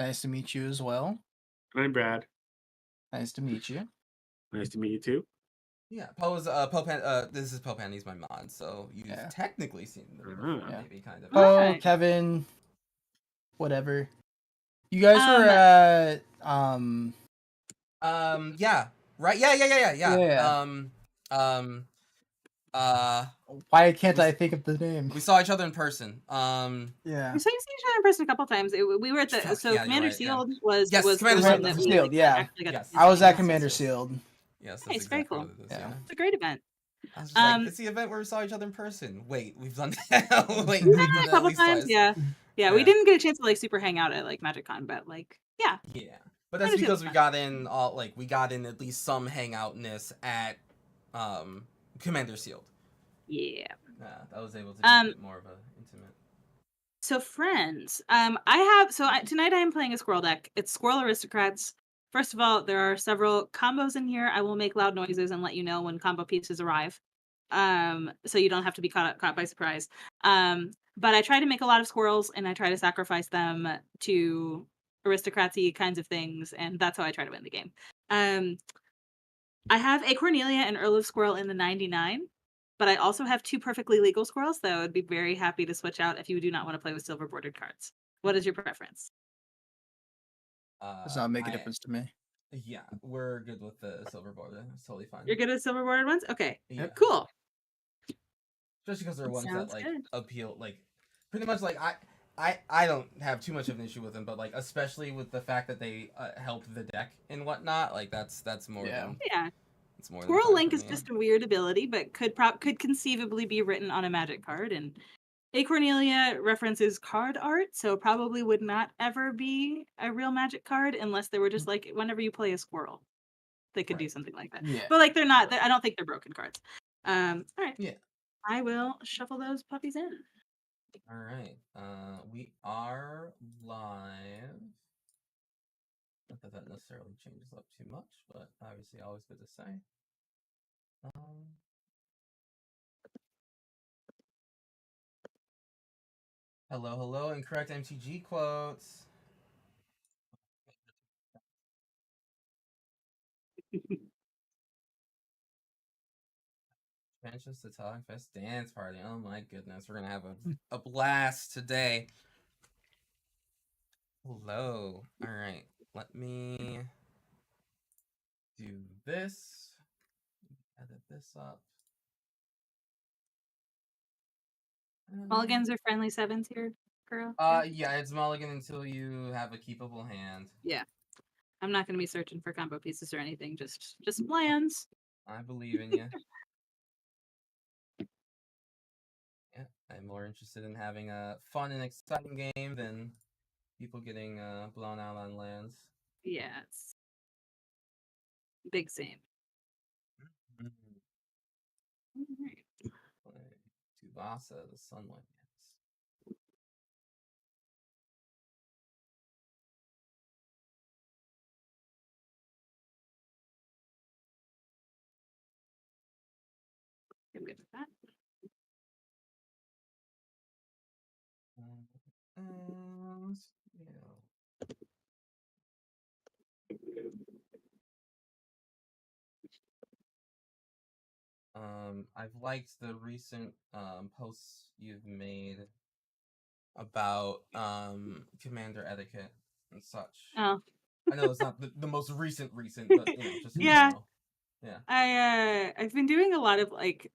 Nice to meet you as well. I'm Brad. Nice to meet you. Nice to meet you too. Yeah, this is Popan, he's my mod, so you've technically seen them before, maybe, kind of. Oh, Kevin, whatever. You guys were at, yeah, right? Yeah. Why can't I think of the name? We saw each other in person. Yeah. We saw each other in person a couple times. We were at the Commander right, Sealed was Commander the one that we actually got. I was at Commander Sealed. Yes, that's nice, exactly very cool. what it is. Yeah. It's a great event. I was just like, it's the event where we saw each other in person. Wait, we've done that. Wait, we've done done it that a couple times. Yeah, we didn't get a chance to like super hang out at like MagicCon, but like yeah. But that's because we got in at least some hangoutness at Commander Sealed. Yeah. Yeah, that was able to be a bit more of a intimate. So friends, tonight I am playing a squirrel deck. It's Squirrel Aristocrats. First of all, there are several combos in here. I will make loud noises and let you know when combo pieces arrive. So you don't have to be caught by surprise. But I try to make a lot of squirrels and I try to sacrifice them to aristocracy kinds of things, and that's how I try to win the game. I have a Cornelia and Earl of Squirrel in the 99. But I also have 2 perfectly legal squirrels that I would be very happy to switch out if you do not want to play with silver bordered cards. What is your preference? Does not make a difference to me. Yeah, we're good with the silver border. It's totally fine. You're good with silver bordered ones? Okay. Yeah. Cool. Especially because they're ones that like appeal, like pretty much like I don't have too much of an issue with them, but like especially with the fact that they help the deck and whatnot, like that's more than Squirrel Link is just a weird ability, but could conceivably be written on a Magic card. And A Cornelia references card art, so probably would not ever be a real Magic card unless they were just like whenever you play a squirrel, they could do something like that. Yeah. But like they're not. I don't think they're broken cards. All right. Yeah. I will shuffle those puppies in. All right. We are live. Not that necessarily changes up too much, but obviously always good to say. Hello, incorrect MTG quotes. Manchester Talking Fest dance party. Oh my goodness, we're gonna have a blast today. Hello. All right, let me do this. Edit this up. Mulligans are friendly 7s here, girl. Yeah, it's mulligan until you have a keepable hand. Yeah, I'm not gonna be searching for combo pieces or anything. Just lands. I believe in you. Yeah, I'm more interested in having a fun and exciting game than people getting blown out on lands. Yeah, it's big same. Tuvasa, the Sunlight Dance. I'm good with that. I've liked the recent posts you've made about commander etiquette and such. Oh. I know it's not the most recent, but you know, just in yeah. general. Yeah. I've been doing a lot of like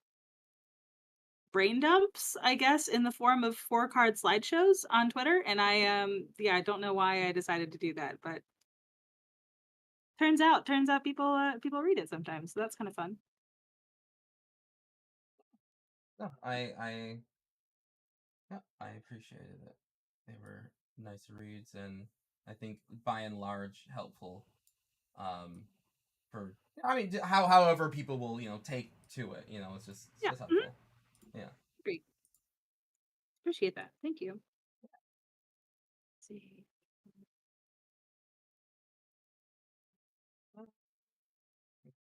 brain dumps, I guess, in the form of 4-card slideshows on Twitter, and I don't know why I decided to do that, but turns out people read it sometimes, so that's kind of fun. No, I appreciated it. They were nice reads, and I think by and large helpful. For however people will take to it, it's just helpful. Mm-hmm. Yeah. Great. Appreciate that. Thank you. Let's see.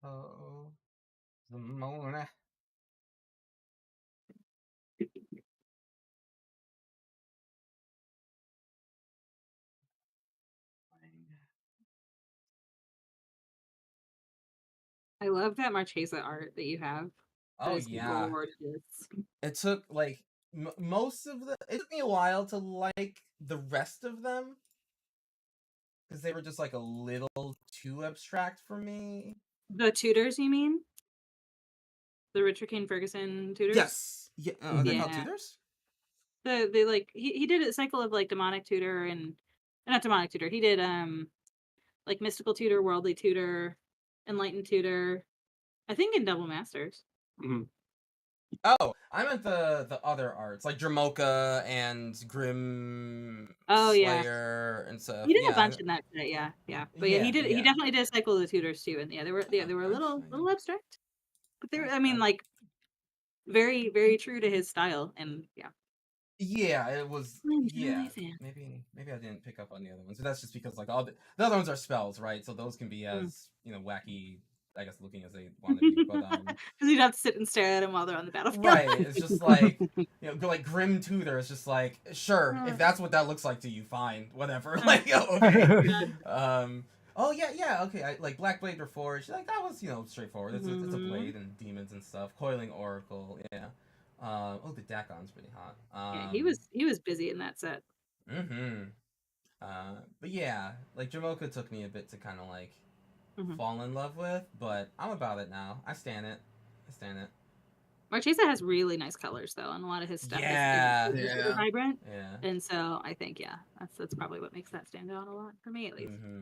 Oh, Zimone. I love that Marchesa art that you have. That Oh is yeah, gorgeous. it took like most of the. It took me a while to like the rest of them because they were just like a little too abstract for me. The tutors, you mean? The Richard Kane Ferguson tutors? Yes. Yeah. They're called Yeah. tutors. They like he did a cycle of like demonic tutor and not demonic tutor. He did like mystical tutor, worldly tutor, enlightened tutor. I think in double masters. Mhm. Oh, I meant the other arts like Dramoka and Grim Oh yeah. Slayer and stuff. He did a Yeah. bunch in that set, yeah. But yeah, he did. He Yeah. definitely did a cycle of the tutors too, and yeah, they were a little abstract, but they were. I mean, like very very true to his style, and yeah. Yeah, it was. I'm Yeah, totally a fan. maybe I didn't pick up on the other ones. But that's just because like all the other ones are spells, right? So those can be as wacky, I guess, looking as they want to be. But Because you'd have to sit and stare at them while they're on the battlefield. right, it's just like like Grim Tutor. It's just like sure, if that's what that looks like to you, fine, whatever. Like okay. Oh yeah, okay. I like Black Blade before. She's like that was straightforward. It's a blade and demons and stuff. Coiling Oracle, yeah. Oh, the Dakon's pretty hot. Yeah, he was busy in that set. Mm-hmm. But yeah, like Jamoka took me a bit to kind of like fall in love with, but I'm about it now. I stand it. Marchesa has really nice colors though, and a lot of his stuff is super vibrant. Yeah. And so I think that's probably what makes that stand out a lot for me at least. Mm-hmm.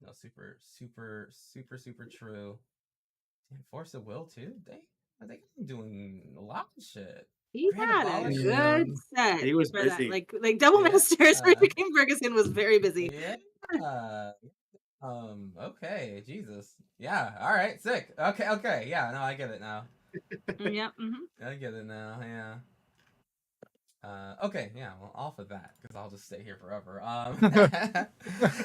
No, super true. Damn, Force of Will too. They doing a lot of shit. He had a good set. He was for busy. that. Like Double Masters. Richard King Ferguson was very busy. Yeah. Okay. Jesus. Yeah. All right. Sick. Okay. Yeah. No, I get it now. Yep. I get it now. Yeah. Okay, yeah, well, off of that, because I'll just stay here forever.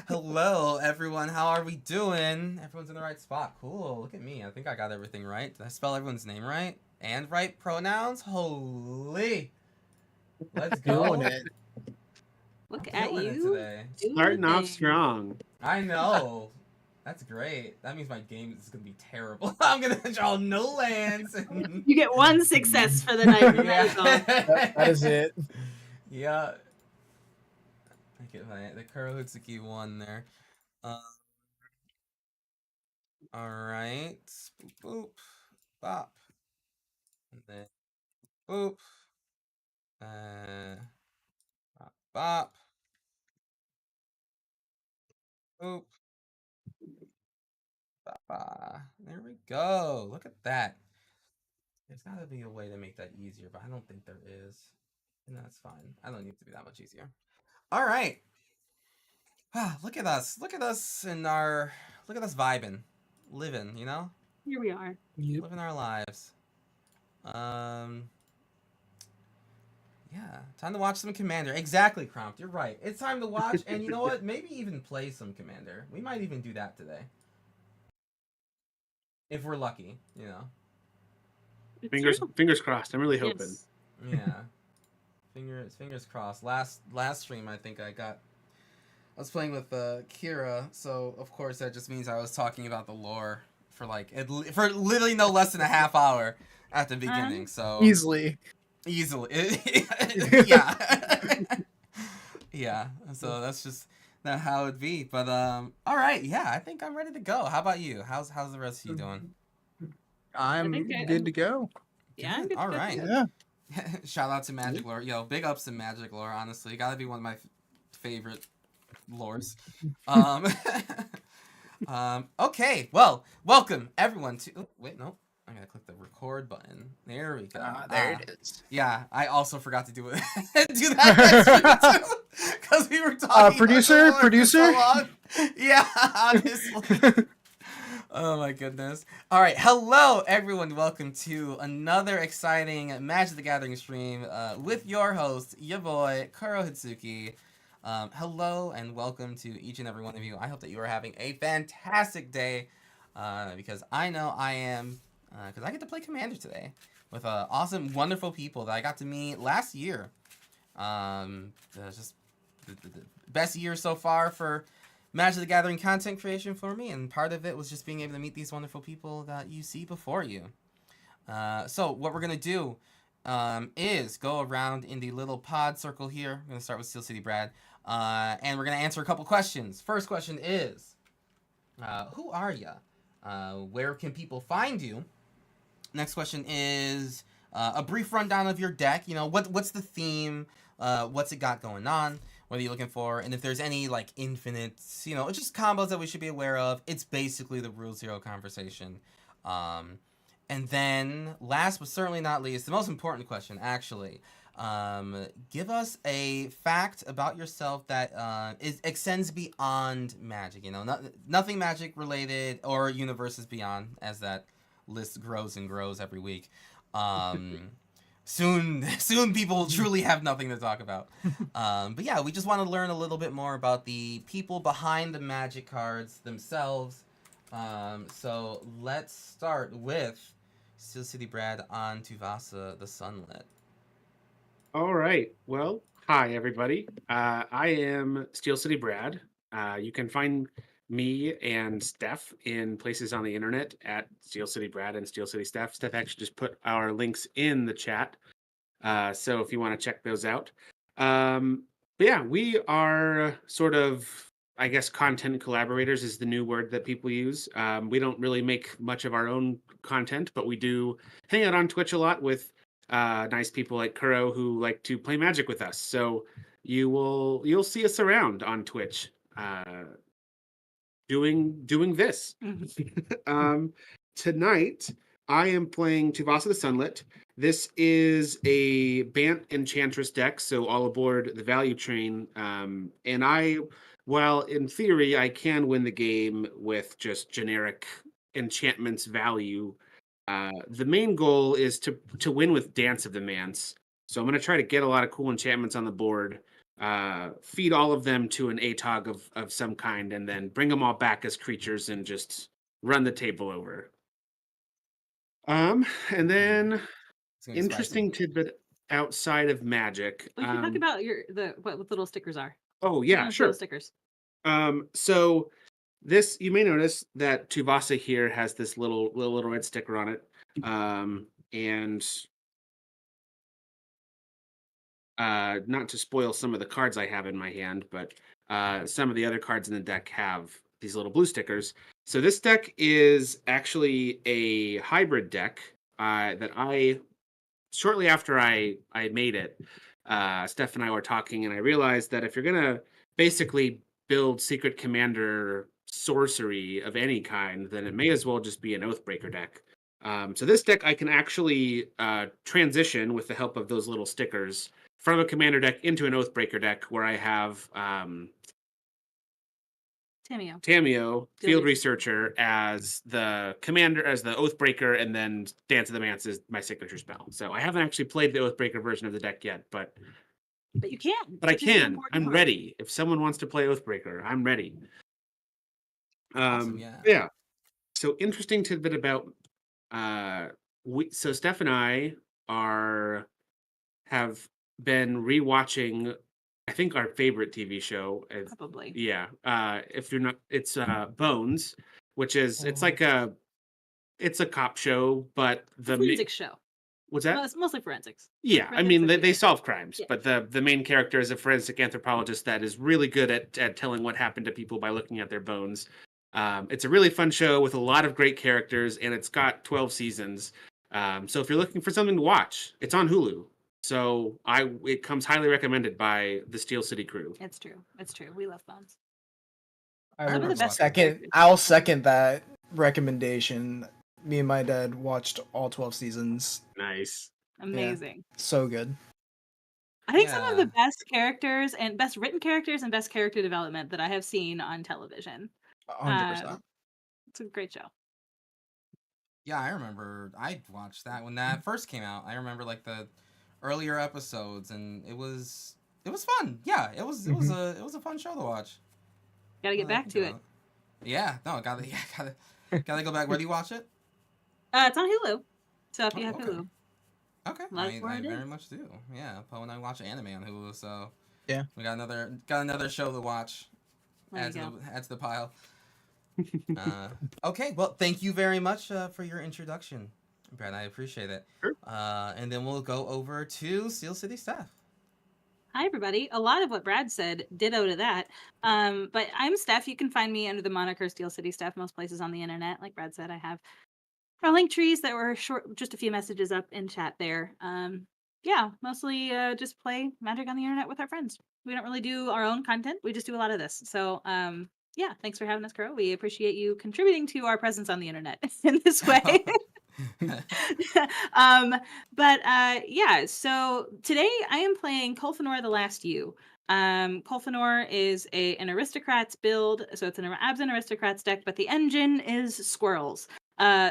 Hello, everyone. How are we doing? Everyone's in the right spot. Cool. Look at me. I think I got everything right. Did I spell everyone's name right? And right pronouns? Holy. Let's go. Look at you. Today. Starting off strong. I know. That's great. That means my game is going to be terrible. I'm going to draw no lands. And... You get one success for the night. That is it. Yeah. I get the Kurohutsuki one there. Alright. Boop, boop. Bop. And then boop. Bop, bop. Boop. There we go. Look at that. There's got to be a way to make that easier, but I don't think there is. And that's fine. I don't need to be that much easier. All right. Look at us. Look at us vibing. Living, Here we are. Yep. Living our lives. Yeah. Time to watch some Commander. Exactly, Crompt. You're right. It's time to watch, and you know what? Maybe even play some Commander. We might even do that today. If we're lucky, Fingers crossed. I'm really hoping. Yes. Yeah. Fingers crossed. Last stream, I think I was playing with Kira, so of course that just means I was talking about the lore for for literally no less than a half hour at the beginning. So easily. Yeah. Yeah. So that's just not how it'd be. But all right, yeah, I think I'm ready to go. How about you? How's the rest of you doing? I'm good to go. Yeah. I'm good all to go. right. Yeah. Shout out to Magic Lore. Yo, big ups to Magic Lore, honestly. Gotta be one of my favorite lores. Okay, well, welcome everyone to... Oh, wait, no. I gotta click the record button. There we go. There it is. Yeah, I also forgot to do it. Do that because we were talking. Producer. For so long. Yeah, honestly. Oh my goodness. All right, hello everyone. Welcome to another exciting Magic the Gathering stream with your host, your boy Kurohutsuki. Hello and welcome to each and every one of you. I hope that you are having a fantastic day because I know I am. Because I get to play Commander today with awesome, wonderful people that I got to meet last year. Just the best year so far for Magic the Gathering content creation for me, and part of it was just being able to meet these wonderful people that you see before you. So what we're gonna do is go around in the little pod circle here. I'm gonna start with SteelCityBrad, and we're gonna answer a couple questions. First question is, who are you? Where can people find you? Next question is a brief rundown of your deck. You know, what's the theme? What's it got going on? What are you looking for? And if there's any like infinites, you know, just combos that we should be aware of. It's basically the Rule Zero conversation. And then last but certainly not least, the most important question actually. Give us a fact about yourself that extends beyond Magic. You know, nothing Magic related or universes beyond, as that list grows and grows every week. Soon people will truly have nothing to talk about. But yeah, we just want to learn a little bit more about the people behind the Magic cards themselves. So let's start with SteelCityBrad on Tuvasa the Sunlit. All right. Well, hi everybody. I am SteelCityBrad. You can find me and Steph in places on the internet at SteelCityBrad and SteelCitySteph. Steph actually just put our links in the chat. So if you want to check those out. But yeah, we are sort of, I guess, content collaborators is the new word that people use. We don't really make much of our own content, but we do hang out on Twitch a lot with nice people like Kuro who like to play Magic with us. So you'll see us around on Twitch doing this. Tonight I am playing Tuvasa the Sunlit. This is a Bant Enchantress deck, so all aboard the value train. And while in theory I can win the game with just generic enchantments value, the main goal is to win with Dance of the Manse. So I'm going to try to get a lot of cool enchantments on the board, feed all of them to an ATOG of some kind, and then bring them all back as creatures and just run the table over. And then interesting tidbit outside of Magic. We can talk about what the little stickers are. Oh yeah, sure. Stickers. So this, you may notice that Tuvasa here has this little red sticker on it. And not to spoil some of the cards I have in my hand, but some of the other cards in the deck have these little blue stickers. So this deck is actually a hybrid deck that shortly after I made it, Steph and I were talking, and I realized that if you're going to basically build Secret Commander sorcery of any kind, then it may as well just be an Oathbreaker deck. So this deck I can actually transition with the help of those little stickers from a Commander deck into an Oathbreaker deck, where I have Tamio, Field Researcher, as the Commander, as the Oathbreaker, and then Dance of the Manse is my signature spell. So I haven't actually played the Oathbreaker version of the deck yet, but you can. But I can. I'm ready. If someone wants to play Oathbreaker, I'm ready. Awesome, yeah. So interesting tidbit about so Steph and I have been rewatching, I think, our favorite TV show. Probably. Yeah. If you're not, it's Bones, which is it's a cop show, but the forensic show. What's that? Well, it's mostly forensics. Yeah, I mean they solve crimes, but the main character is a forensic anthropologist that is really good at telling what happened to people by looking at their bones. It's a really fun show with a lot of great characters, and it's got 12 seasons. So if you're looking for something to watch, it's on Hulu. So it comes highly recommended by the Steel City crew. It's true. It's true. We love Bones. I'll second that recommendation. Me and my dad watched all 12 seasons. Nice. Amazing. Yeah, so good. I think some of the best characters and best written characters and best character development that I have seen on television. 100%. It's a great show. Yeah, I remember I watched that when that first came out. I remember like the earlier episodes, and it was fun. Yeah, it was a fun show to watch. Gotta get back to it. Yeah, no, gotta go back. Where do you watch it? It's on Hulu. So if you have okay. Hulu. Okay. I very much do. Yeah, Poe and I watch anime on Hulu, so yeah, we got another show to watch. There you go. Add to the pile. Okay, well, thank you very much for your introduction, Brad. I appreciate it. Sure. And then we'll go over to SteelCitySteph. Hi, everybody. A lot of what Brad said, ditto to that. But I'm Steph. You can find me under the moniker SteelCitySteph most places on the internet. Like Brad said, I have our link trees that were short, just a few messages up in chat there. Yeah, mostly just play Magic on the internet with our friends. We don't really do our own content. We just do a lot of this. So, yeah, thanks for having us, Crow. We appreciate you contributing to our presence on the internet in this way. Yeah, so today I am playing Colfenor the Last You. Colfenor is an aristocrats build, so it's an Abs aristocrats deck, but the engine is squirrels.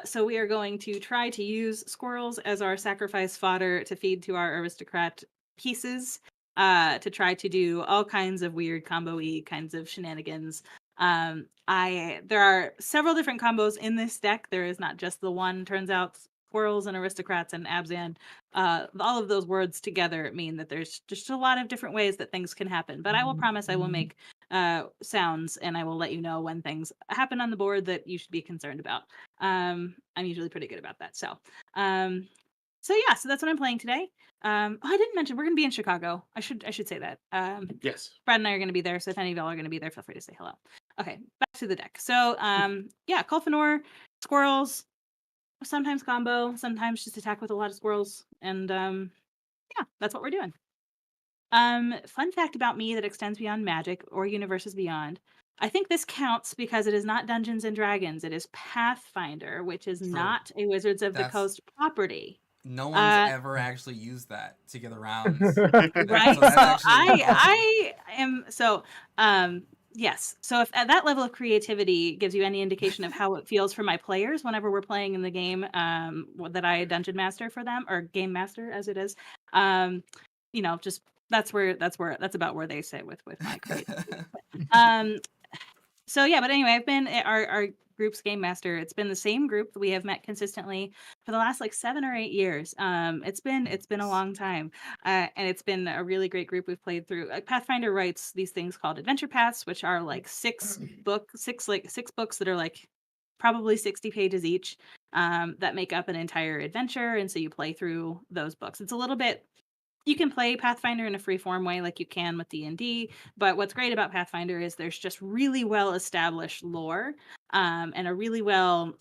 So we are going to try to use squirrels as our sacrifice fodder to feed to our aristocrat pieces, to try to do all kinds of weird combo-y kinds of shenanigans. There are several different combos in this deck. There is not just the one. Turns out squirrels and aristocrats and Abzan, all of those words together mean that there's just a lot of different ways that things can happen. But I will promise I will make sounds, and I will let you know when things happen on the board that you should be concerned about. I'm usually pretty good about that. So yeah, so that's what I'm playing today. I didn't mention we're going to be in Chicago. I should say that. Yes. Brad and I are going to be there, so if any of y'all are going to be there, feel free to say hello. Okay, back to the deck. So yeah, Colfenor, squirrels, sometimes combo, sometimes just attack with a lot of squirrels, and yeah, that's what we're doing. Fun fact about me that extends beyond Magic or Universes Beyond. I think this counts because it is not Dungeons and Dragons. It is Pathfinder, which is not a Wizards of the Coast property. No one's ever actually used that to get around. Right? So I am yes. So if at that level of creativity gives you any indication of how it feels for my players whenever we're playing in the game that I dungeon master for them, or game master as it is, just that's about where they sit with my creativity. So yeah, but anyway, I've been our group's game master. It's been the same group that we have met consistently for the last 7 or 8 years. It's been a long time, and it's been a really great group. We've played through. Pathfinder writes these things called adventure paths, which are six books that are probably 60 pages each, that make up an entire adventure, and so you play through those books. It's a little bit. You can play Pathfinder in a free-form way like you can with D&D, but what's great about Pathfinder is there's just really well-established lore, and a really well,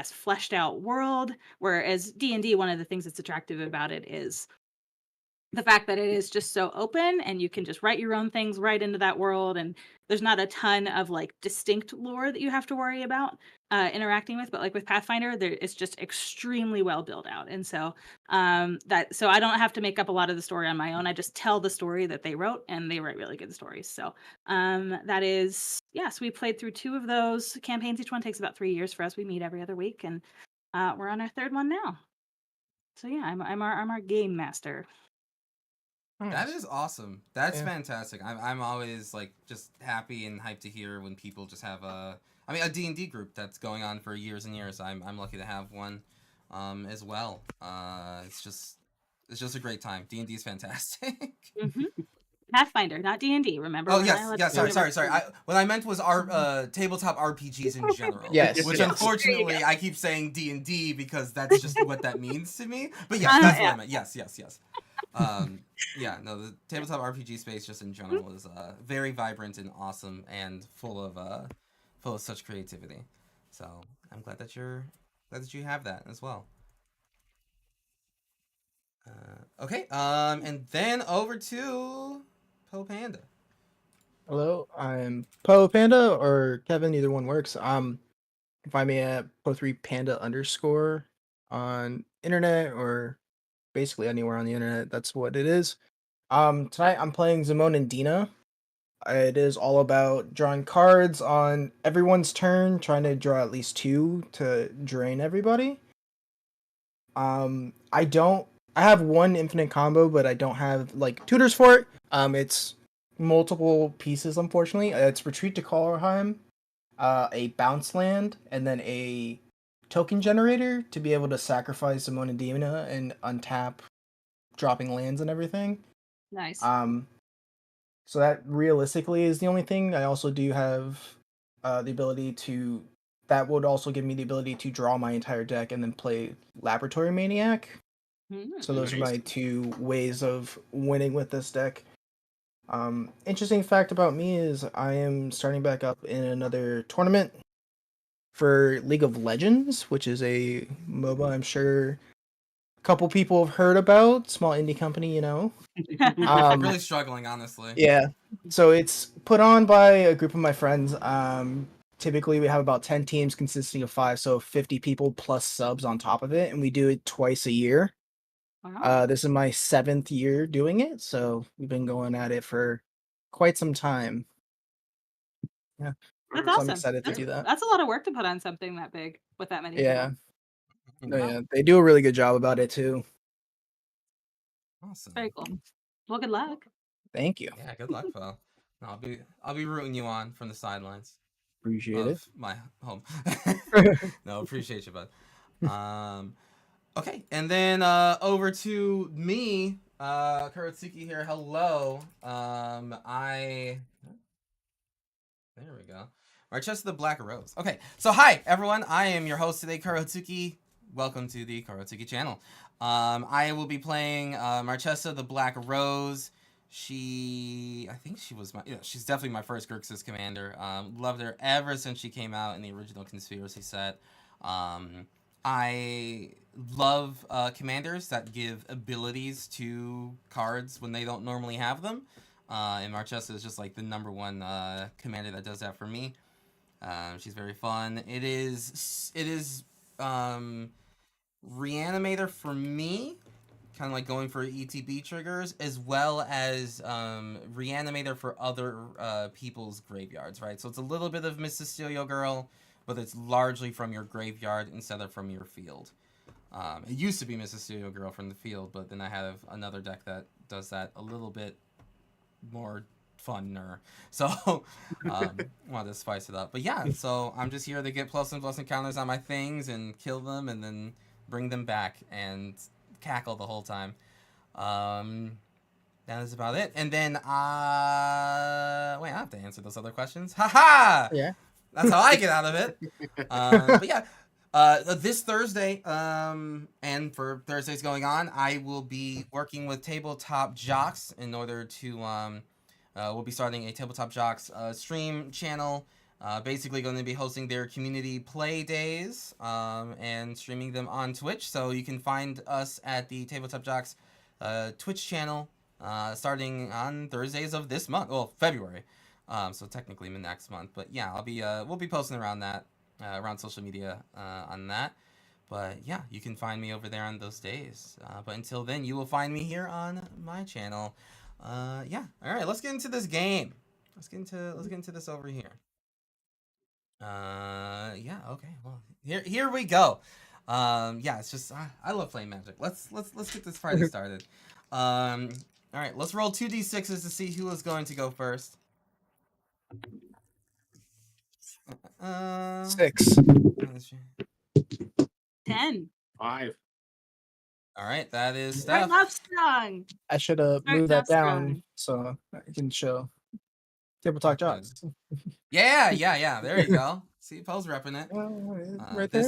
fleshed out world, whereas D&D, one of the things that's attractive about it is the fact that it is just so open and you can just write your own things right into that world, and there's not a ton of distinct lore that you have to worry about interacting with. But with Pathfinder, it's just extremely well built out, and so so I don't have to make up a lot of the story on my own. I just tell the story that they wrote, and they write really good stories. So that is so we played through 2 of those campaigns. Each one takes about 3 years for us. We meet every other week, and we're on our 3rd one now. So yeah, I'm our game master. That is awesome. That's fantastic. I'm always just happy and hyped to hear when people just have a D&D group that's going on for years and years. I'm lucky to have one as well. It's just a great time. D&D is fantastic. Mm-hmm. Pathfinder, not D&D. Remember? Oh yes. Sorry. What I meant was our tabletop RPGs in general. Yes. Which unfortunately I keep saying D&D because that's just what that means to me. But yes, that's what I meant. Yes. The tabletop RPG space just in general is very vibrant and awesome and full of such creativity. So I'm glad that you have that as well. Okay, and then over to Poe Panda. Hello, I'm Poe Panda or Kevin, either one works. You can find me at Poe3Panda_ on internet or basically anywhere on the internet. That's what it is. Tonight I'm playing Zimone and Dina. It is all about drawing cards on everyone's turn, trying to draw at least 2 to drain everybody. I have 1 infinite combo, but I don't have tutors for it. It's multiple pieces, unfortunately. It's Retreat to Kalorheim, a bounce land, and then a token generator to be able to sacrifice Zimone and Dina and untap dropping lands and everything. Nice. So that realistically is the only thing. I also do have the ability to. That would also give me the ability to draw my entire deck and then play Laboratory Maniac. So those are Nice. my two ways of winning with this deck. Interesting fact about me is I am starting back up in another tournament for League of Legends, which is a MOBA I'm sure a couple people have heard about. Small indie company, you know. I'm really struggling, honestly. Yeah. So it's put on by a group of my friends. Typically we have about 10 teams consisting of 5, so 50 people plus subs on top of it, and we do it twice a year. Wow. This is my 7th year doing it, so we've been going at it for quite some time. Yeah. That's So awesome. I'm excited to do that. That's a lot of work to put on something that big with that many Yeah. people. No, yeah. They do a really good job about it too. Awesome. Very cool. Well, good luck. Thank you. Yeah, good luck, Phil. No, I'll be rooting you on from the sidelines Appreciate of my home. it. No, appreciate you, bud. Okay, and then over to me, Kurotsuki here. Hello. There we go. Marchesa the Black Rose. Okay, so hi everyone. I am your host today, Kurotsuki. Welcome to the Kurotsuki channel. I will be playing Marchesa the Black Rose. I think she was she's definitely my first Grixis commander. Loved her ever since she came out in the original Conspiracy set. I love commanders that give abilities to cards when they don't normally have them. And Marchesa is just like the #1 commander that does that for me. She's very fun. It is Reanimator for me, kind of like going for ETB triggers, as well as Reanimator for other people's graveyards, right? So it's a little bit of Mrs. Steel Girl, but it's largely from your graveyard instead of from your field. It used to be Mrs. Steel Girl from the field, but then I have another deck that does that a little bit more funner. So wanted to spice it up. But yeah, so I'm just here to get plus and plus encounters on my things and kill them and then bring them back and cackle the whole time. That is about it. And then wait, I have to answer those other questions. Haha! Yeah. That's how I get out of it. But yeah. This Thursday, and for Thursdays going on, I will be working with Tabletop Jocks in order to, we'll be starting a Tabletop Jocks stream channel. Basically going to be hosting their community play days, and streaming them on Twitch. So you can find us at the Tabletop Jocks Twitch channel, starting on Thursdays of this month, well, February. So technically next month, but yeah, we'll be posting around that. Around social media on that. But yeah, you can find me over there on those days. But until then, you will find me here on my channel. Yeah. All right, let's get into this game. Let's get into this over here. Yeah. Okay. Well, here we go. Yeah. It's just I love playing Magic. Let's get this party started. All right. Let's roll 2d6s to see who is going to go first. 6. 10. 5. All right, that is Start Steph. off strong. I should move that down so I can show Tabletop Jocks. Yeah. There you go. See, Poe's repping it. Right there.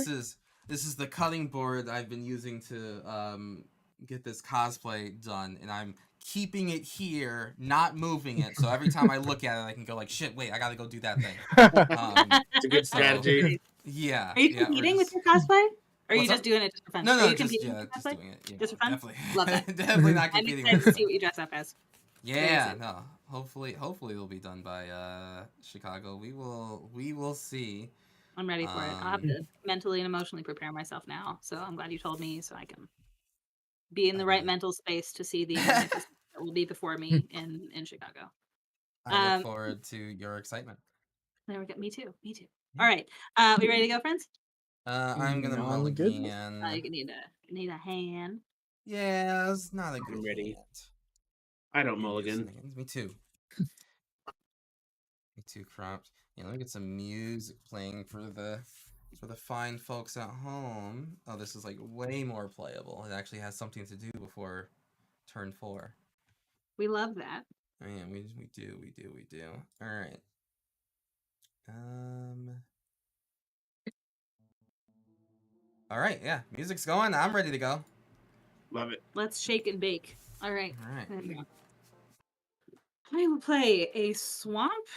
This is the cutting board I've been using to get this cosplay done, and I'm keeping it here, not moving it. So every time I look at it, I can go like, "Shit, wait, I gotta go do that thing." It's a good strategy. Yeah. Are you competing with your cosplay? Or are you just doing it just for fun? No, are you just competing with your just cosplay? doing it. Yeah, Just for fun? Definitely. Love that. Definitely not I'm competing excited with to see what you dress up as. Yeah, no. Hopefully it'll be done by Chicago. We will see. I'm ready for it. I'll have to mentally and emotionally prepare myself now. So I'm glad you told me so I can be in the right mental space to see the event that will be before me in Chicago. I look forward to your excitement. There we go. Me too. All right. We ready to go, friends? I'm gonna mulligan. You need a hand. Yeah, it's not a good I'm ready. hand. I don't mulligan. Me too. Me too, cropped. Yeah, let me get some music playing for the fine folks at home. Oh, this is like way more playable. It actually has something to do before turn 4. We love that. Yeah, we do. All right. All right, yeah, music's going. I'm ready to go. Love it. Let's shake and bake. All right. All right. There we go. I will play a swamp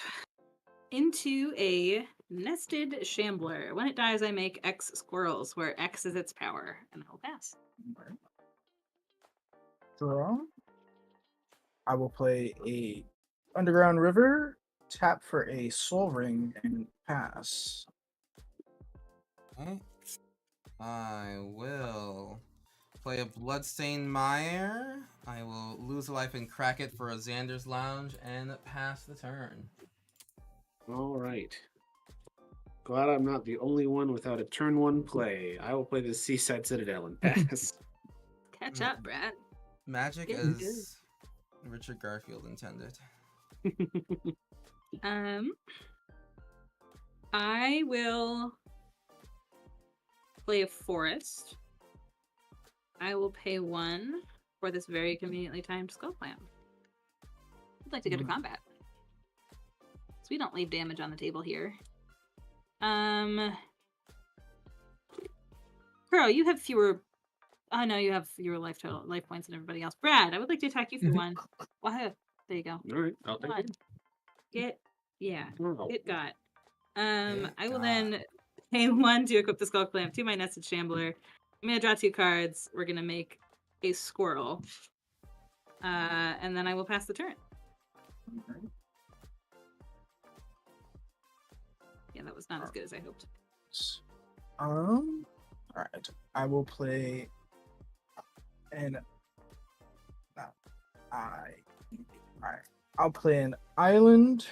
into a nested shambler. When it dies, I make X squirrels, where X is its power, and I will pass. Draw. I will play a underground river, tap for a soul ring, and pass. Okay. I will play a bloodstained mire. I will lose a life and crack it for a Xander's Lounge and pass the turn. All right. Glad I'm not the only one without a turn 1 play. I will play the Seaside Citadel and pass. Catch up, Brad. Magic Getting as Richard Garfield intended. I will play a forest. I will pay 1 for this very conveniently timed skull clam. I'd like to go to combat. So we don't leave damage on the table here. Kuro, you have fewer. Oh no, you have fewer life points than everybody else. Brad, I would like to attack you for 1. Wow, there you go. All right, I'll take it. Get Oh. it got. I will then pay 1 to equip the skull clamp to my nested shambler. I'm gonna draw 2 cards. We're gonna make a squirrel. And then I will pass the turn. Yeah, that was not as good as I hoped. All right. I will play I'll play an island.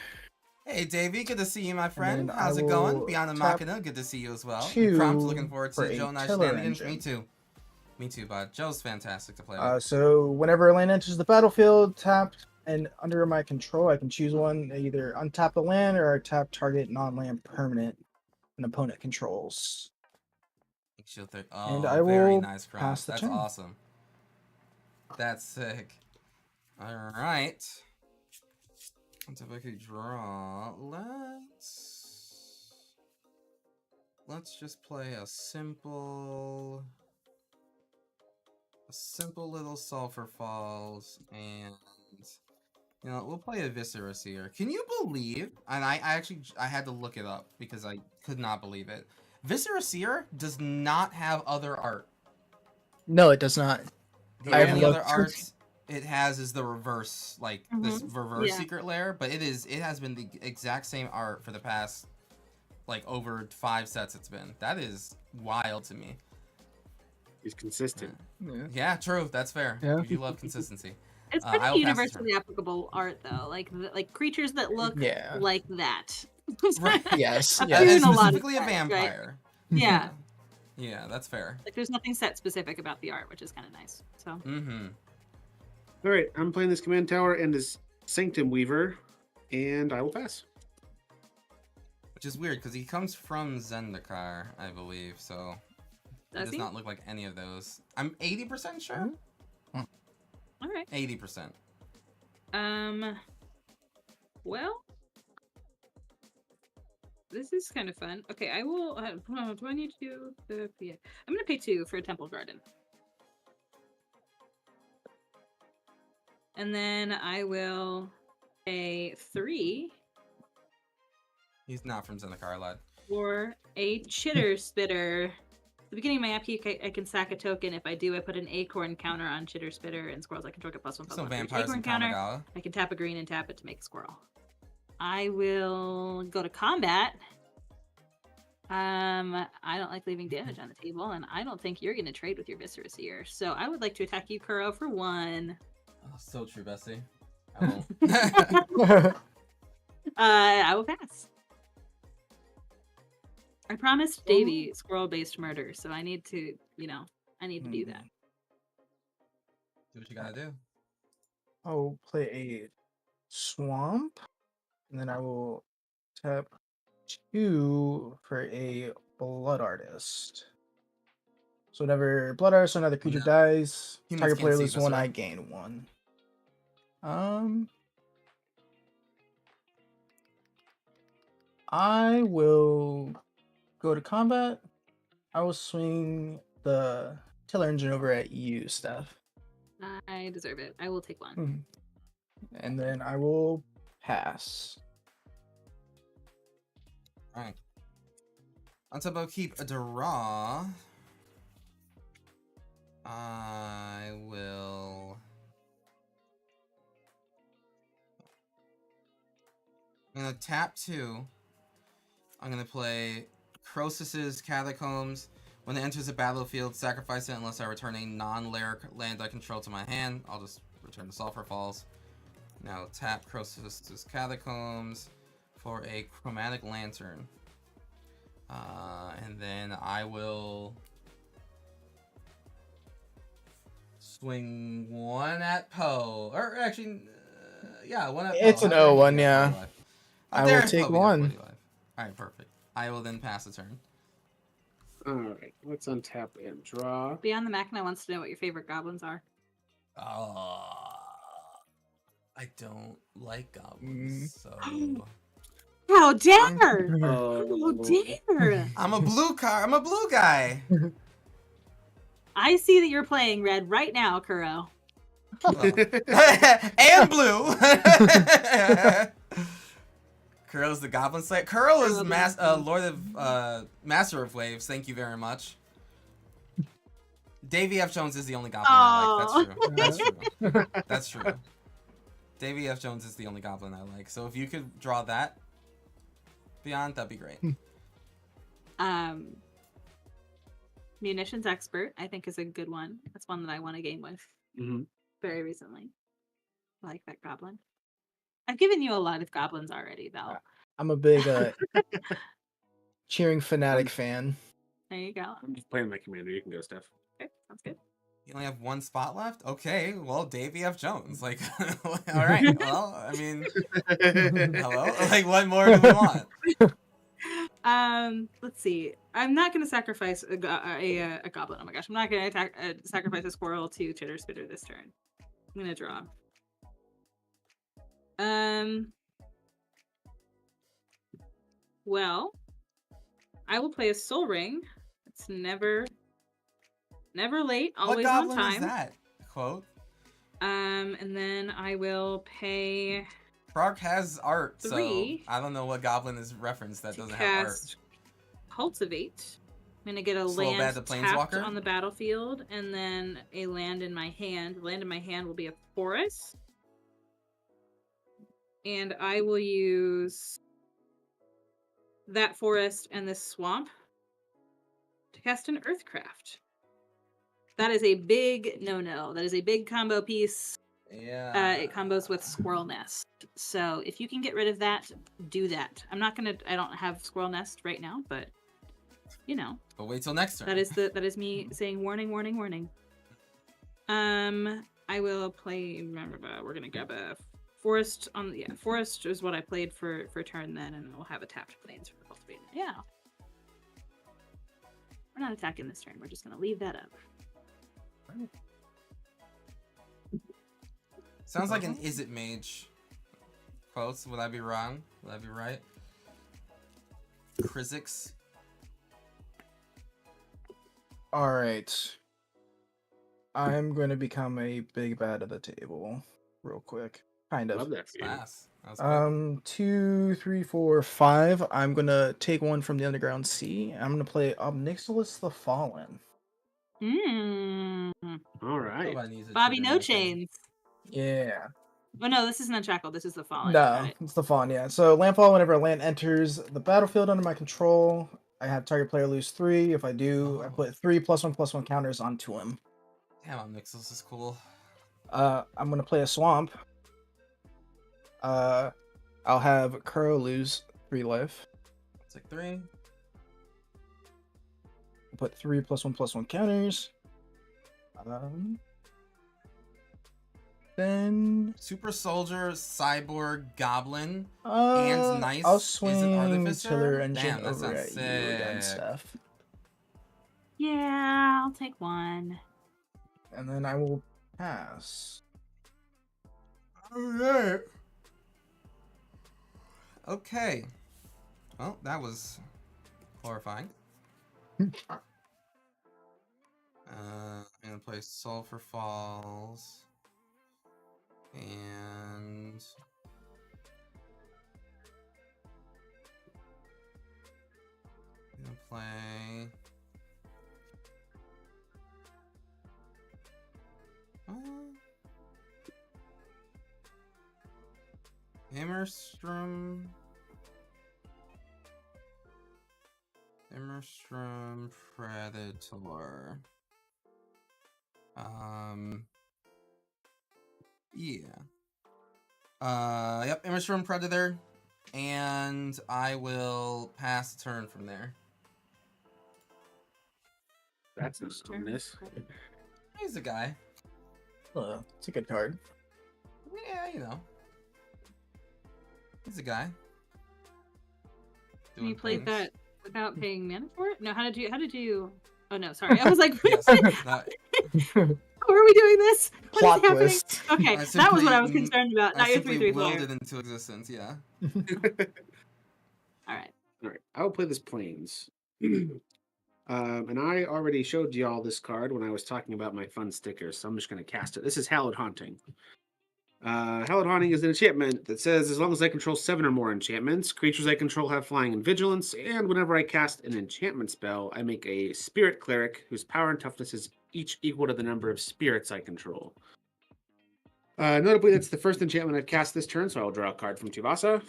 Hey, Davey, good to see you, my friend. then How's I it going? will Beyond the tap Machina, good to see you as well. 2 Prompt, looking forward for to a Joe and I tiller shenanigans. engine. Me too, bud. Joe's fantastic to play with. So whenever a land enters the battlefield, tapped and under my control, I can choose one, either untap the land or tap target non-land permanent an opponent controls. Oh, I very will nice cross. pass the That's turn. awesome. That's sick. All right. Let's see if I could draw. Let's just play a simple little Sulphur Falls, and we'll play a Viscera Seer. Can you believe? And I had to look it up because I could not believe it. Viscera Seer does not have other art. No, it does not. The only other art it has is the reverse, this reverse secret lair, but it has been the exact same art for the past over 5 sets it's been. That is wild to me. He's consistent. Yeah, true. That's fair. Yeah. We do love consistency. It's pretty universally applicable art, though. Like creatures that look like that. Right. Yes. Yeah. And specifically a vampire. Right? Yeah. Yeah, that's fair. There's nothing set specific about the art, which is kind of nice. So. Mm-hmm. All right, I'm playing this command tower and this Sanctum Weaver, and I will pass. Which is weird because he comes from Zendikar, I believe. So it does not look like any of those. I'm 80% sure. All right. 80%. Well, this is kind of fun. Okay, I will. Do I need to? Yeah, I'm gonna pay 2 for a Temple Garden, and then I will pay 3. He's not from Zendikar, lad. For a Chitter Spitter. At the beginning of my upkeep, I can sack a token. If I do, I put an Acorn counter on Chitter Spitter, and squirrels I control get +1/+1. So vampires in Kamigawa. I can tap a green and tap it to make a squirrel. I will go to combat. I don't like leaving damage on the table, and I don't think you're going to trade with your Viscera Seer. So I would like to attack you, Kuro, for 1. Oh, so true, Bessie. I won't. I will pass. I promised Davey squirrel-based murder, so I need to, I need to do that. Do what you gotta do. I'll play a swamp, and then I will tap 2 for a blood artist. So whenever blood artist or another creature dies, target player loses 1, I gain 1. I will go to combat. I will swing the tiller engine over at you, Steph. I deserve it. I will take one. Mhm. And then I will pass. Alright. On top of keep a draw. I will. I'm gonna tap 2. I'm gonna play Crosis's Catacombs. When it enters the battlefield, sacrifice it unless I return a non-lair land I control to my hand. I'll just return the Sulphur Falls. Now tap Crosis's Catacombs for a Chromatic Lantern. And then I will swing 1 at Poe. Or actually, yeah, 1 at Poe. It's an 0-1, yeah. I will take 1. Alright, perfect. I will then pass the turn. Alright, let's untap and draw. Beyond the Machina wants to know what your favorite goblins are. I don't like goblins, so... How dare! Oh. How dare! I'm a blue guy! I see that you're playing red right now, Kuro. And blue! Kuro's the Goblin Slayer. Kuro is Lord of Master of Waves. Thank you very much. Davy F. Jones is the only goblin I like. That's true. That's true. Davy F. Jones is the only goblin I like. So if you could draw that beyond, that'd be great. Munitions Expert, I think, is a good one. That's one that I won a game with very recently. I like that goblin. I've given you a lot of goblins already, though. I'm a big cheering fanatic fan. There you go. I'm just playing my commander. You can go, Steph. Okay, sounds good. You only have 1 spot left? Okay, well, Davy F. Jones. Like, alright, well, I mean, hello? Like, what more do we want? Let's see. I'm not going to sacrifice a goblin. Oh my gosh, I'm not going to sacrifice a squirrel to Chitter Spitter this turn. I'm going to draw. Well, I will play a Soul Ring. It's never late, always what on goblin time. is that? Quote. And then I will pay Frog has art, 3 so I don't know what goblin is referenced that doesn't have cast art. Cultivate. I'm gonna get a Slow Bad land the tapped Planeswalker? on the battlefield, and then a land in my hand. The land in my hand will be a forest. And I will use that forest and this swamp to cast an Earthcraft. That is a big no-no. That is a big combo piece. Yeah. It combos with Squirrel Nest. So if you can get rid of that, do that. I don't have Squirrel Nest right now, but you know. But wait till next turn. That is me saying warning, warning, warning. I will play. We're gonna grab a forest on. Yeah, forest is what I played for turn then, and we'll have a tapped plains for cultivating. Yeah. We're not attacking this turn. We're just gonna leave that up. Sounds like an Is It Mage. Quotes. Would I be wrong? Would I be right? Krizix. Alright. I'm going to become a big bad at the table real quick. Kind Love of. that. For you. Pass. That was good. 2, 3, 4, 5. I'm going to take one from the Underground Sea. I'm going to play Obnixilis the Fallen. All right. Bobby No Chains. Yeah. Oh no, this isn't Unshackled. This is the Fallen. No, it's the Fallen, yeah. So landfall, whenever a land enters the battlefield under my control, I have target player lose 3. If I do, I put 3 +1/+1 counters onto him. Damn, Obnixilis is cool. I'm gonna play a swamp. I'll have Kuro lose 3 life. It's like 3. Put 3 +1/+1 counters. Then Super Soldier, Cyborg, Goblin, and Nice. I'll Is swing it Artificer? Tiller Engine Damn, that over sounds at you again, sick. Steph. Yeah, I'll take one. And then I will pass. Alright. Okay. Well, that was horrifying. I'm gonna play Sulphur Falls. And I'm gonna play Immerstrom Predator. Yeah. Yep, Immerstrom Predator, and I will pass turn from there. That's a stubbornness. He's a guy. It's a good card. Yeah, you know. He's a guy. You played things. that without paying mana for it? No, how did you? Oh no, sorry. I was like, Yes, that- how are we doing this? What Plot is happening? twist. Okay, I that was what I was simply- concerned about. I Not your simply 3/3 willed player. it into existence, yeah. All right. All right, I will play this Plains. And I already showed y'all this card when I was talking about my fun stickers, so I'm just going to cast it. This is Hallowed Haunting. Hallowed Haunting is an enchantment that says as long as I control 7 or more enchantments, creatures I control have flying and vigilance, and whenever I cast an enchantment spell, I make a spirit cleric whose power and toughness is each equal to the number of spirits I control. Notably, that's the first enchantment I've cast this turn, so I'll draw a card from Tuvasa.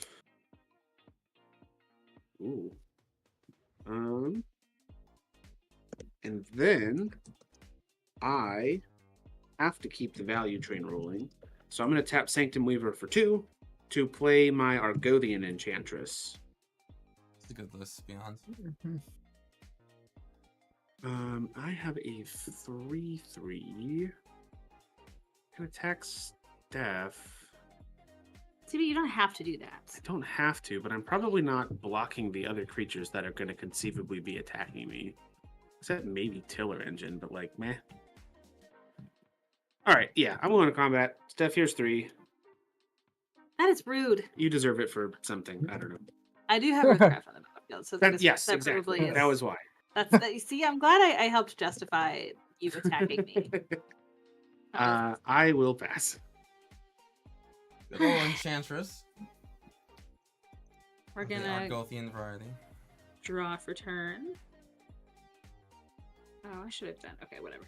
Ooh. And then I have to keep the value train rolling. So I'm going to tap Sanctum Weaver for 2 to play my Argothian Enchantress. It's a good list, to be honest. I have a 3/3. Can attack Steph. See, but you don't have to do that. I don't have to, but I'm probably not blocking the other creatures that are going to conceivably be attacking me. Except maybe Tiller Engine, but like, meh. All right, yeah, I'm going to combat. Steph, here's 3. That is rude. You deserve it for something. I don't know. I do have Earthcraft on the battlefield, so that, Yes, that exactly. probably is. That was why. That's that. You see, I'm glad I helped justify you attacking me. I will pass. Good old Enchantress. We're The gonna Argothian variety. draw for turn. Oh, I should have done. Okay, whatever.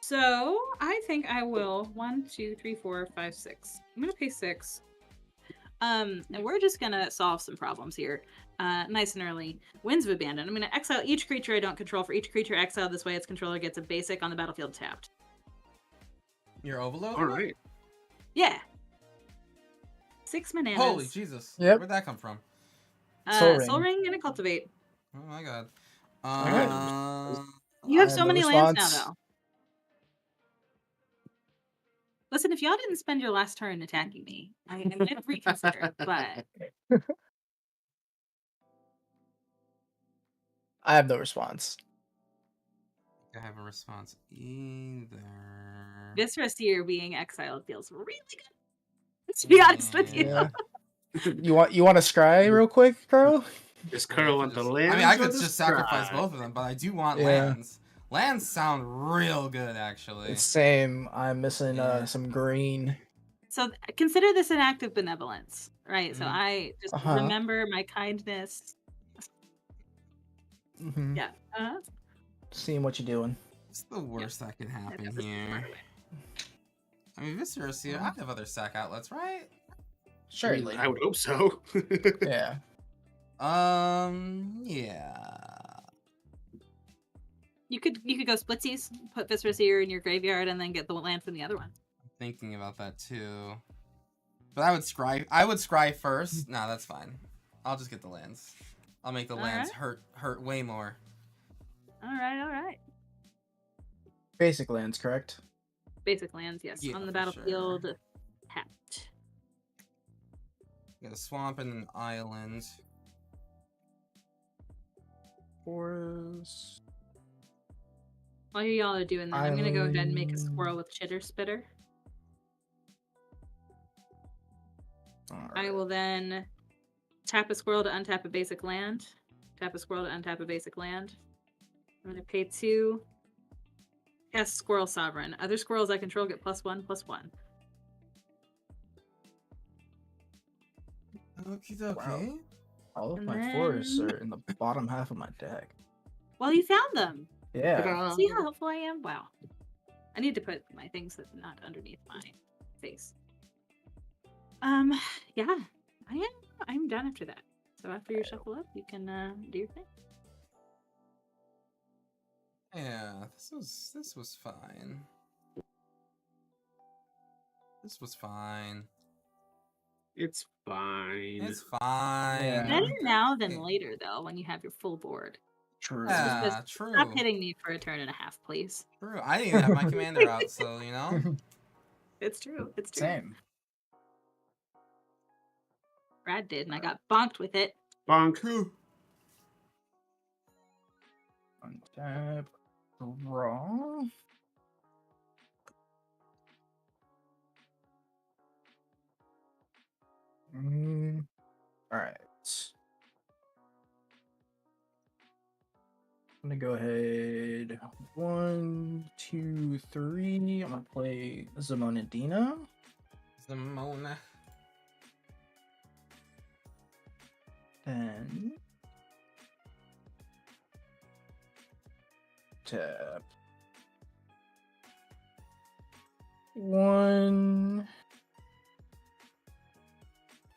So I think I will 1, 2, 3, 4, 5, 6. I'm gonna pay 6. And we're just gonna solve some problems here. Nice and early. Winds of Abandon. I'm gonna exile each creature I don't control. For each creature exiled this way, its controller gets a basic on the battlefield tapped. Your Overload? All right. Yeah. 6 bananas. Holy Jesus. Yep. Where'd that come from? Soul Ring and a Cultivate. Oh my god. Alright. You have I so have no many lands now, response. though. Listen, if y'all didn't spend your last turn attacking me, I might reconsider, but I have no response. I have a response either. Viscera Seer being exiled feels really good. To be honest with you. Yeah. You want to scry real quick, Carl? Does Carl want the land? I mean, I could just sacrifice both of them, but I do want Yeah. lands. Lands sound real good, actually. It's same. I'm missing Yeah. some green. So consider this an act of benevolence, right? So Mhm. I just Uh-huh. remember my kindness. Mm-hmm. Yeah. Seeing what you're doing. It's the worst that can happen This is here. part of it. I mean, Viscera Seer, I have other sack outlets, right? Surely. I would hope so. Yeah. Yeah. You could go splitsies, put Viscera Seer in your graveyard, and then get the land from the other one. I'm thinking about that too. But I would scry first. Nah, that's fine. I'll just get the lands. I'll make the lands hurt way more. All right. Basic lands, correct? Basic lands, yes. Yeah, On the for battlefield, sure. tapped. Got a swamp and an island. Forest. While y'all are doing that, I'm gonna go ahead and make a squirrel with chitter spitter. I will then Tap a squirrel to untap a basic land. Tap a squirrel to untap a basic land. I'm going to pay 2. Cast Squirrel Sovereign. Other squirrels I control get +1/+1. Okie dokie. Wow. All of And my forests then- are in the bottom half of my deck. Well, you found them. Yeah. Ta-da. See how helpful I am? Wow. I need to put my things that not underneath my face. Yeah. I'm done after that. So after you shuffle up, you can do your thing. Yeah, this was fine. This was fine. It's fine. It's fine. Yeah. Better now than later, though, when you have your full board. True. Yeah, true. Stop hitting me for a turn and a half, please. True. I didn't even have my commander out, so you know. It's true. It's true. Same. Brad did, and I got bonked with it. Bonk. True. Untap. Draw. All right. I'm gonna go ahead. 1, 2, 3. I'm gonna play Zimone and Dina. Zimone. And tap. 1.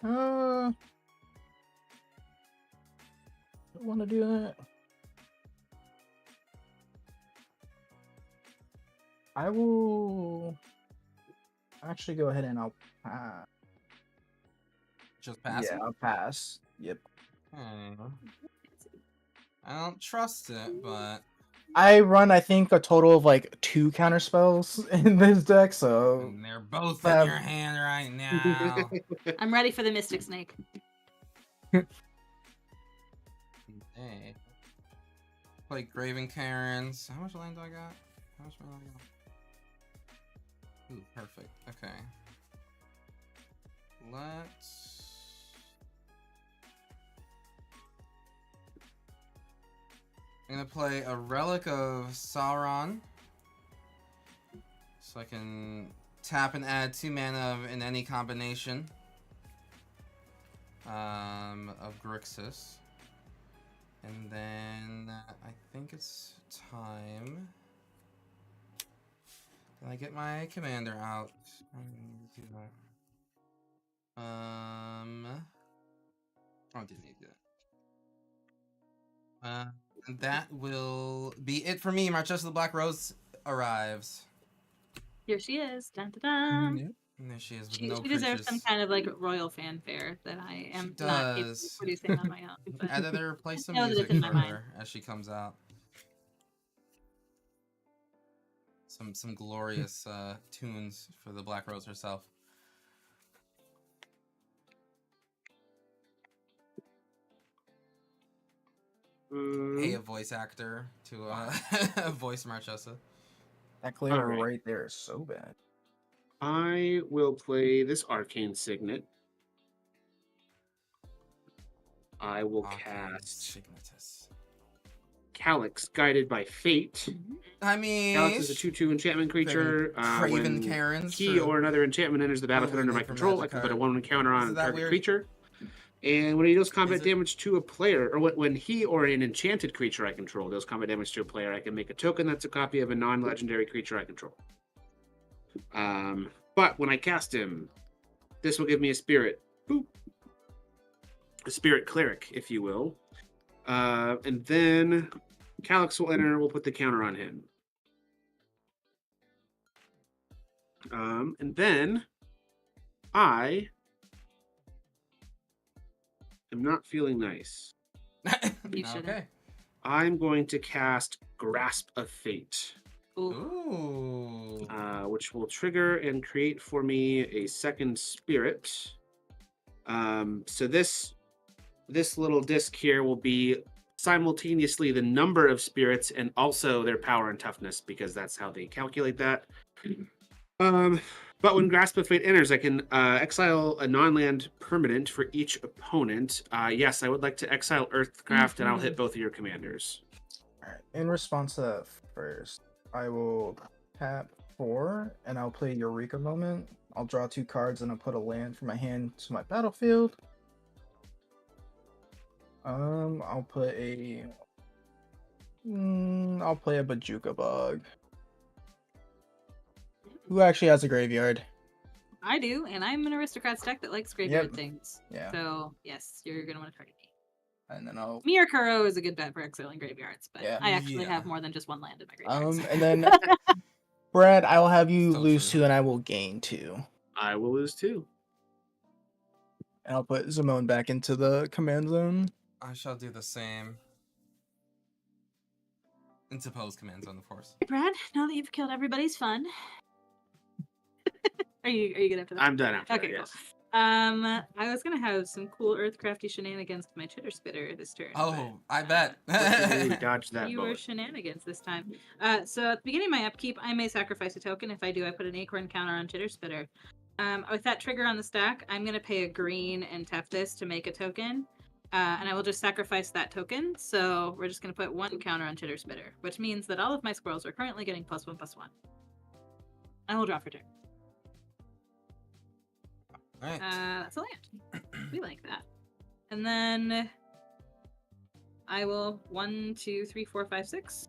Don't want to do that. I will actually go ahead and I'll pass. Just pass Yeah, it. I'll pass. Yep. I don't trust it, but I run, I think, a total of like 2 counter spells in this deck, so and they're both in Um, your hand right now. I'm ready for the Mystic Snake. Hey. Play Graven Karens. How much land do I got? How much land do I got? Ooh, perfect. Okay. Let's. I'm gonna play a Relic of Sauron. So I can tap and add 2 mana in any combination of Grixis. And then I think it's time. Can I get my commander out? I need to do that. Oh, I didn't need to do that. And that will be it for me. Marchesa the Black Rose arrives. Here she is. Dun, dun, dun. Yep. And there she is with She, no she deserves creatures. some kind of like royal fanfare that I am She not capable of does. producing on my own. But Editor, play some know that music it's in for my mind. her as she comes out. Some glorious tunes for the Black Rose herself. Pay a voice actor to voice Marchesa. That clear Alright. right there is so bad. I will play this Arcane Signet. I will cast Signatus. Calyx, Guided by Fate. I mean, Calyx is a 2/2 enchantment creature. Craven When Karens. he or another enchantment enters the battlefield under my Wait for control, I magic can put a card. 1 counter on Isn't a that target weird? creature. And when he deals combat Is it- damage to a player, or when he or an enchanted creature I control deals combat damage to a player, I can make a token that's a copy of a non-legendary creature I control. But when I cast him, this will give me a spirit. Boop. A spirit cleric, if you will. And then Calyx will enter, we'll put the counter on him. And then I am not feeling nice. You shouldn't. Okay. I'm going to cast Grasp of Fate, Ooh. Ooh. which will trigger and create for me a second spirit. So this little disc here will be simultaneously the number of spirits and also their power and toughness, because that's how they calculate that. But when Grasp of Fate enters, I can exile a non-land permanent for each opponent. Yes, I would like to exile Earthcraft, and I'll hit both of your commanders. All right. In response to that, first, I will tap 4, and I'll play Eureka Moment. I'll draw 2 cards, and I'll put a land from my hand to my battlefield. I'll put a. I'll play a Bajuka Bug. Who actually has a graveyard? I do, and I'm an aristocrat's deck that likes graveyard things. Yeah. So yes, you're gonna want to target me. And then I'll. Miyakuro is a good bet for exiling graveyards, but Yeah. I actually Yeah. have more than just one land in my graveyards. And then Brad, I will have you So lose true. 2, and I will gain 2. I will lose 2. And I'll put Zimone back into the command zone. I shall do the same. Into post command zone, of course. Brad, now that you've killed everybody's fun, are you good after that? I'm done after Okay, that, cool. yes. I was gonna have some cool Earthcrafty shenanigans with my Chitter Spitter this turn. Oh, I bet. Ooh, dodge that You were bullet. shenanigans this time. So at the beginning of my upkeep, I may sacrifice a token. If I do, I put an acorn counter on Chitter Spitter. With that trigger on the stack, I'm gonna pay a green and tap this to make a token. And I will just sacrifice that token. So we're just gonna put 1 counter on Chitter Spitter, which means that all of my squirrels are currently getting +1/+1. I will draw for turn. Alright. That's a land. We like that. And then I will 1, 2, 3, 4, 5, 6.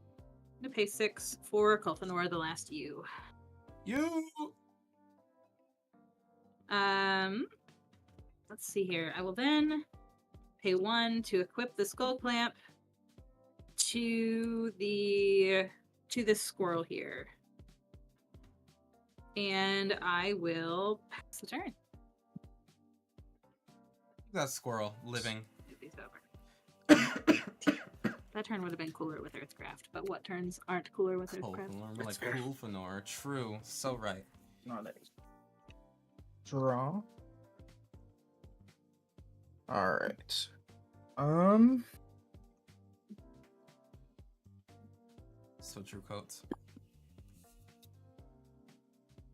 I'm gonna pay 6 for Colfenor, the last you. You. Let's see here. I will then pay 1 to equip the skull clamp to this squirrel here. And I will pass the turn. That squirrel living. These over. That turn would have been cooler with Earthcraft, but what turns aren't cooler with Earthcraft? Colfenor, like Colfenor. True. So right. Not a draw. All right. So true coats.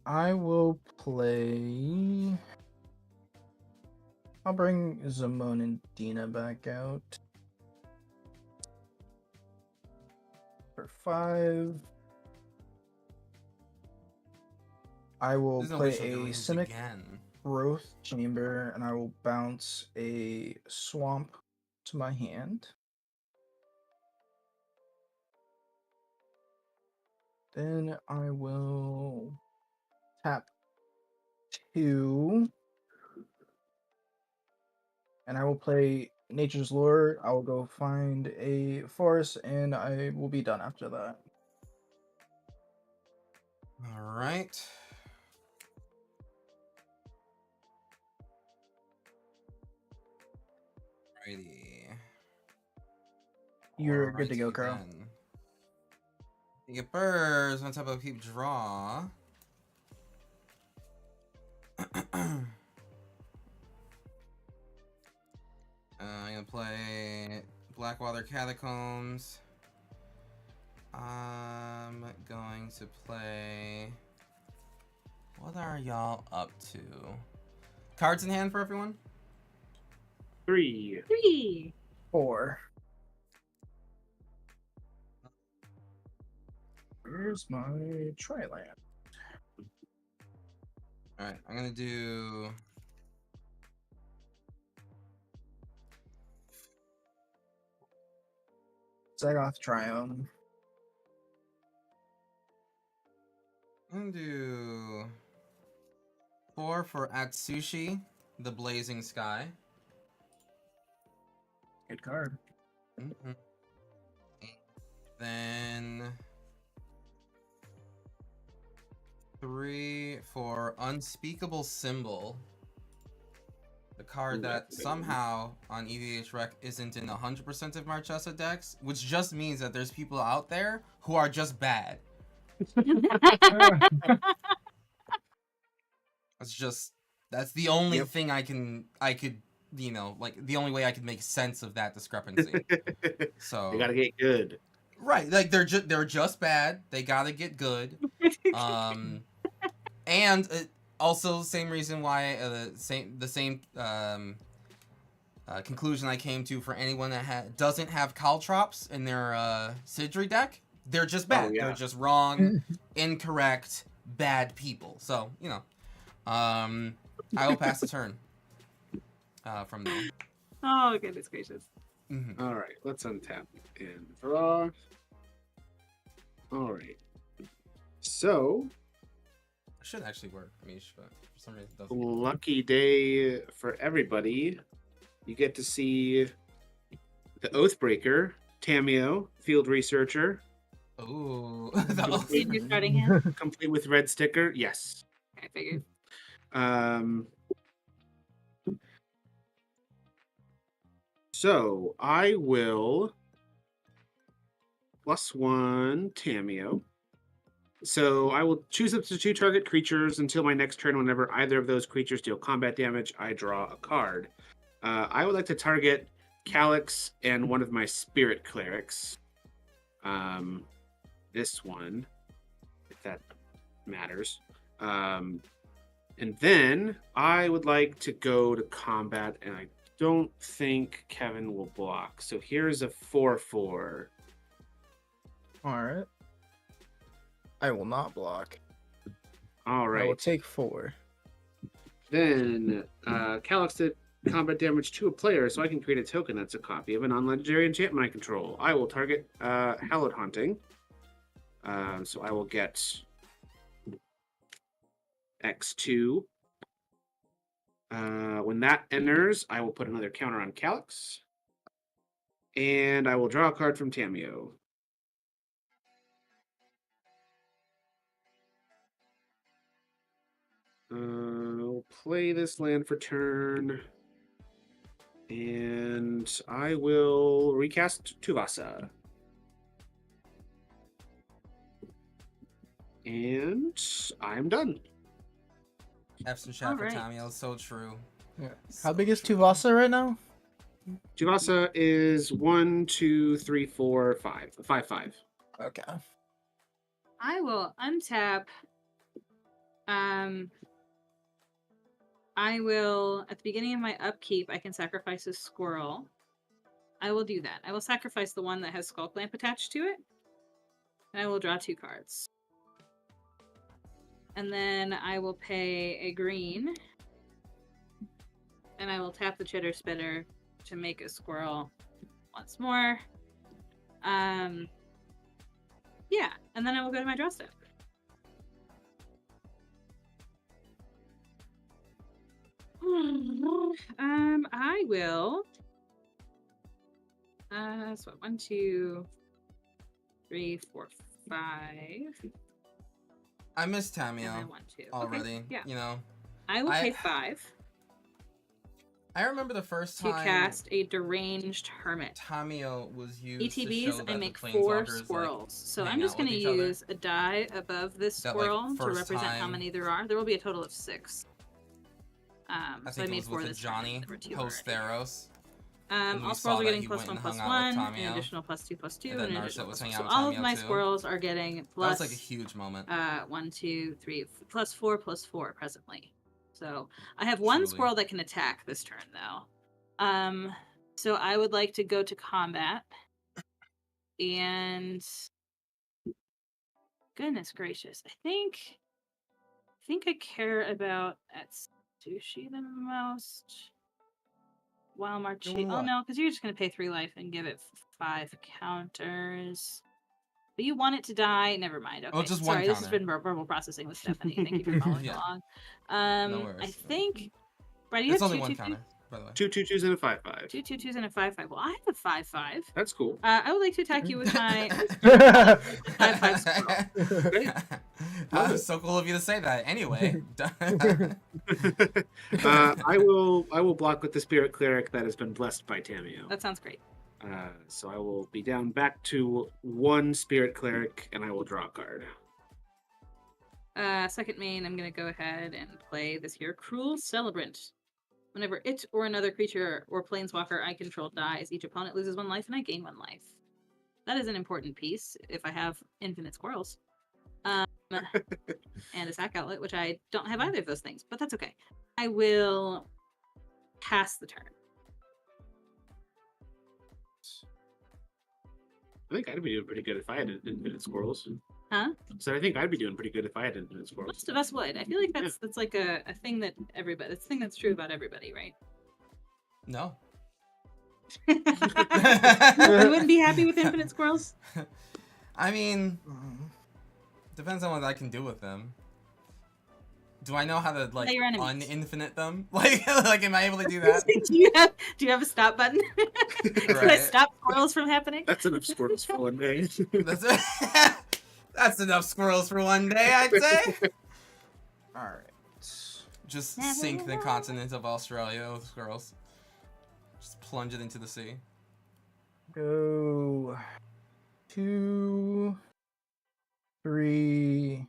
I will play. I'll bring Zimone and Dina back out. For 5. I will There's no play way she'll do a it Cynic again. Growth Chamber, and I will bounce a Swamp to my hand. Then I will tap 2. And I will play Nature's Lure. I will go find a forest, and I will be done after that. All right. Righty. You're good to go, Alrighty Carl. then. You get birds on top of keep draw. I'm gonna play Blackwater Catacombs. I'm going to play. What are y'all up to? Cards in hand for everyone? 3. 3. 4. Where's my Triland? Alright, I'm gonna do. Zagoth Triome. I'm gonna do 4 for Atsushi, the Blazing Sky. Good card. Mm-hmm. Then 3 for Unspeakable Symbol. The card that somehow on EVH Rec isn't in 100% of Marchesa decks, which just means that there's people out there who are just bad. That's the only thing I could, you know, like the only way I could make sense of that discrepancy. So They gotta get good. right, like they're just bad. They gotta get good. And also same reason why the same conclusion I came to for anyone that doesn't have Caltrops in their Sidri deck. They're just bad. Oh, yeah. They're just wrong, incorrect, bad people. So I will pass the turn from there. Oh, goodness gracious. Mm-hmm. All right, let's untap and draw. All right. So, Should actually work, Mish, but for some reason it doesn't. lucky day for everybody. You get to see the Oathbreaker, Tamio, Field Researcher. Ooh. See your starting hand? Complete with red sticker. Yes. I figured. So I will +1 Tamio. So I will choose up to 2 target creatures until my next turn. Whenever either of those creatures deal combat damage, I draw a card. I would like to target Calyx and one of my Spirit Clerics. This one, if that matters. And then I would like to go to combat, and I don't think Kevin will block. So here's a 4/4. All right. I will not block. All I will right. take 4. Then Calyx did combat damage to a player, so I can create a token that's a copy of a non-legendary enchantment I control. I will target Hallowed Haunting. So I will get X2. When that enters, I will put another counter on Calyx. And I will draw a card from Tamio. I'll play this land for turn. And I will recast Tuvasa. And I'm done. Epson chat for Alright. Tamio, so true. Yeah. So How big is true. Tuvasa right now? Tuvasa is 1, 2, 3, 4, 5. 5/5. Okay. I will untap. I will, at the beginning of my upkeep, I can sacrifice a squirrel. I will do that. I will sacrifice the one that has Skull Clamp attached to it. And I will draw 2 cards. And then I will pay a green. And I will tap the Chitter Spitter to make a squirrel once more. Yeah, and then I will go to my draw step. I will. So 1, 2, 3, 4, 5. I miss And Tamio then 1, 2. already. Okay, yeah. You know, I will pay 5 I remember the first to time cast a Deranged Hermit. Tamio was used to show ETBs, that I the make 4 planeswalkers, squirrels. like, So hang I'm just out going to with each other. use a die above this That, like, squirrel to first represent how time- many there are. There will be a total of 6. I So I think it made was 4 with this Johnny turn. There were 2 post already. Theros. And we All saw squirrels are that getting you +1/+1, went and hung out with an Tamio. additional +2/+2, And and then an Narset additional was +4. hanging So out with all of Tamio my too. squirrels are getting That plus was like a huge moment. 1, 2, 3, +4/+4 presently. So I have 1 Truly. squirrel that can attack this turn though. So I would like to go to combat. And goodness gracious, I think I care about Atsushi the most. While Marchesa. Oh What? no, because you're just gonna pay 3 life and give it 5 counters. But you want it to die. Never mind. Okay. Oh, just one Sorry, this has counter. been verbal processing with Stephanie. Thank you for following Yeah. along. No I worries. think. Brad, you It's have only 2 one 2 counter, by the way. 2 2/2s and a 5/5. 2 2 2s and a 5/5. Well, I have a 5/5. That's cool. I would like to attack you with my 5/5 squirrel. Great. That's so cool of you to say that. Anyway, I will block with the Spirit Cleric that has been blessed by Tamio. That sounds great. So I will be down back to 1 Spirit Cleric, and I will draw a card. Second main, I'm going to go ahead and play this here Cruel Celebrant. Whenever it or another creature or planeswalker I control dies, each opponent loses 1 life and I gain 1 life. That is an important piece if I have infinite squirrels. and a sack outlet, which I don't have either of those things, but that's okay. I will pass the turn. I think I'd be doing pretty good if I had infinite squirrels. Huh? So I think I'd be doing pretty good if I had infinite squirrels. Most of us would. I feel like that's like a thing that everybody. It's a thing that's true about everybody, right? No. You wouldn't be happy with infinite squirrels? I mean, depends on what I can do with them. Do I know how to like They're enemies. uninfinite them? Like am I able to do that? do you have a stop button? Can I Right. stop squirrels from happening? That's enough squirrels for one day. That's enough squirrels for one day, I'd say. All right. Just sink the continent of Australia with squirrels. Just plunge it into the sea. Go 2, 3,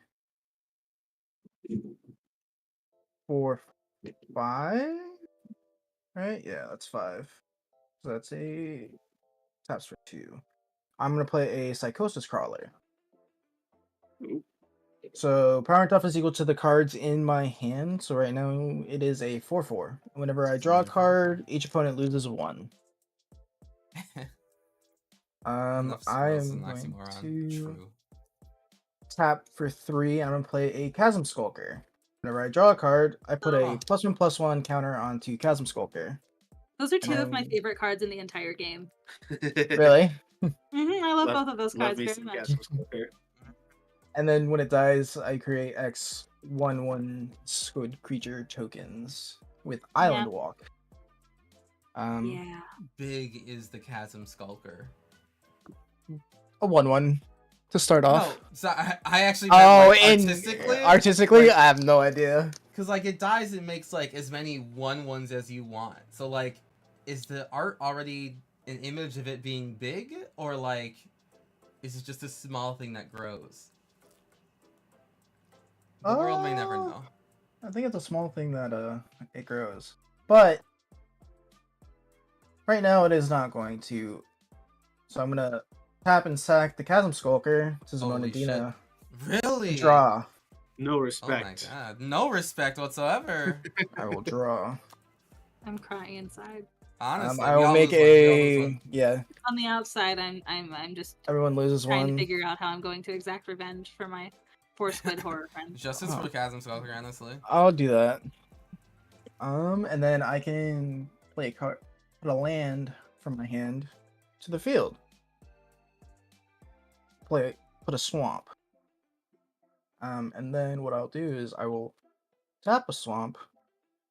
4, 5. Right? Yeah, that's 5. So that's a taps for 2. I'm gonna play a Psychosis Crawler. So power and tough is equal to the cards in my hand. So right now it is a 4/4. Whenever I draw a card, each opponent loses 1. Enough I squirrels am and going oxymoron. to True. tap for 3. I'm gonna play a Chasm Skulker. Whenever I draw a card, I put a +1/+1 counter onto Chasm Skulker. Those are two of my favorite cards in the entire game. Really? I love both of those cards very much. And then when it dies, I create X 1/1 squid creature tokens with Island Walk. Yeah. Big is the Chasm Skulker. A 1/1 to start off. No, so I actually meant, like, artistically. Artistically, like, I have no idea. Because like it dies, it makes like as many 1/1s as you want. So like, is the art already an image of it being big, or like, is it just a small thing that grows? The world may never know. I think it's a small thing that it grows, but right now it is not going to. So I'm gonna tap and sack the Chasm Skulker to Zimone Holy and Dina. Really? Draw. No Oh respect. my god, no respect whatsoever. I will draw. I'm crying inside. Honestly, I we will all make lose one, we all lose one. yeah. On the outside, I'm just Everyone loses trying to one. figure out how I'm going to exact revenge for my poor squid horror friend. Justice for Chasm Skulker, honestly. I'll do that. And then I can play a card, put a land from my hand to the field. Put a swamp. And then what I'll do is I will tap a swamp,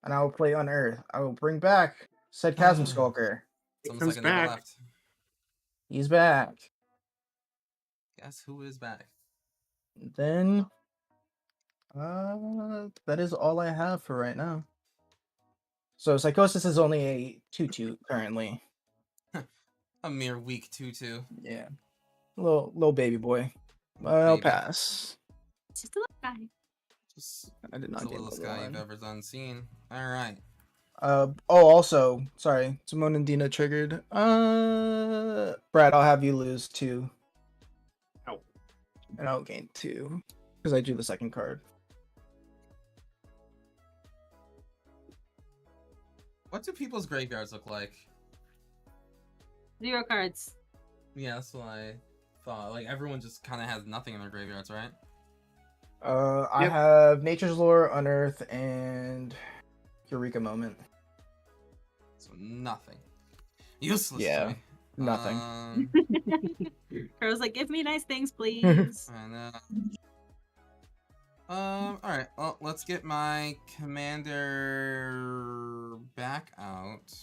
and I will play Unearth. I will bring back said Chasm Skulker. It's It almost like comes I never back. left. He's back. Guess who is back? Then, that is all I have for right now. So Psychosis is only a 2/2 currently. A mere weak 2/2. Yeah, little baby boy. I'll Baby. pass. It's just a little guy. Just I did not the get littlest another guy you've one. ever done seen. Alright. Also, sorry, Zimone and Dina triggered. Brad, I'll have you lose 2. Ow. And I'll gain 2 because I drew the second card. What do people's graveyards look like? 0 cards. Yeah, that's what I thought. Like, everyone just kind of has nothing in their graveyards, right? I Yep. have Nature's Lore, Unearth, and Eureka Moment. So, nothing. Useless Yeah, to me. nothing. Crow's like, give me nice things, please. I know. Alright, well, let's get my commander back out.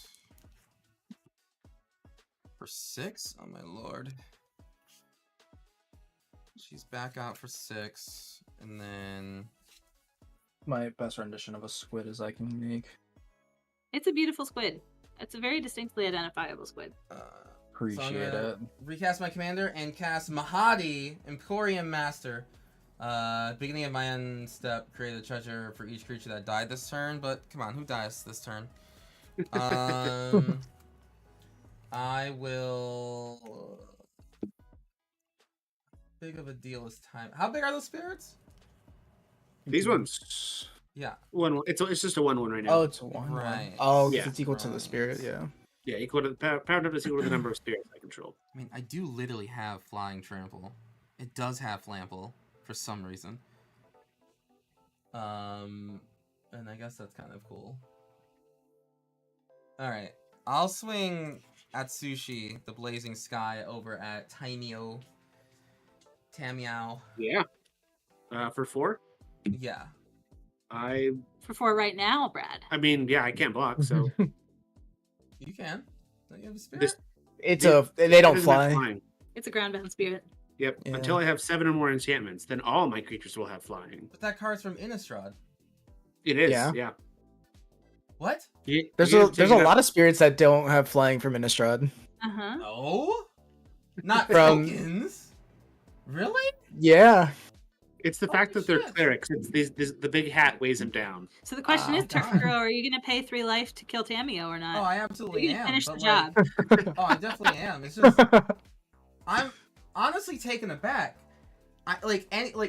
For 6? Oh my lord. She's back out for 6. And then... My best rendition of a squid as I can make. It's a beautiful squid. It's a very distinctly identifiable squid. Appreciate so I'm gonna it. recast my commander and cast Mahadi, Emporium Master. Beginning of my end step, create a treasure for each creature that died this turn, but come on, who dies this turn? I will... How big of a deal is time? How big are those spirits? These ones. Yeah. 1-1. It's just a 1-1 right now. Oh, it's a 1-1. Right. Oh, 'cause Yeah. it's equal to the spirit. Yeah. Yeah, equal to the power numbers equal to the number of spirits I control. I mean, I do literally have Flying Trample. It does have Flample for some reason. And I guess that's kind of cool. Alright. I'll swing Atsushi, the Blazing Sky, over at Taimyo. Tamiao. Yeah. For 4? Yeah. For 4 right now, Brad. I mean, yeah, I can't block, so You can. Don't you have a spirit? This- they don't It doesn't have fly. flying. It's a ground-bound spirit. Yep. Yeah. Until I have 7 or more enchantments, then all my creatures will have flying. But that card's from Innistrad. It is. Yeah. Yeah. What? There's a lot of spirits that don't have flying from Innistrad. Uh-huh. No? Not From- tokens? Really? Yeah. It's the Holy fact that they're shit. clerics. It's the big hat weighs them down. So the question Oh, is, Turf God. Girl, are you going to pay 3 life to kill Tamio or Oh, not? I Are absolutely you gonna am. finish the but, job? like- oh, I definitely am. It's just I'm honestly taken aback.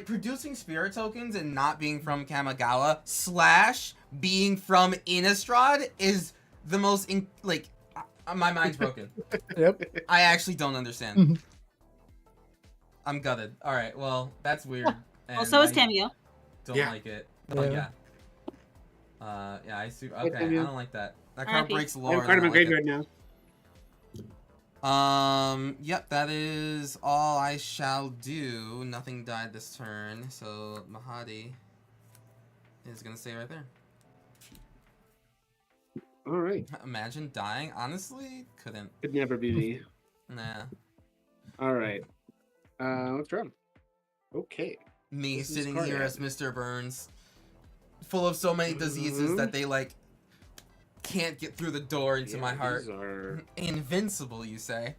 Producing spirit tokens and not being from Kamigawa / being from Innistrad is the most my mind's broken. Yep. I actually don't understand. I'm gutted. All right, well that's weird. Well, so is I Tamio. Don't Yeah. like it. Yeah. Yeah. I see. Okay, I Tamio. don't like that. That card R.I.P. breaks I lore. have and card I in my don't like it. graveyard now. Yep, that is all I shall do. Nothing died this turn, so Mahadi is gonna stay right there. All right. Imagine dying. Honestly, couldn't. Could never be me. Nah. All right. Let's draw 'em. Okay. Me This is sitting card here art. as Mr. Burns, full of so many diseases that they can't get through the door into my heart. These are, Invincible, you say?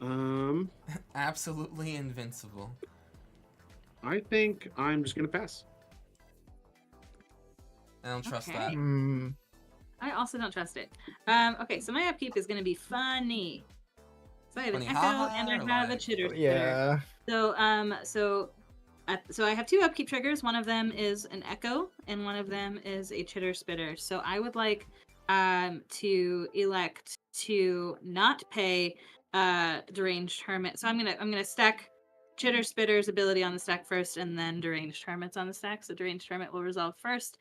um, Absolutely invincible. I think I'm just gonna pass. I don't trust Okay. that. Mm, I also don't trust it. Okay, so my upkeep is going to be funny. So I have an Funny, Echo haha, and I or have a like- Chitter Spitter. yeah. So I have 2 upkeep triggers. One of them is an Echo, and one of them is a Chitter Spitter. So I would like to elect to not pay Deranged Hermit. So I'm gonna stack Chitter Spitter's ability on the stack first, and then Deranged Hermit's on the stack. So Deranged Hermit will resolve first.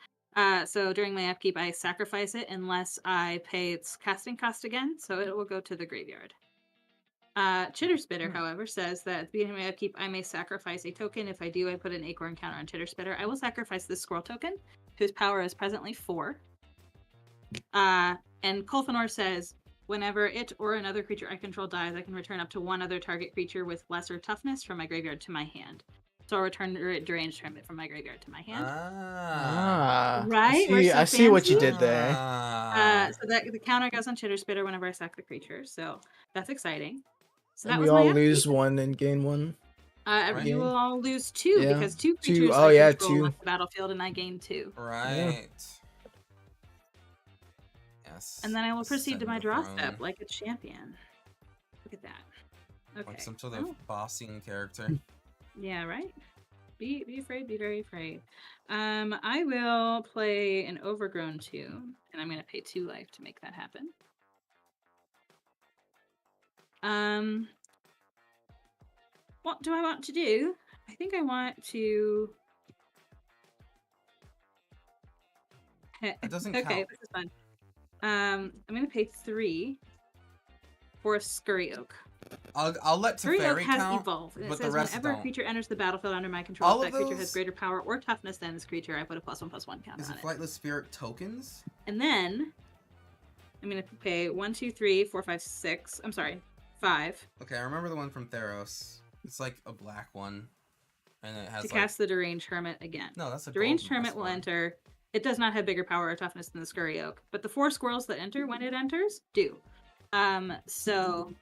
So during my upkeep, I sacrifice it unless I pay its casting cost again. So it will go to the graveyard. Chitter Spitter, however, says that at the beginning of my upkeep, I may sacrifice a token. If I do, I put an acorn counter on Chitter Spitter. I will sacrifice this squirrel token, whose power is presently 4. And Colfenor says, whenever it or another creature I control dies, I can return up to 1 other target creature with lesser toughness from my graveyard to my hand. So I'll return Deranged Hermit from my graveyard to my hand. Right? We're so I see what you fancy. did there. So that the counter goes on Chitter Spitter whenever I sack the creature. So that's exciting. So that And was we my all upkeep. lose 1 and gain 1. You Game. will all lose 2 Yeah. because 2 Two. creatures Oh, I yeah, control 2. left the battlefield and I gain 2. Right. Yes. And then I will proceed to Ascend my the draw throne. step like a champion. Look at that. Okay. Like some sort of Oh, bossing character. yeah, right? Be afraid, be very afraid. I will play an Overgrown 2, and I'm gonna pay 2 life to make that happen. What do I want to do? I think I want to. It doesn't Okay, count. this is fun. I'm gonna pay 3 for a Scurry Oak. I'll let Scurry Oak Teferi has count, evolved. And it but the says rest whenever a don't. creature enters the battlefield under my control, All if of that creature has those- greater power or toughness than this creature, I put a +1/+1 counter Is on it it. Flightless Spirit tokens? And then I'm gonna pay 1, 2, 3, 4, 5, 6. I'm sorry, 5 Okay, I remember the one from Theros. It's like a black one, and it has to like cast the Deranged Hermit again. no, that's a Deranged golden Hermit will one. enter. It does not have bigger power or toughness than the Scurry Oak, but the 4 squirrels that enter when it enters do. So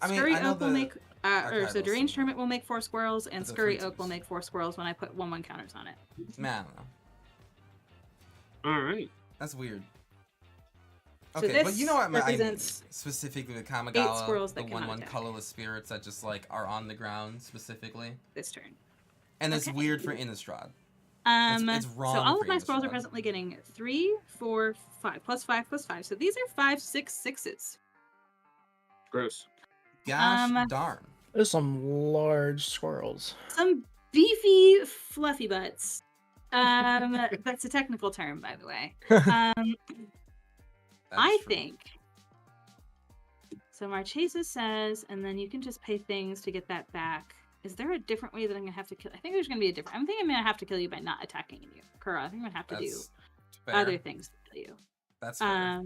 Scurry I know Oak will the make so archival Deranged symbol. Hermit will make 4 squirrels, and But the Scurry three Oak will twos. make 4 squirrels when I put 1/1 counters on it. Man, I don't know. All right. That's weird. So Okay, but this you know what? I mean, represents specifically with 8 Kamigawa, squirrels the that cannot 1/1 attack. colorless spirits that just like are on the ground specifically, This turn. and it's Okay. weird for Innistrad. It's wrong. So all for of my you, Mr. squirrels are Bud. presently getting 3, 4, 5 plus 5 plus 5. So these are 5, 6, 6s. Gross. Gosh Um, darn. There's some large squirrels. Some beefy, fluffy butts. That's a technical term, by the way. I think. So Marchesa says, and then you can just pay things to get that back. Is there a different way that I'm gonna have to kill? I think there's gonna be a different. I think I'm gonna have to kill you by not attacking you, Kura. I think I'm gonna have to do other things to kill you. That's fair.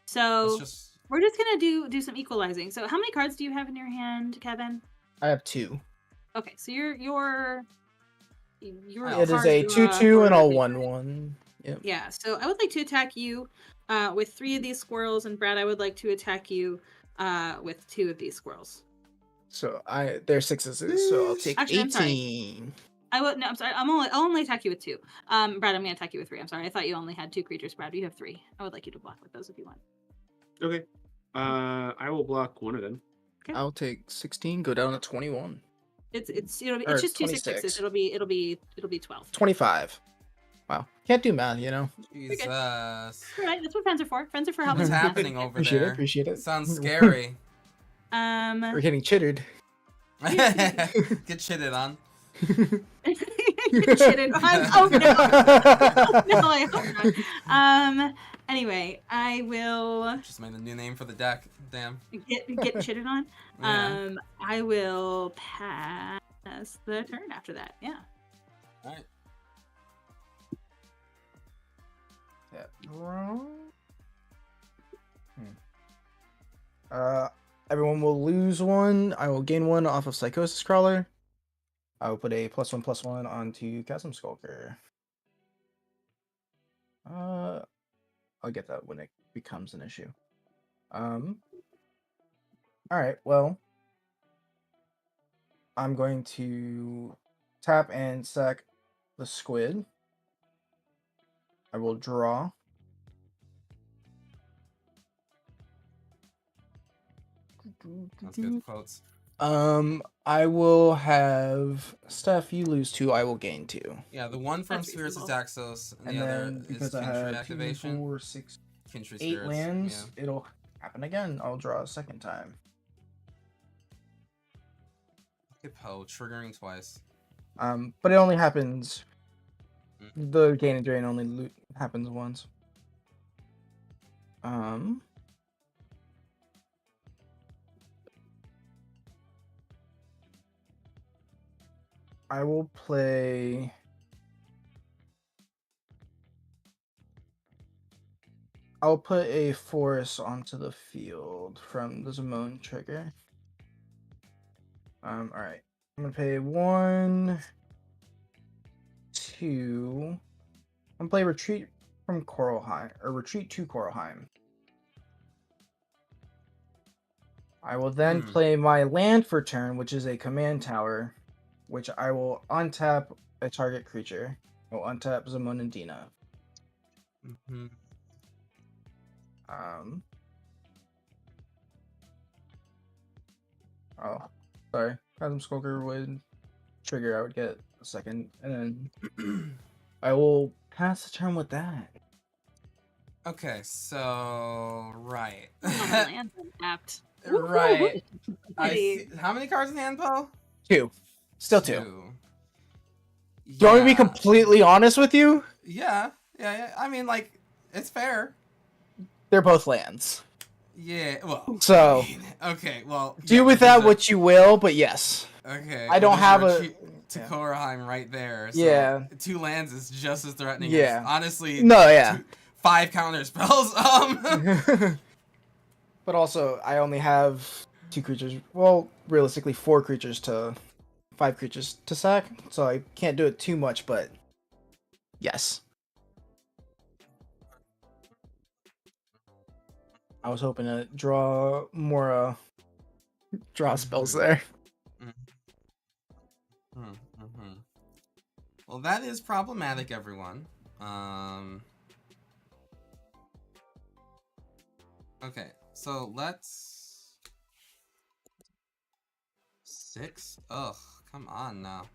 So Just... we're just gonna do some equalizing. So how many cards do you have in your hand, Kevin? I have 2. Okay, so your It is cards a draw 2/2 and a order. 1/1. Yep. Yeah, so I would like to attack you with 3 of these squirrels, and Brad, I would like to attack you with 2 of these squirrels. So they're 6s, so I'll take Actually, I'm sorry. 18. I'm sorry. I'll only attack you with 2. Brad, I'm gonna attack you with 3. I'm sorry. I thought you only had 2 creatures, Brad. You have 3. I would like you to block with those if you want. Okay. I will block one of them. Okay. I'll take 16, go down to 21. It's just 2 26. 6/6s. It'll be 12. 25. Wow. Can't do math, you know? Jesus. All right, that's what friends are for. Friends are for helping. What's happening over there? Appreciate it. Sounds scary. We're getting chittered. Get chitted on. Chitted on. Oh no! No, I hope not. Anyway, I will Just made a new name for the deck. Damn. get chitted on. Yeah. I will pass the turn after that. Yeah. All right. Everyone will lose 1. I will gain 1 off of Psychosis Crawler. I will put a +1/+1 onto Chasm Skulker. I'll get that when it becomes an issue. Alright, well. I'm going to tap and sack the squid. I will draw. That's good quotes. I will have Steph, you lose 2, I will gain 2. Yeah, the one from That's Spirits is reasonable. Axos, and And the other then is because I Kintry have 2, activation. 4, 6, Kintry 8 Spirits. lands, it'll happen again. I'll draw a second time. Look at Poe, triggering twice. But it only happens. The gain and drain only happens once. I will play. I'll put a forest onto the field from the Zimone trigger. Alright. I'm gonna pay 1, 2. I'm gonna play Retreat from Coralheim, or Retreat to Coralheim. I will then play my land for turn, which is a command tower, which I will untap a target creature. I will untap Zimone and Dina. Oh, sorry. Chasm Skulker would trigger. I would get a second, and then I will pass the turn with that. Okay, so right. Land untapped. Right. Pretty. How many cards in hand, Poe? 2. Still 2. Yeah. Do you want me to be completely honest with you? Yeah. I mean, like, it's fair. They're both lands. Yeah, well. So, okay, well. do with that what you will, but yes. Okay. I don't have a. To Korheim right there. So Yeah. 2 lands is just as threatening. Yeah. As, honestly. No, yeah. 5 counter spells. But also, I only have 2 creatures. Well, realistically, 4 creatures to 5 creatures to sack, so I can't do it too much. But yes, I was hoping to draw more draw spells there. Well, that is problematic, everyone. Okay, so let's 6. Ugh, come on now.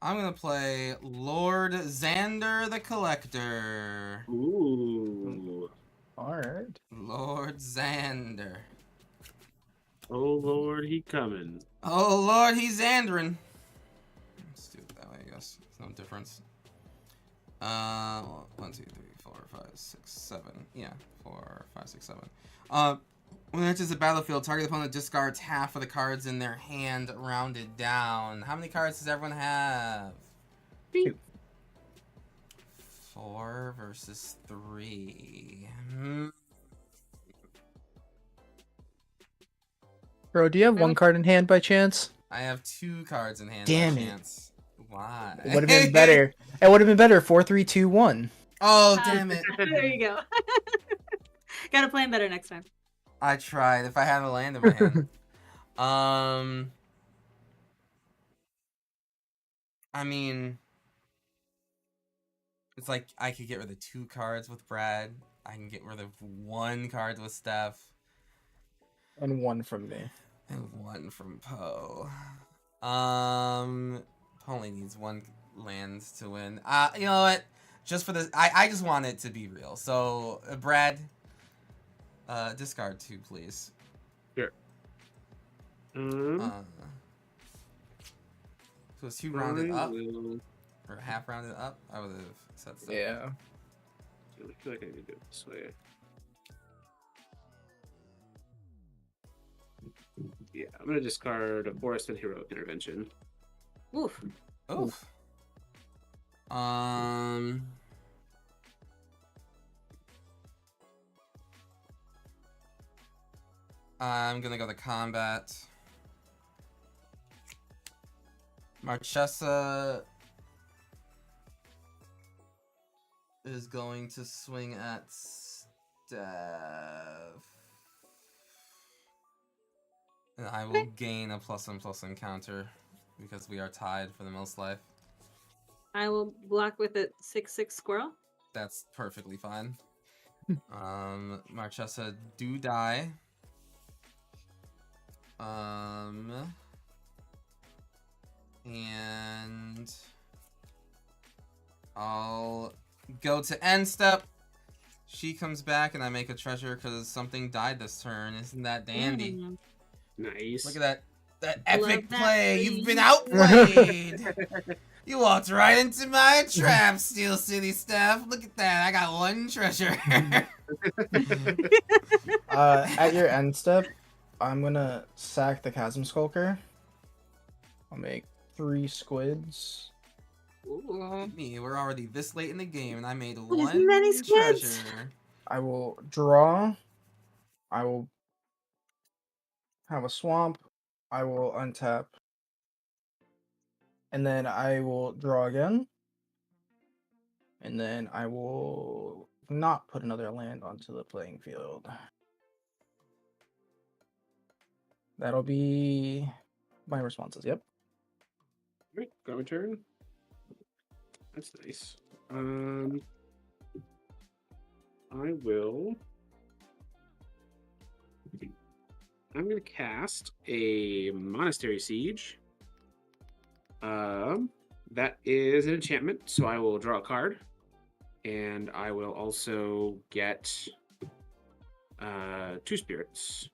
I'm gonna play Lord Xander the Collector. Ooh. All right. Lord Xander. Oh Lord, he coming. Oh Lord, he's Xandering. Let's do it that way, I guess. There's no difference. 1, 2, 3, 4, 5, 6, 7. Yeah, 4, 5, 6, 7. When it enters the battlefield, target opponent discards half of the cards in their hand, rounded down. How many cards does everyone have? 2. 4 versus 3. Bro, do you have one card in hand by chance? I have 2 cards in hand. Damn by it. chance. Why? It would have been better. It would have been better. 4, 3, 2, 1. Oh, damn it. There you go. Gotta plan better next time. I tried. If I had a land in my hand. I mean, it's like I could get rid of 2 cards with Brad. I can get rid of 1 card with Steph. And 1 from me. And 1 from Poe. Poe only needs 1 land to win. You know what? Just for this, I just want it to be real. So, Brad, discard 2, please. Sure. So it's 2 rounded up, will... or half rounded up. I would have said so. Yeah. I feel like I need to do it this way. Yeah, I'm gonna discard a Forest and Heroic Intervention. Oof. Oof. I'm gonna go to combat. Marchesa is going to swing at Steph. And I will gain a +1/+1 counter because we are tied for the most life. I will block with a 6/6 squirrel. That's perfectly fine. Marchesa do die. And I'll go to end step. She comes back and I make a treasure because something died this turn. Isn't that dandy? Nice. Look at that epic that play. play. You've been outplayed. You walked right into my trap, SteelCitySteph. Look at that. I got 1 treasure. At your end step, I'm gonna sack the Chasm Skulker. I'll make 3 squids. Ooh, me, we're already this late in the game, and I made There's 1 many squids. treasure. I will draw. I will have a swamp. I will untap. And then I will draw again. And then I will not put another land onto the playing field. That'll be my responses. Yep. Right, got my turn. That's nice. I will. I'm gonna cast a Monastery Siege. That is an enchantment, so I will draw a card, and I will also get 2 spirits.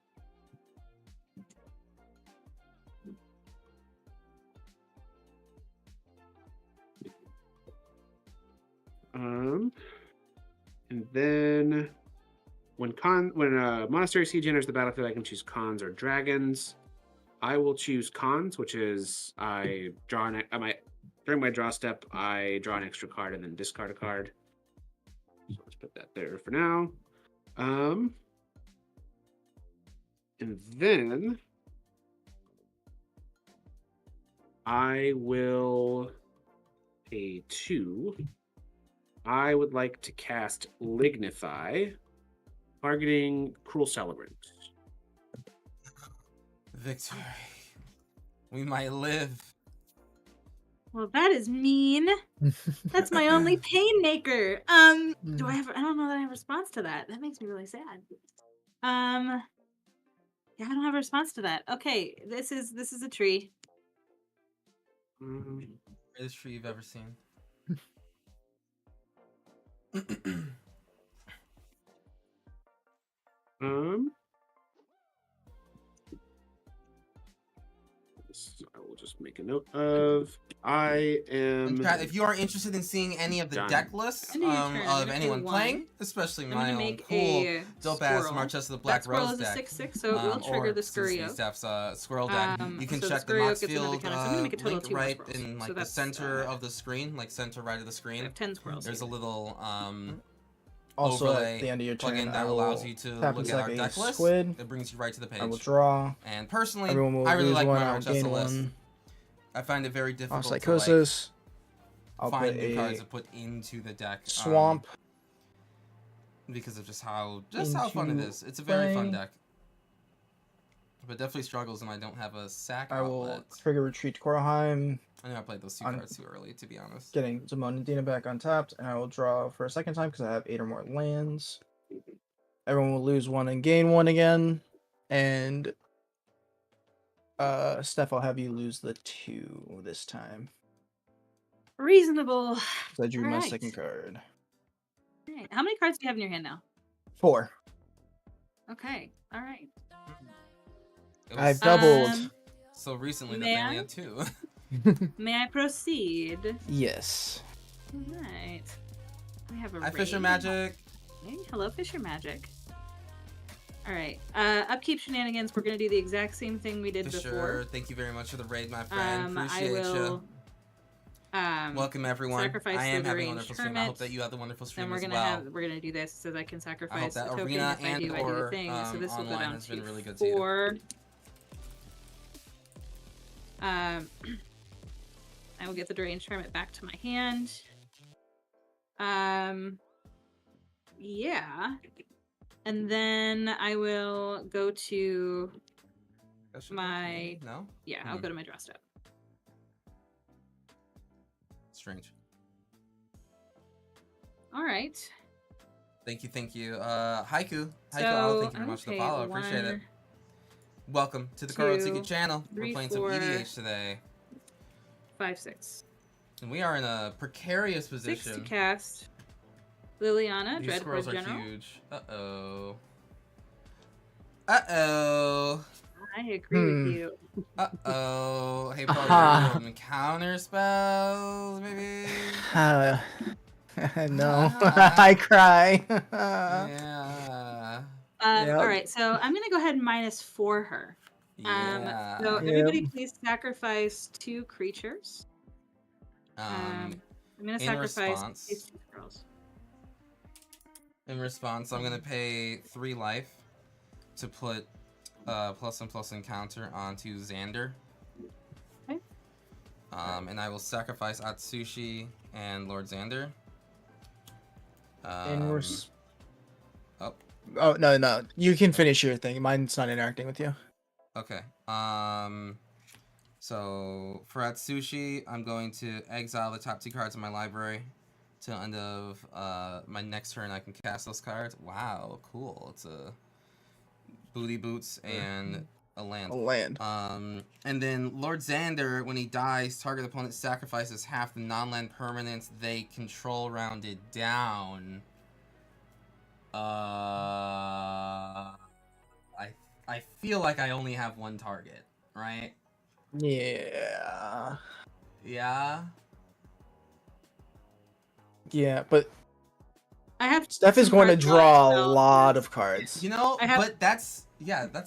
And then when Monastery Siege enters the battlefield, I can choose cons or dragons. I will choose cons, which is I draw during my draw step, I draw an extra card and then discard a card. So let's put that there for now. And then I will pay 2. I would like to cast Lignify, targeting Cruel Celebrant. Victory. We might live. Well, that is mean. That's my only pain maker. Do I have? I don't know that I have a response to that. That makes me really sad. Yeah, I don't have a response to that. Okay, this is a tree. Really Greatest tree you've ever seen. I will just make a note of. I am. Chat, if you are interested in seeing any of the Done. deck lists End of your turn. I'm of gonna anyone pay playing, one. especially I'm my gonna own make cool, a dope ass squirrel. Marchesa the That Black squirrel Rose is a deck. 6/6, so it will trigger the Scurio. SteelCitySteph's squirrel deck. You can So the check the Scurio Mox gets another Field counter. So I'm gonna make a total link of 2 more right squirrels. in So like the that's, center of the screen, like center right of the I screen. have 10 squirrels. There's a here. little Also, overlay at the end of your turn, plugin I that will allows you to tap look into at like our a deck list. squid. It brings you right to the I will page. draw. And personally, Everyone will I really lose like one. my I'll Marchesa gain list. one. I find it very difficult to like Psychosis. I'll find put new cards a to put into the deck. swamp. Because of just how fun it into is. It's a very fun play. deck. But definitely struggles and I don't have a sack I will outlet. trigger retreat to Korheim, I know I played those two cards too early, to be honest. getting Zimone and Dina back untapped, and I will draw for a second time because I have 8 or more lands. Everyone will lose 1 and gain 1 again, and Steph, I'll have you lose the 2 this time. Reasonable. 'Cause I drew my Alright. second card. Alright. How many cards do you have in your hand now? 4. Okay. All right. It was I've doubled. so recently that may they only I? had 2. May I proceed? Yes. All right. We have a Hi, Fisher raid. Magic. Hey, hello, Fisher Magic. All right. Upkeep shenanigans. We're gonna do the exact same thing we did Fisher, before. thank you very much for the raid, my friend. I Appreciate will. you. Welcome everyone. Sacrifice I am the having a deranged wonderful stream. I hermit. hope that you have the wonderful stream Then we're as gonna well. we're gonna do this so that I can sacrifice that a token. arena If I do, I do and/or, the thing. So this will go online down has to been really good to you. 4. I will get the deranged hermit back to my hand. Yeah. And then I will go to That should my be- No? I'll go to my draw step. Strange. All right. Thank you. Haiku. So, Haiku, thank you very much for the okay, follow. Appreciate it. 1, Welcome to the 2, Karotsuki channel. 3, We're playing 4, some EDH today. 5, 6. And we are in a precarious 6 position. to cast. Liliana, These Dreadhorde squirrels are General. huge. Uh-oh. I agree with you. Uh-oh. Hey, Aha. Paul, counter spells, maybe? No. I cry. Yeah. Yep. All right, so I'm gonna go ahead and -4 her. Yeah. So Yep. everybody, please sacrifice 2 creatures. I'm gonna in sacrifice response- these 2 girls. In response, I'm gonna pay 3 life to put +1/+1 encounter onto Xander. Okay. And I will sacrifice Atsushi and Lord Xander. Oh no. You can finish your thing. Mine's not interacting with you. Okay. So for Atsushi, I'm going to exile the top 2 cards in my library till end of my next turn. I can cast those cards. Wow, cool. It's a booty boots and a land. A land. And then Lord Xander, when he dies, target opponent sacrifices half the non-land permanents they control rounded down. I feel like I only have 1 target, right? Yeah. Yeah. Yeah, but I have Steph is some going to cards draw a left, so- lot of cards. You know, I have- but that's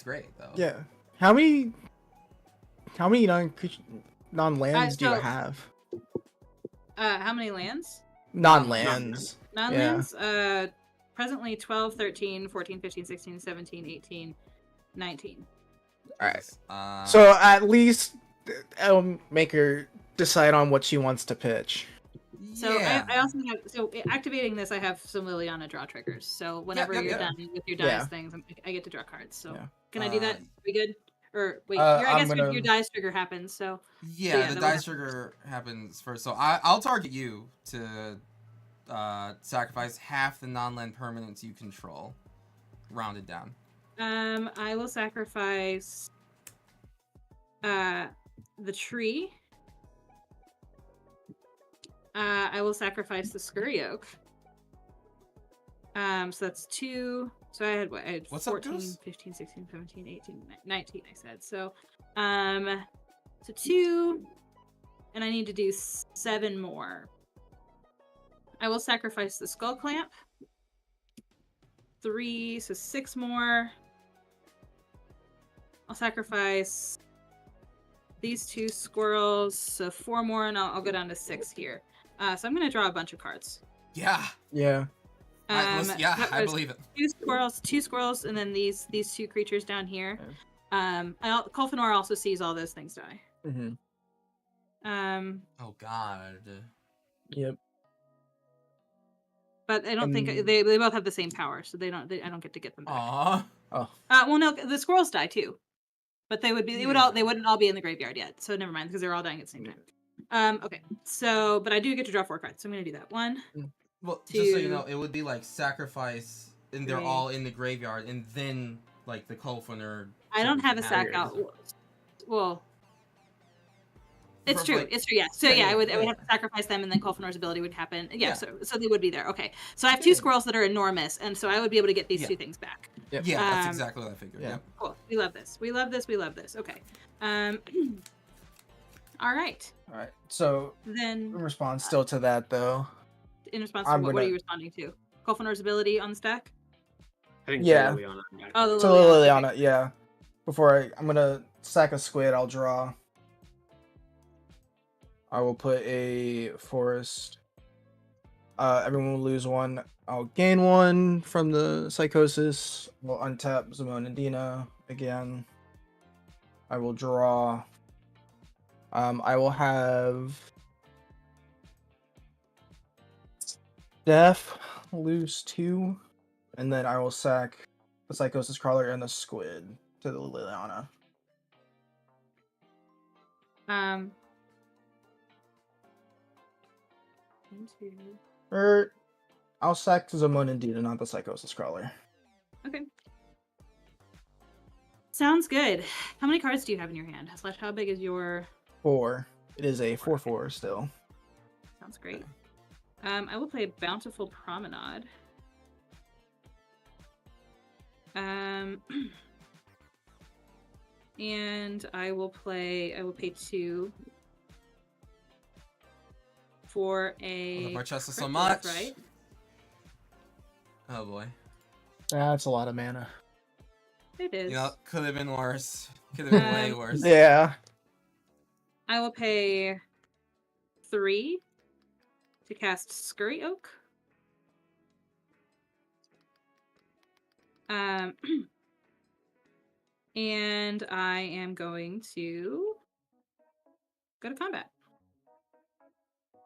great though. Yeah. How many non-lands do you so- have? How many lands? Non-lands. Non-lands? Presently 12, 13, 14, 15, 16, 17, 18, 19. All right. So at least make her decide on what she wants to pitch. So yeah. I also have, so activating this, I have some Liliana draw triggers. So whenever yep, you're yep. done with your dice Yeah. things, I get to draw cards. So Yeah. can I do that? We good? Or wait, I'm I guess gonna- your dice trigger happens. So Yeah, the that dice would trigger happens first. So I'll target you to sacrifice half the non-land permanents you control, rounded down. I will sacrifice the tree. I will sacrifice the Scurry Oak. So that's 2. So I had what? I had What's up, 14, Goose? 15, 16, 17, 18, 19, I said. So 2, and I need to do 7 more. I will sacrifice the Skull Clamp. 3, so 6 more. I'll sacrifice these 2 squirrels, so 4 more, and I'll go down to 6 here. So I'm going to draw a bunch of cards. Yeah. Yeah. I believe it. 2 squirrels, and then these 2 creatures down here. Colfenor also sees all those things die. Mm-hmm. Oh God. Yep. But I don't think they both have the same power, so I don't get to get them back. Aww. Oh. Well, no, the squirrels die too, but they wouldn't all be in the graveyard yet. So never mind, because they're all dying at the same time. Okay. So, but I do get to draw 4 cards, so I'm gonna do that. 1. Well, 2, just so you know, it would be like sacrifice, and they're 3. all in the graveyard, and then like the Colfenor. I don't have a sack out. Well, it's true. Like, it's true. Yeah. So I would have to sacrifice them, and then Colfenor's ability would happen. Yeah. So they would be there. Okay. So I have 2 squirrels that are enormous, and so I would be able to get these 2 things back. Yep. Yeah, that's exactly what I figured. Yeah. Cool. We love this. We love this. We love this. Okay. All right. All right. So Then in response still to that though. in response to what are you responding to? Colfenor's ability on the stack? I think Yeah. Liliana. Oh, the So Liliana, yeah. Before I'm gonna sack a squid, I'll draw. I will put a forest. Everyone will lose 1. I'll gain 1 from the psychosis. We'll untap Zimone and Dina again. I will draw. I will have Steph lose 2, and then I will sack the psychosis crawler and the squid to the Liliana. Or I'll sack Zimone and Dina, not the psychosis crawler. Okay. Sounds good. How many cards do you have in your hand? / how big is your 4. It is a 4/4 still. Sounds great. I will play Bountiful Promenade. And I will pay 2 for a Marchesa so cripple, much. right? Oh boy. That's a lot of mana. It is. You know, could have been worse. Could have been way worse. Yeah. I will pay 3 to cast Scurry Oak. And I am going to go to combat.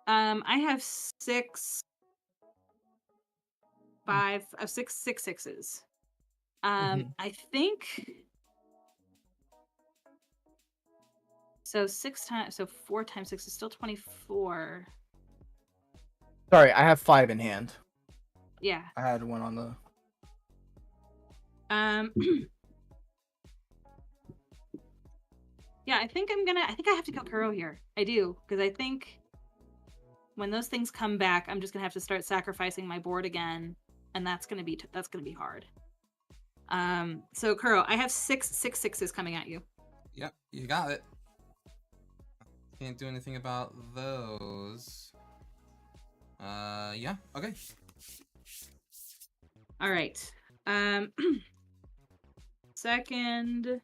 I have 6 6/6s. I think so. 4 times 6 is still 24. Sorry, I have 5 in hand. Yeah. I had 1 on the. Yeah, I think I have to kill Kuro here. I do, because I think when those things come back, I'm just gonna have to start sacrificing my board again, and that's gonna be hard. So Kuro, I have 6 6/6s coming at you. Yep, you got it. Can't do anything about those. Yeah, okay. All right. Second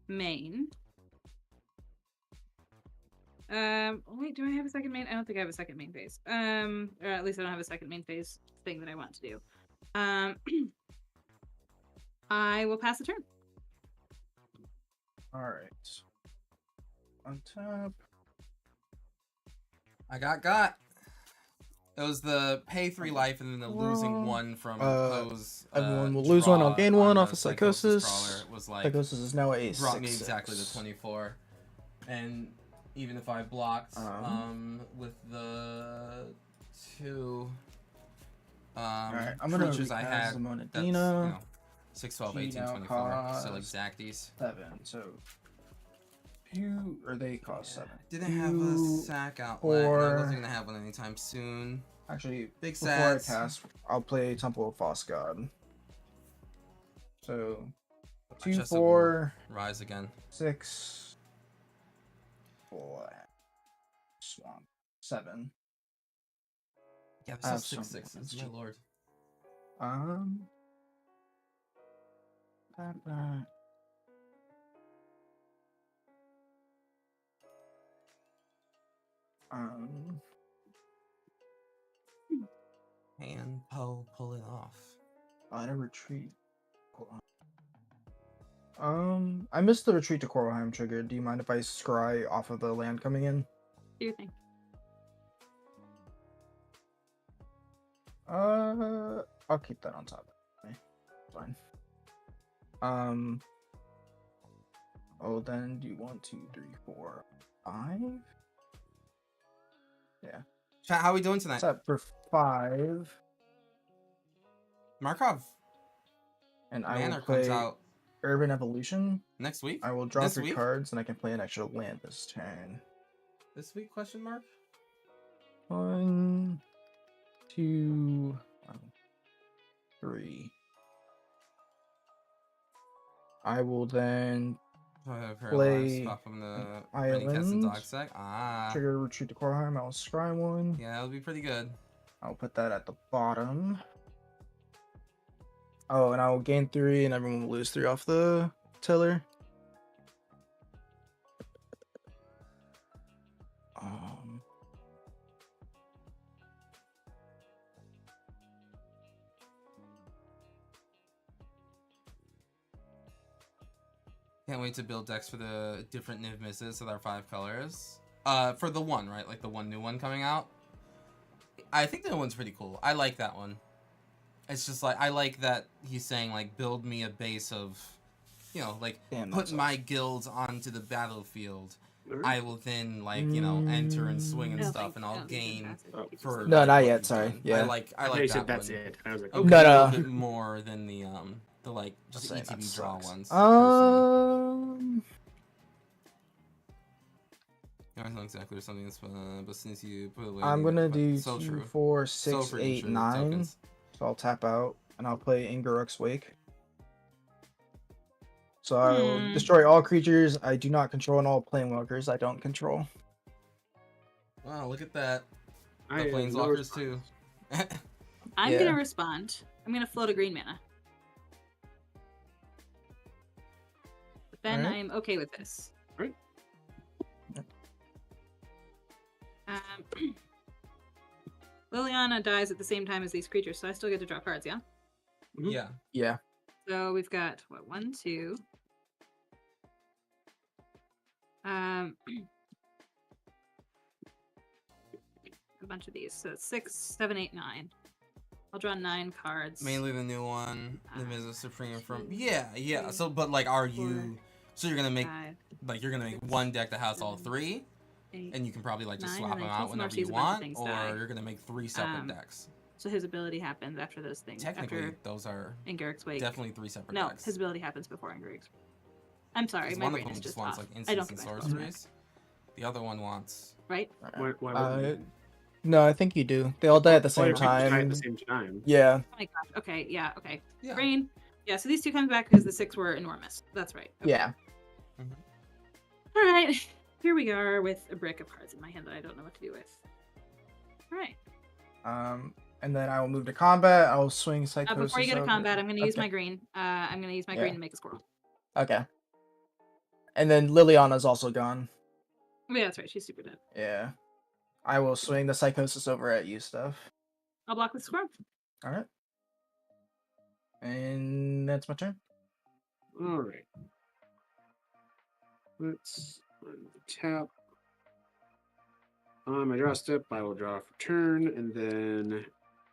main. Wait, do I have a second main? I don't think I have a second main phase. Or at least I don't have a second main phase thing that I want to do. I will pass the turn. Alright. On top. I got. It was the pay 3 life and then the losing 1 from Poe's. Everyone will lose 1, I'll gain 1 off of psychosis. Crawler was like, psychosis is now a 6/6. Brought me exactly the 24. And even if I blocked with the 2 Alright, I'm gonna creatures I had, Zimone, that's, Dina. 6, 12, 18, Now 24. So cost exacties. 7. So Two, or they cost 7. Didn't have a Two, sack outlet, and I 4. wasn't gonna have one anytime soon. Actually, Big before sats. I cast, I'll play Temple of False God. So, 2, Marchesa will 4, rise again. 6, Swamp, 7. Yeah, I have there's no some 6/6s, my ones. lord. Um, um, And Poe pull it off. I retreat. I missed the retreat to Coralheim trigger. Do you mind if I scry off of the land coming in? Do your thing. I'll keep that on top. Okay, fine. Oh, then do 1, 2, 3, 4, 5? Yeah. Chat, how are we doing tonight? What's up for 5? Markov And I will Manor play comes out Urban Evolution. next week? I will draw This 3 week? cards, and I can play an extra land this turn. This week, question mark? 1, 2, 3. I will then play Pop from the island. Rennie Kesson dog sack. Ah. trigger retreat to Coralheim. I'll scry 1. Yeah, that'll be pretty good. I'll put that at the bottom. Oh, and I will gain 3, and everyone will lose 3 off the tiller. Can't wait to build decks for the different Niv misses with our 5 colors. For the one, right? Like the one new one coming out. I think the new one's pretty cool. I like that one. It's just like, I like that he's saying, like, build me a base of, you know, like, put my guilds onto the battlefield. I will then, like, you know, enter and swing and stuff, and I'll gain for... No, like, not what yet, you've sorry. done. Yeah. I like They said that that's one. it. I was like, Okay, No, a no. little bit more than the like, just I'll say that ETB draw sucks. ones. Personally. I don't know exactly or something that's but since you put it away, I'm gonna do so 2, true. 4, So 6, freaking 8, true, 9. tokens. So I'll tap out, and I'll play Ingaruk's Wake. So I will destroy all creatures I do not control and all planeswalkers I don't control. Wow, look at that. The I have no planeswalkers too. I'm Yeah. gonna respond. I'm gonna float a green mana. But then Alright. I'm okay with this. Alright. Liliana dies at the same time as these creatures, so I still get to draw cards, yeah? Yeah. Yeah. So we've got what, 1, 2. A bunch of these. So it's 6, 7, 8, 9. I'll draw 9 cards. Mainly the new one, the Miz of Supreme from. 2, Yeah. 3, So, but like, are 4, you? So you're gonna make 5, you're gonna make one deck that has all 7, 3, 8. and you can probably like just 9, swap and them then out whenever Colfenor you sees a bunch of want, things or die. you're gonna make 3 separate decks. So his ability happens after those things. Technically, after those are Ingaruk's Wake. definitely 3 separate No, decks. his ability happens before Ingaruk's. I'm sorry, 'Cause my one of brain them is just just wants off. like I don't instants get and my spells back. sorceries. The other one wants. Right? Why No, I think you do. They all die at the same die at time. the same time. Yeah. Oh my gosh. Okay, yeah, okay. Yeah. Brain. Yeah, so these 2 come back because the 6 were enormous. That's right. Okay. Yeah. All right. Here we are with a brick of cards in my hand that I don't know what to do with. All right. And then I will move to combat. I will swing Psychosis. Before you go to over. combat, I'm going to use Okay. my green. I'm going to use my Yeah. green to make a squirrel. Okay. And then Liliana's also gone. Oh, yeah, that's right. She's super dead. Yeah. I will swing the Psychosis over at you, Steph. I'll block with squirrel. All right. And that's my turn. All right. Let's tap. On my draw step, I will draw for turn, and then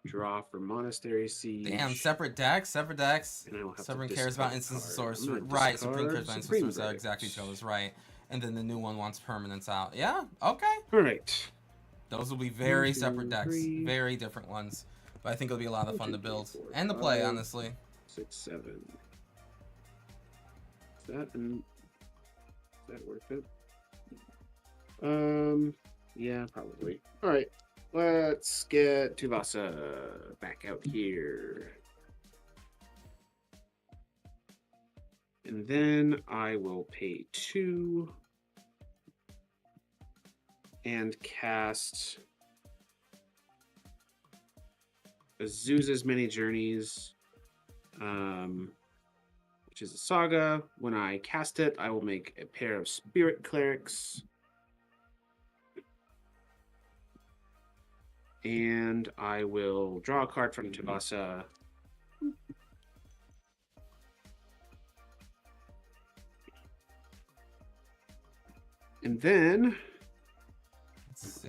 draw for Monastery Siege. Damn, separate decks. And I will have to Supreme cares about discard instance card. sorcery. I'm gonna Right, Supreme discard cares about instance Supreme sorcery. Brad. Exactly each other's right. And then the new one wants permanence out. Yeah, okay. All right. Those will be very 1, 2, separate decks. 3. Very different ones. But I think it'll be a lot of 1, fun 2, to 3, build. 4, And to play, 5, honestly. 6, 7. Is that worth it? Yeah, probably. All right, let's get Tuvasa back out here. And then I will pay 2 and cast Azusa's Many Journeys, which is a saga. When I cast it, I will make a pair of Spirit Clerics. And I will draw a card from Tuvasa. And then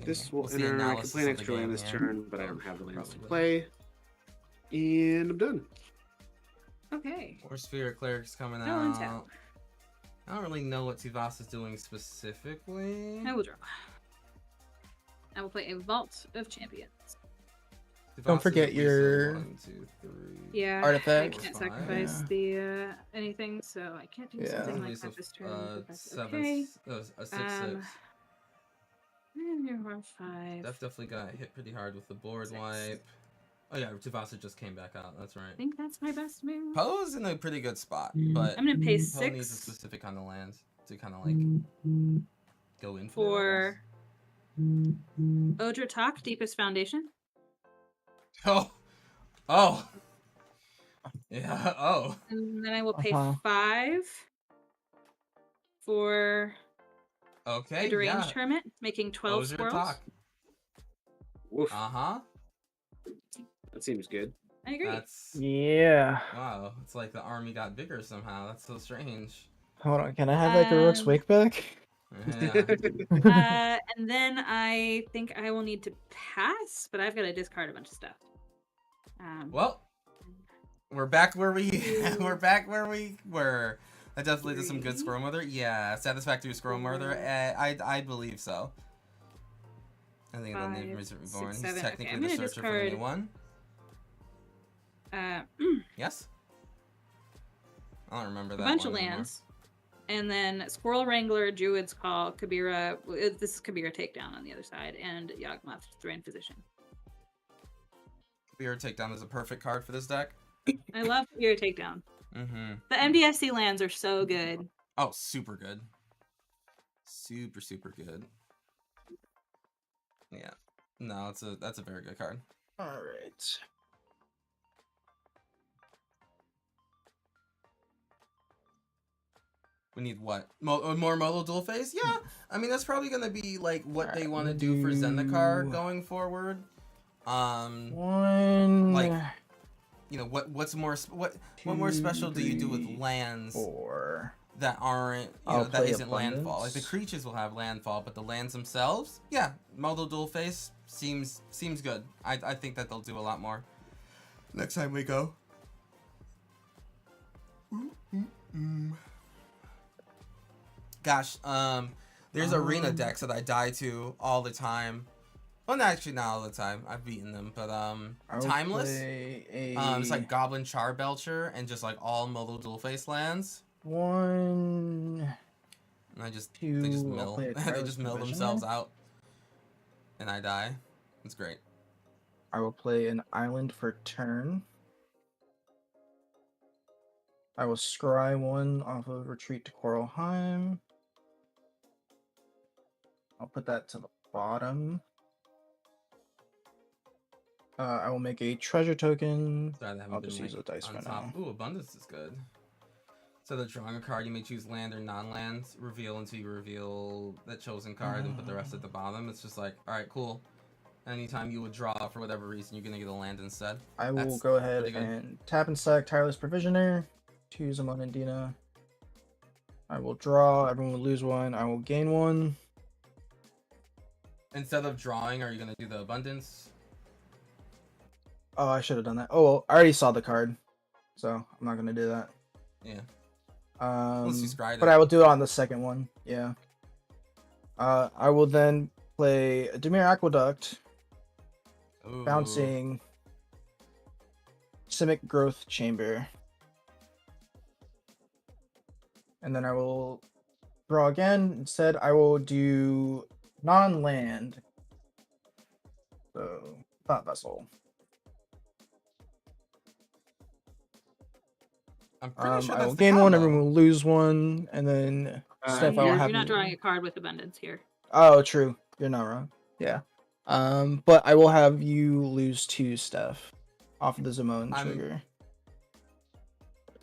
this will enter. I can play an extra land this turn, but I don't have the lands to play. And I'm done. Okay. More Spirit Clerics coming No out. untap. I don't really know what Tuvasa's doing specifically. I will draw. I will play a Vault of Champions. Don't forget Tuvasa's your 1, 2, 3. Yeah, artifact. I can't Five. sacrifice the anything, so I can't do Yeah. something like Release that of, this turn. But that's 7, okay. a 6, 6. And you're on 5. That definitely got hit pretty hard with the board 6. wipe. Oh yeah, Tuvasa just came back out. That's I right. think that's my best move. Poe's in a pretty good spot, but I'm gonna pay Poe needs a 6 specific kind of land to kind of like go in for Odra Talk, Deepest Foundation. Oh, oh, yeah. Oh, And then I will pay Uh-huh. 5 for okay. a deranged Yeah. hermit, making 12 Close your squirrels. talk. Woof. Uh-huh. That seems good. I agree. That's Yeah. wow. It's like the army got bigger somehow. That's so strange. Hold on. Can I have like a Rook's Wake back? Yeah. And then I think I will need to pass, but I've got to discard a bunch of stuff. Well, we're back where we we're back where we were. I definitely did some good Squirrel Mother. Yeah, satisfactory Squirrel Mother. I believe so. I think it'll need 5, Reserve 6, Reborn. 7. He's technically Okay, I'm the gonna searcher for the new discard- one. A Yes. I don't remember that. bunch of one anymore. lands. And then Squirrel Wrangler, Druid's Call, Kabira. This is Kabira Takedown on the other side, and Yawgmoth, Thrain Physician. Beer Takedown is a perfect card for this deck. I love Kabira Takedown. Mm-hmm. The MDSC lands are so good. Oh, super good. Super, super good. Yeah. No, that's a very good card. All right. We need what? More Modal Dual Phase? Yeah. I mean, that's probably gonna be like what they want to do for Zendikar going forward. One. Like, you know, what more special do you do with lands 4. that aren't, you I'll know, that play isn't landfall? Like the Abundance. creatures will have landfall, but the lands themselves, yeah, Modal Dual Phase seems good. I think that they'll do a lot more next time we go. Gosh, there's arena decks that I die to all the time. Well, not actually not all the time. I've beaten them, but I will Timeless. play It's like Goblin Charbelcher and just like all Modal Dual Face lands. 1. And they just 2. I'll mill. play a They Tireless just mill Provisioner. themselves out. And I die. It's great. I will play an island for turn. I will scry 1 off of Retreat to Coralheim. I'll put that to the bottom. I will make a treasure token. Sorry, they haven't I'll been, just use like, the dice on for top. now. Ooh, Abundance is good. So the drawing a card, you may choose land or non-land. Reveal until you reveal that chosen card and put the rest at the bottom. It's just like, alright, cool. Anytime you would draw for whatever reason, you're gonna get a land instead. I will That's go ahead pretty good. and tap and sack Tireless Provisioner. 2 Zimone and Dina. I will draw. Everyone will lose 1. I will gain 1. Instead of drawing, are you gonna do the Abundance? Oh, I should have done that. Oh, well, I already saw the card. So, I'm not going to do that. Yeah. Unless you But scryed it. I will do it on the second one. Yeah. I will then play a Dimir Aqueduct, Ooh. bouncing Simic Growth Chamber. And then I will draw again. Instead, I will do Non-land. So, thought vessel. I'm pretty sure I that's will the gain one, combo. everyone will lose one, and then Steph, I will You're have not you. drawing a card with abundance here. Oh, true. You're not wrong. Yeah. But I will have you lose 2, Steph, off of the Zimone trigger.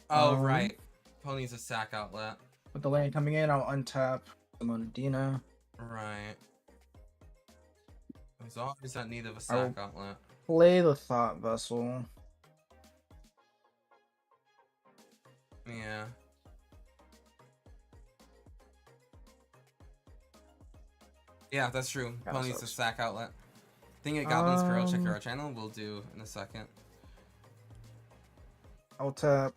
Oh, right. Pony's a sack outlet. With the land coming in, I'll untap Zimone Dina. Right. There's always that need of a sack outlet. Play the Thought Vessel. Yeah. Yeah, that's true. Kinda Pony's a sucks. sack outlet. Thing at Goblin's Curl, check our channel. We'll do in a second. I'll tap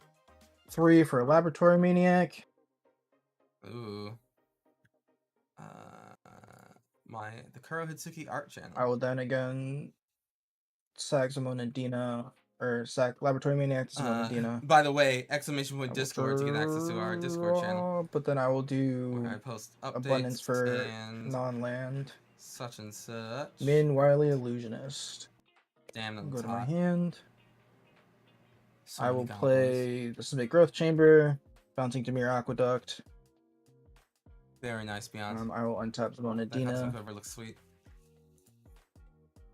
3 for a Laboratory Maniac. Ooh. The Kuro Hitsuki art channel. I will then again sack Zimone and Dina, or sack Laboratory Maniac to Zimone and Dina. By the way, ! Discord to get access to our Discord channel. Draw, but then I will do Where I post updates abundance for and non-land. such and such. Min Wily Illusionist. Damn, that Go looks to my hot. hand. So I many will goblins. play the Simic Growth Chamber, Bouncing to Mirror Aqueduct. Very nice, beyond. I will untap Zimone and That custom Dina. cover looks sweet.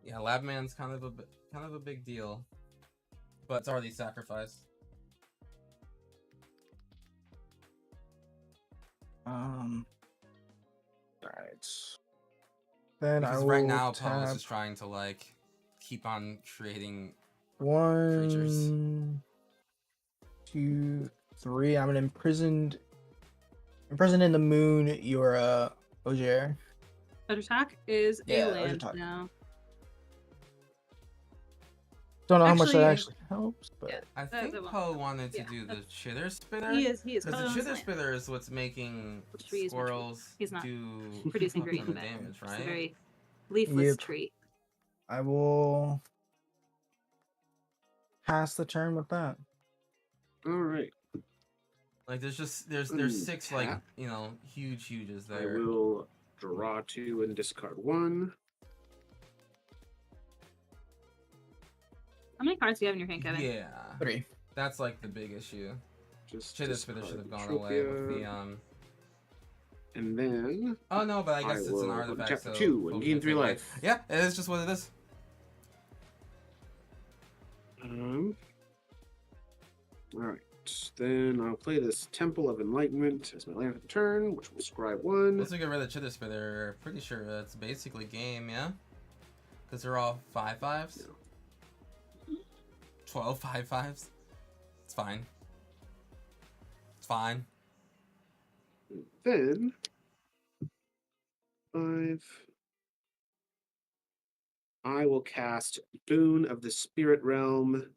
Yeah, Labman's kind of a big deal, but it's already sacrificed. Alright. Then I Because will right now, Paul is tap just trying to like keep on creating. 1, 2, 3. I'm an imprisoned in the moon. You're Ogier. Attack is Yeah, a land Ogier. now. Don't know how much that Actually, actually helps, but yeah. I think that won't Poe wanted to Yeah, do the that's- chitter spitter. He is. Because the Colorless chitter land. spitter is what's making The tree is squirrels He's not do producing a green, ton of but damage, It's a right? very leafless Yep. tree. I will pass the turn with that. All right. Like there's 6 like Tap. huge huges I there. will draw 2 and discard 1. How many cards do you have in your hand, Kevin? Yeah, 3. that's like the big issue. Just Chitter spitter discard should have gone away with the Tropia, And then Oh no, but I guess it's an will artifact. tap So 2 and Poe's gain gonna 3 take away. life. Yeah, it is just what it is. All right. Then I'll play this Temple of Enlightenment as my land for the turn, which will scribe 1. Once we get rid of chitter spitter, pretty sure that's basically game, yeah. Because they're all 5/5s. 12 5/5s. It's fine. It's fine. Then 5. I will cast Boon of the Spirit Realm.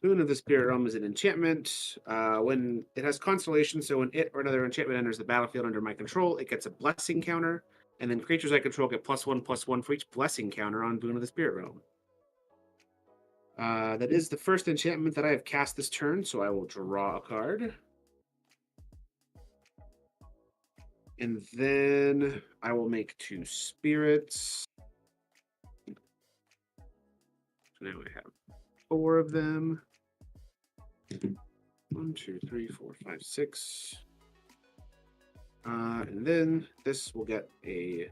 Boon of the Spirit Realm is an enchantment. When it has constellation, so when it or another enchantment enters the battlefield under my control, it gets a blessing counter, and then creatures I control get +1/+1 for each blessing counter on Boon of the Spirit Realm. That is the first enchantment that I have cast this turn, so I will draw a card. And then I will make 2 spirits. So now I have 4 of them. 1, 2, 3, 4, 5, 6. And then this will get a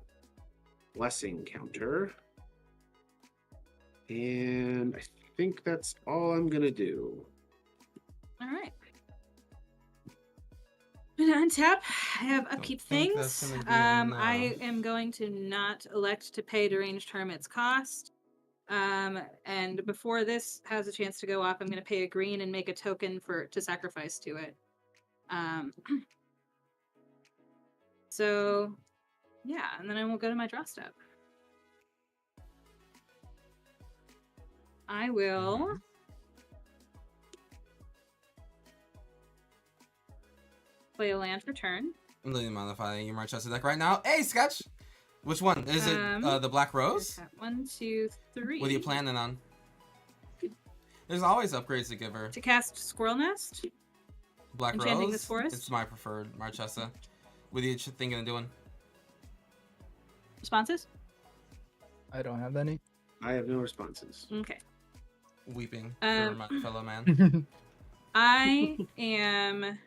blessing counter. And I think that's all I'm gonna do. All right. I'm gonna untap. I have upkeep think that's things. gonna be I enough. am going to not elect to pay Deranged Hermit's cost. And before this has a chance to go off, I'm going to pay a green and make a token to sacrifice to it. So, yeah, and then I will go to my draw step. I will play a land for turn. I'm looking to modify your Marchesa deck right now. Hey, Sketch! Which one? Is it the Black Rose? 1, 2, 3. What are you planning on? There's always upgrades to give her. To cast Squirrel Nest. Black Enchanting Rose? this forest? It's my preferred Marchesa. What are you thinking of doing? responses? I don't have any. I have no responses. Okay. Weeping for my fellow man. I am.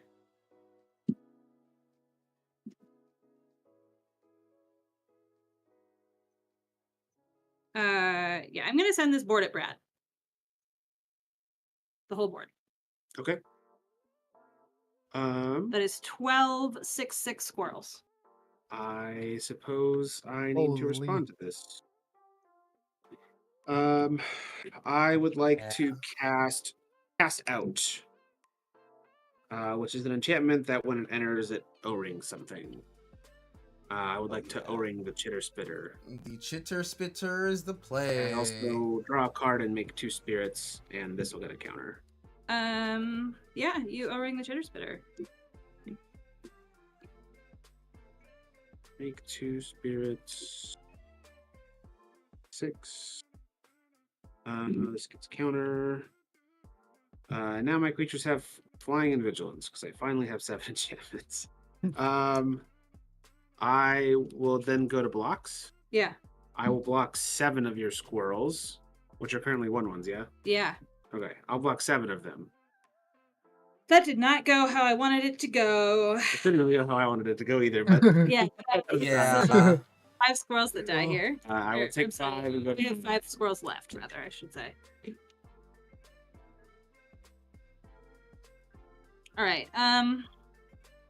Yeah, I'm gonna send this board at Brad. The whole board. Okay. That is 12 6/6 squirrels. I suppose I need to Holy. respond to this. I would like to cast out, which is an enchantment that when it enters, it O-rings something. I would like to O-ring the Chitter Spitter. The Chitter Spitter is the play. And also draw a card and make 2 spirits, and this will get a counter. Yeah, you O-ring the Chitter Spitter. Make 2 spirits. 6. This gets counter. Now my creatures have flying and vigilance because I finally have 7 enchantments. I will then go to blocks. Yeah. I will block 7 of your squirrels, which are currently 1/1s, yeah? Yeah. Okay, I'll block 7 of them. That did not go how I wanted it to go. It didn't really go how I wanted it to go either, but Yeah. Yeah. So, 5 squirrels that die Oh. here. I will Or, take I'm sorry, 5 and go We have 5 squirrels left, rather, I should say. All right.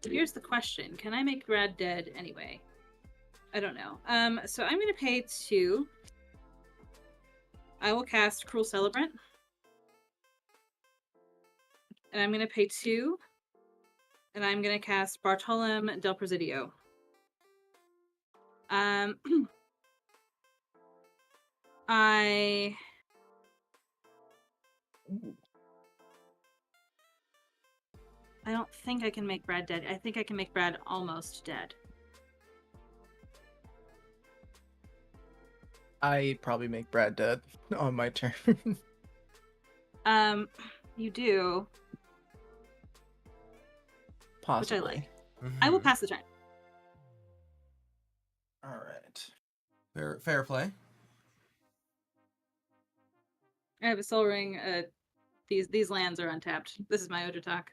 Here's the question: can I make Brad dead anyway? I don't know. So I'm gonna pay 2. I will cast Cruel Celebrant, and I'm gonna pay 2, and I'm gonna cast Bartolom del Presidio. I don't think I can make Brad dead. I think I can make Brad almost dead. I probably make Brad dead on my turn. You do, Possibly. which I like. I will pass the turn. All right. Fair play. I have a Soul Ring. These lands are untapped. This is my Ojotak.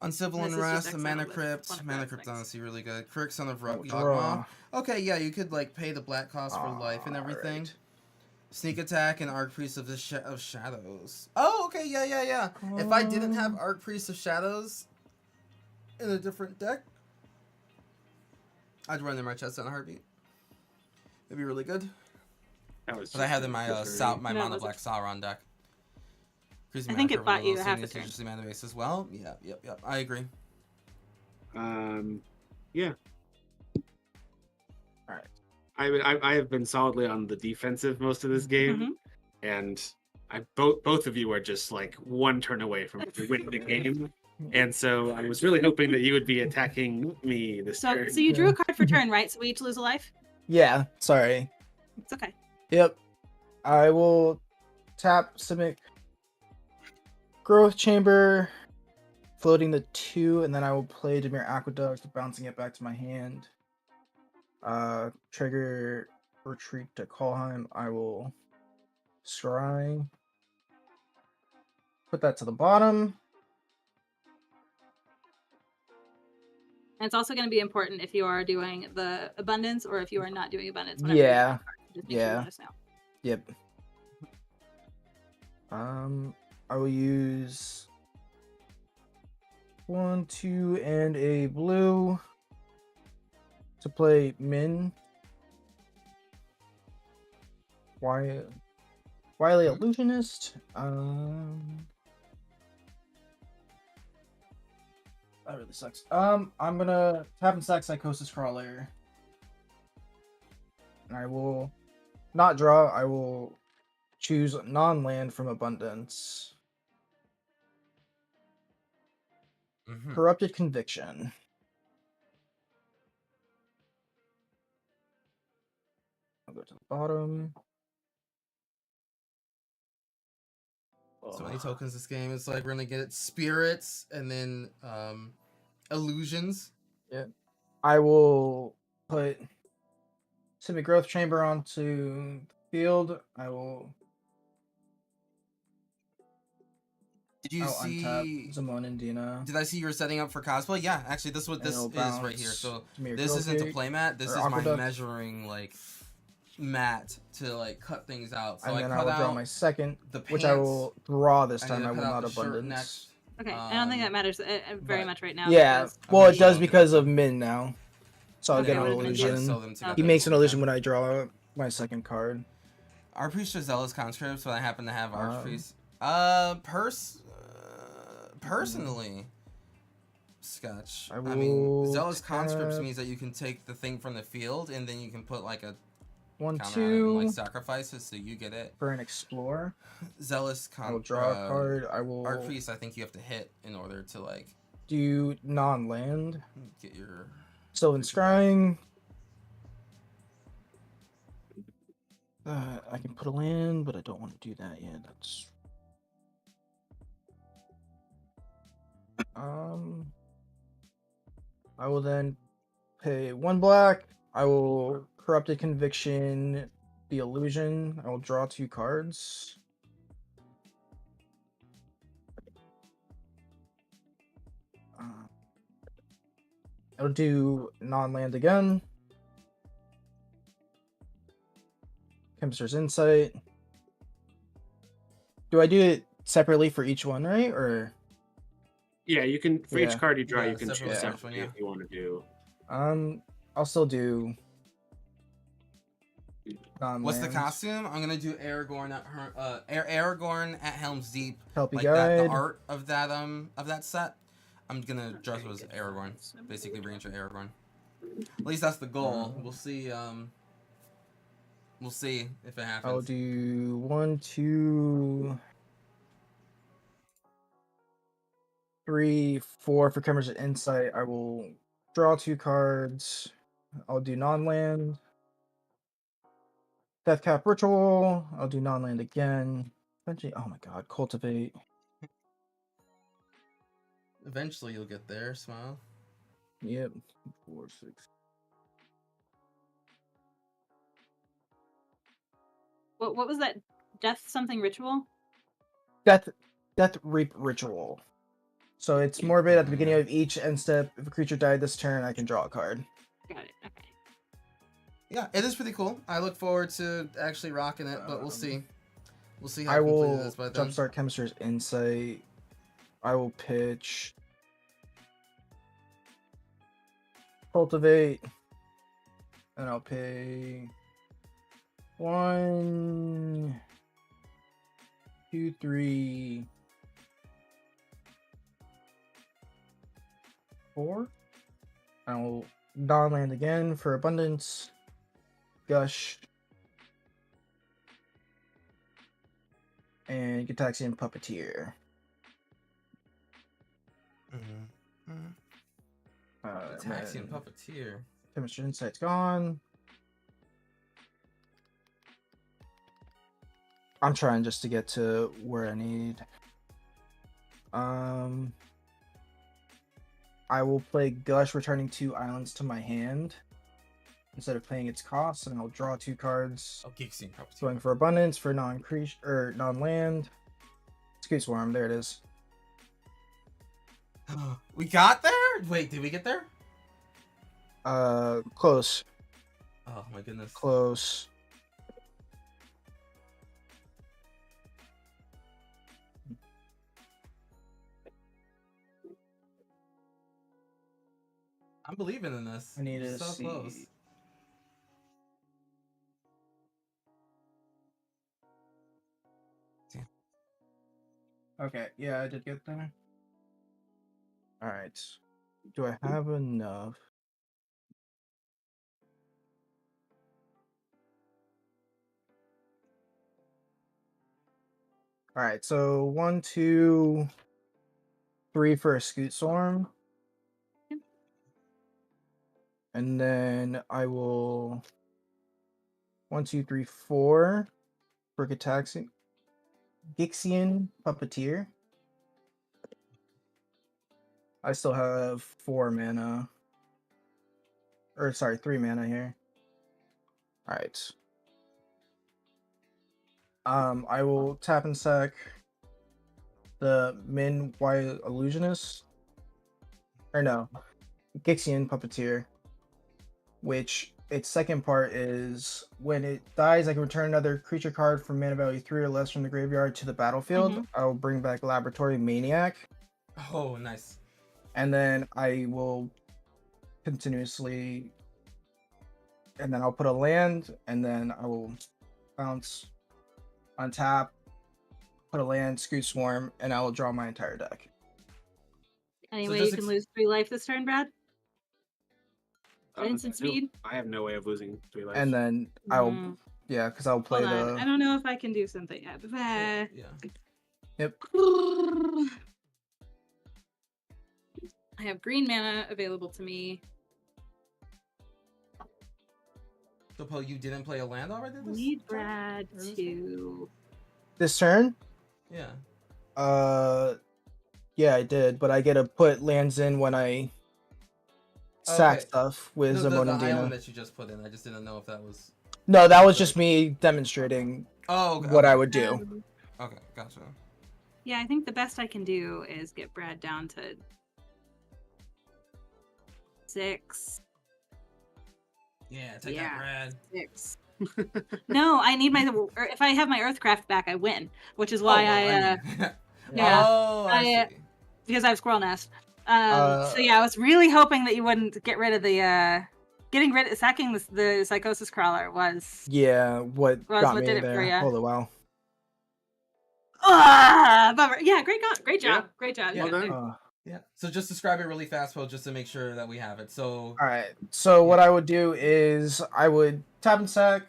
Uncivil This is Unrest, just a Mana exile with Crypt. one of Mana Brad's Crypt's things. honestly really good. Crick, Son of Oh, Yawgmoth. draw. Okay, yeah, you could like pay the black cost for life and everything. Alright. Sneak Attack and Archpriest of the of Shadows. Oh, okay, yeah. If I didn't have Archpriest of Shadows in a different deck, I'd run in Marchesa in a heartbeat. It'd be really good. But I have in my my No, Mono those are- Black Sauron deck. Crazy I Mana think it Crypt, bought one of you those half a things, turn. usually mana base as well. Yeah, yep. I agree. Yeah. All right. I have been solidly on the defensive most of this game, and both of you are just like one turn away from winning the game, and so I was really hoping that you would be attacking me this So turn. you drew a card for turn, right? So we each lose a life. Yeah. Sorry. It's okay. Yep. I will tap Simic Growth Chamber, floating the 2, and then I will play Demir Aqueduct, bouncing it back to my hand. Trigger Retreat to Kalheim. I will scry. Put that to the bottom. And it's also going to be important if you are doing the abundance or if you are not doing abundance. Whenever Yeah. You draw a card. Just make sure you let us know. Yep. I will use 1, 2, and a blue to play Min. Wily Illusionist. That really sucks. I'm gonna tap and sack Psychosis Crawler. And I will not draw, I will choose non-land from abundance. Corrupted Conviction. I'll go to the bottom. So many tokens this game. It's like we're gonna get spirits and then illusions. Yeah. I will put Simic Growth Chamber onto the field. I will. Did you untap see Zimone and Dina. Did I see you were setting up for cosplay? Yeah, actually, this is what And this it'll is right here. bounce So to me or this Girl isn't a Cake playmat. This or is my Aqueduct. measuring like mat to like cut things out. So And I then cut I will draw out my second, the pants, which I will draw this and time. then I will cut out not the shirt abundance. next. Okay, I don't think that matters very but- much right now. Yeah, because well, Okay, it does so- because of Min now. So I'll Okay, get an what does Min do? illusion. Sew them together He at makes the an same illusion time. when I draw my second card. Our priest are zealous conscripts, but I happen to have archpriest. Personally, Scotch. I mean, will zealous conscripts tap means that you can take the thing from the field and then you can put like a 1, counter on it and like 2 sacrifice it, so you get it. for an Explorer. Zealous I will draw a card. I will archpriest. I think you have to hit in order to like do non-land. get your. Sylvan Scrying. I can put a land, but I don't want to do that yet. That's I will then pay 1 black. I will Corrupted Conviction the illusion. I will draw 2 cards. I'll do non-land again. Chemist's Insight. Do I do it separately for each one, right? Or Yeah, you can for Yeah. each card you draw, Yeah, you can separately choose for each separately one, if you want to do. I'll still do non-lands. What's the costume? I'm gonna do Aragorn at Aragorn at Helm's Deep. Help you Like that, the guide. art of that set. I'm gonna dress as Aragorn. Basically, branch of Aragorn. At least that's the goal. We'll see. We'll see if it happens. I'll do 1, 2, 3, 4 for Chemist's Insight. I will draw 2 cards. I'll do non-land. Deathcap Ritual. I'll do non-land again. Eventually, oh my god, Cultivate. Eventually, you'll get there. Smile. Yep. 4, 6. What was that? Death something ritual? Death Reap Ritual. So it's morbid at the beginning of each end step. If a creature died this turn, I can draw a card. Got it. Okay. Yeah, it is pretty cool. I look forward to actually rocking it, but we'll see. We'll see how I completed will it is by then. jumpstart Chemist's Insight. I will pitch Cultivate. And I'll pay 1, 2, 3, 4. I'll non-land again for abundance. Gush. And Gataxian Puppeteer. Taxi and Puppeteer. Chemist's Insight's gone. I'm trying just to get to where I need. I will play Gush, returning 2 islands to my hand instead of paying its cost, and I'll draw 2 cards. Oh, Geeksy and Puppeteer. Going for abundance for non-creature or non-land. Scoot Swarm, there it is. We got there? Wait, did we get there? Close. Oh my goodness. Close. I'm believing in this. I need We're to so see. close. Okay, yeah, I did get there. Alright. Do I have enough? Alright, so 1, 2, 3 for a Scoot Swarm. Yep. And then I will 1, 2, 3, 4 for Gataxian Puppeteer. I still have 4 mana. Or sorry, 3 mana here. All right. I will tap and sack the Min White Illusionist. Or no, Gixian Puppeteer. Which its second part is when it dies, I can return another creature card from mana value 3 or less from the graveyard to the battlefield. I will bring back Laboratory Maniac. Oh, nice. And then I will continuously. And then I'll put a land, and then I will bounce, untap, put a land, Scoot Swarm, and I will draw my entire deck. Anyway, So you can lose 3 life this turn, Brad. Instant No, speed. I have no way of losing 3 lives. And then I'll, yeah, because I'll play Hold on. I the. don't know if I can do something yet. Yeah. Yep. I have green mana available to me. So, Poe, you didn't play a land already? Need Brad to. This turn? Yeah. Yeah, I did, but I get to put lands in when I sack Okay. stuff with The Zimone and Dina. island that you just put in, I just didn't know if that was... No, that was just me demonstrating what I would do. Okay, gotcha. Yeah, I think the best I can do is get Brad down to 6. Yeah, take that, Brad. 6. No, I need my. Or if I have my Earthcraft back, I win, which is why yeah. Yeah. I see. Because I have Squirrel Nest. So yeah, I was really hoping that you wouldn't get rid of the sacking the Psychosis Crawler was. Yeah, what got me did it for there. ya. Hold a while. Bummer. Yeah, great job. Yeah. Great job. Well Yeah. done. Yeah. So just describe it really fast, Poe, just to make sure that we have it. So. All right. So what I would do is I would tap and sack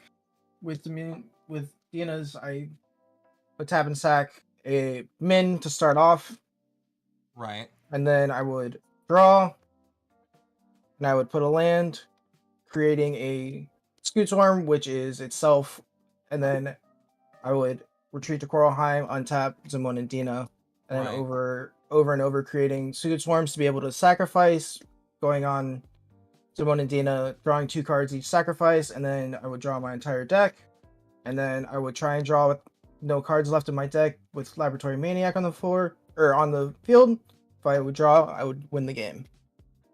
with Dina's. I would tap and sack a Min to start off, Right. and then I would draw, and I would put a land, creating a Scoot Swarm, which is itself, and then I would retreat to Coralheim, untap Zimone and Dina, and then Right. over and over creating Scoot Swarms to be able to sacrifice, going on Zimone and Dina, drawing 2 cards each sacrifice, and then I would draw my entire deck, and then I would try and draw with no cards left in my deck with Laboratory Maniac on the floor, or on the field. If I would draw, I would win the game.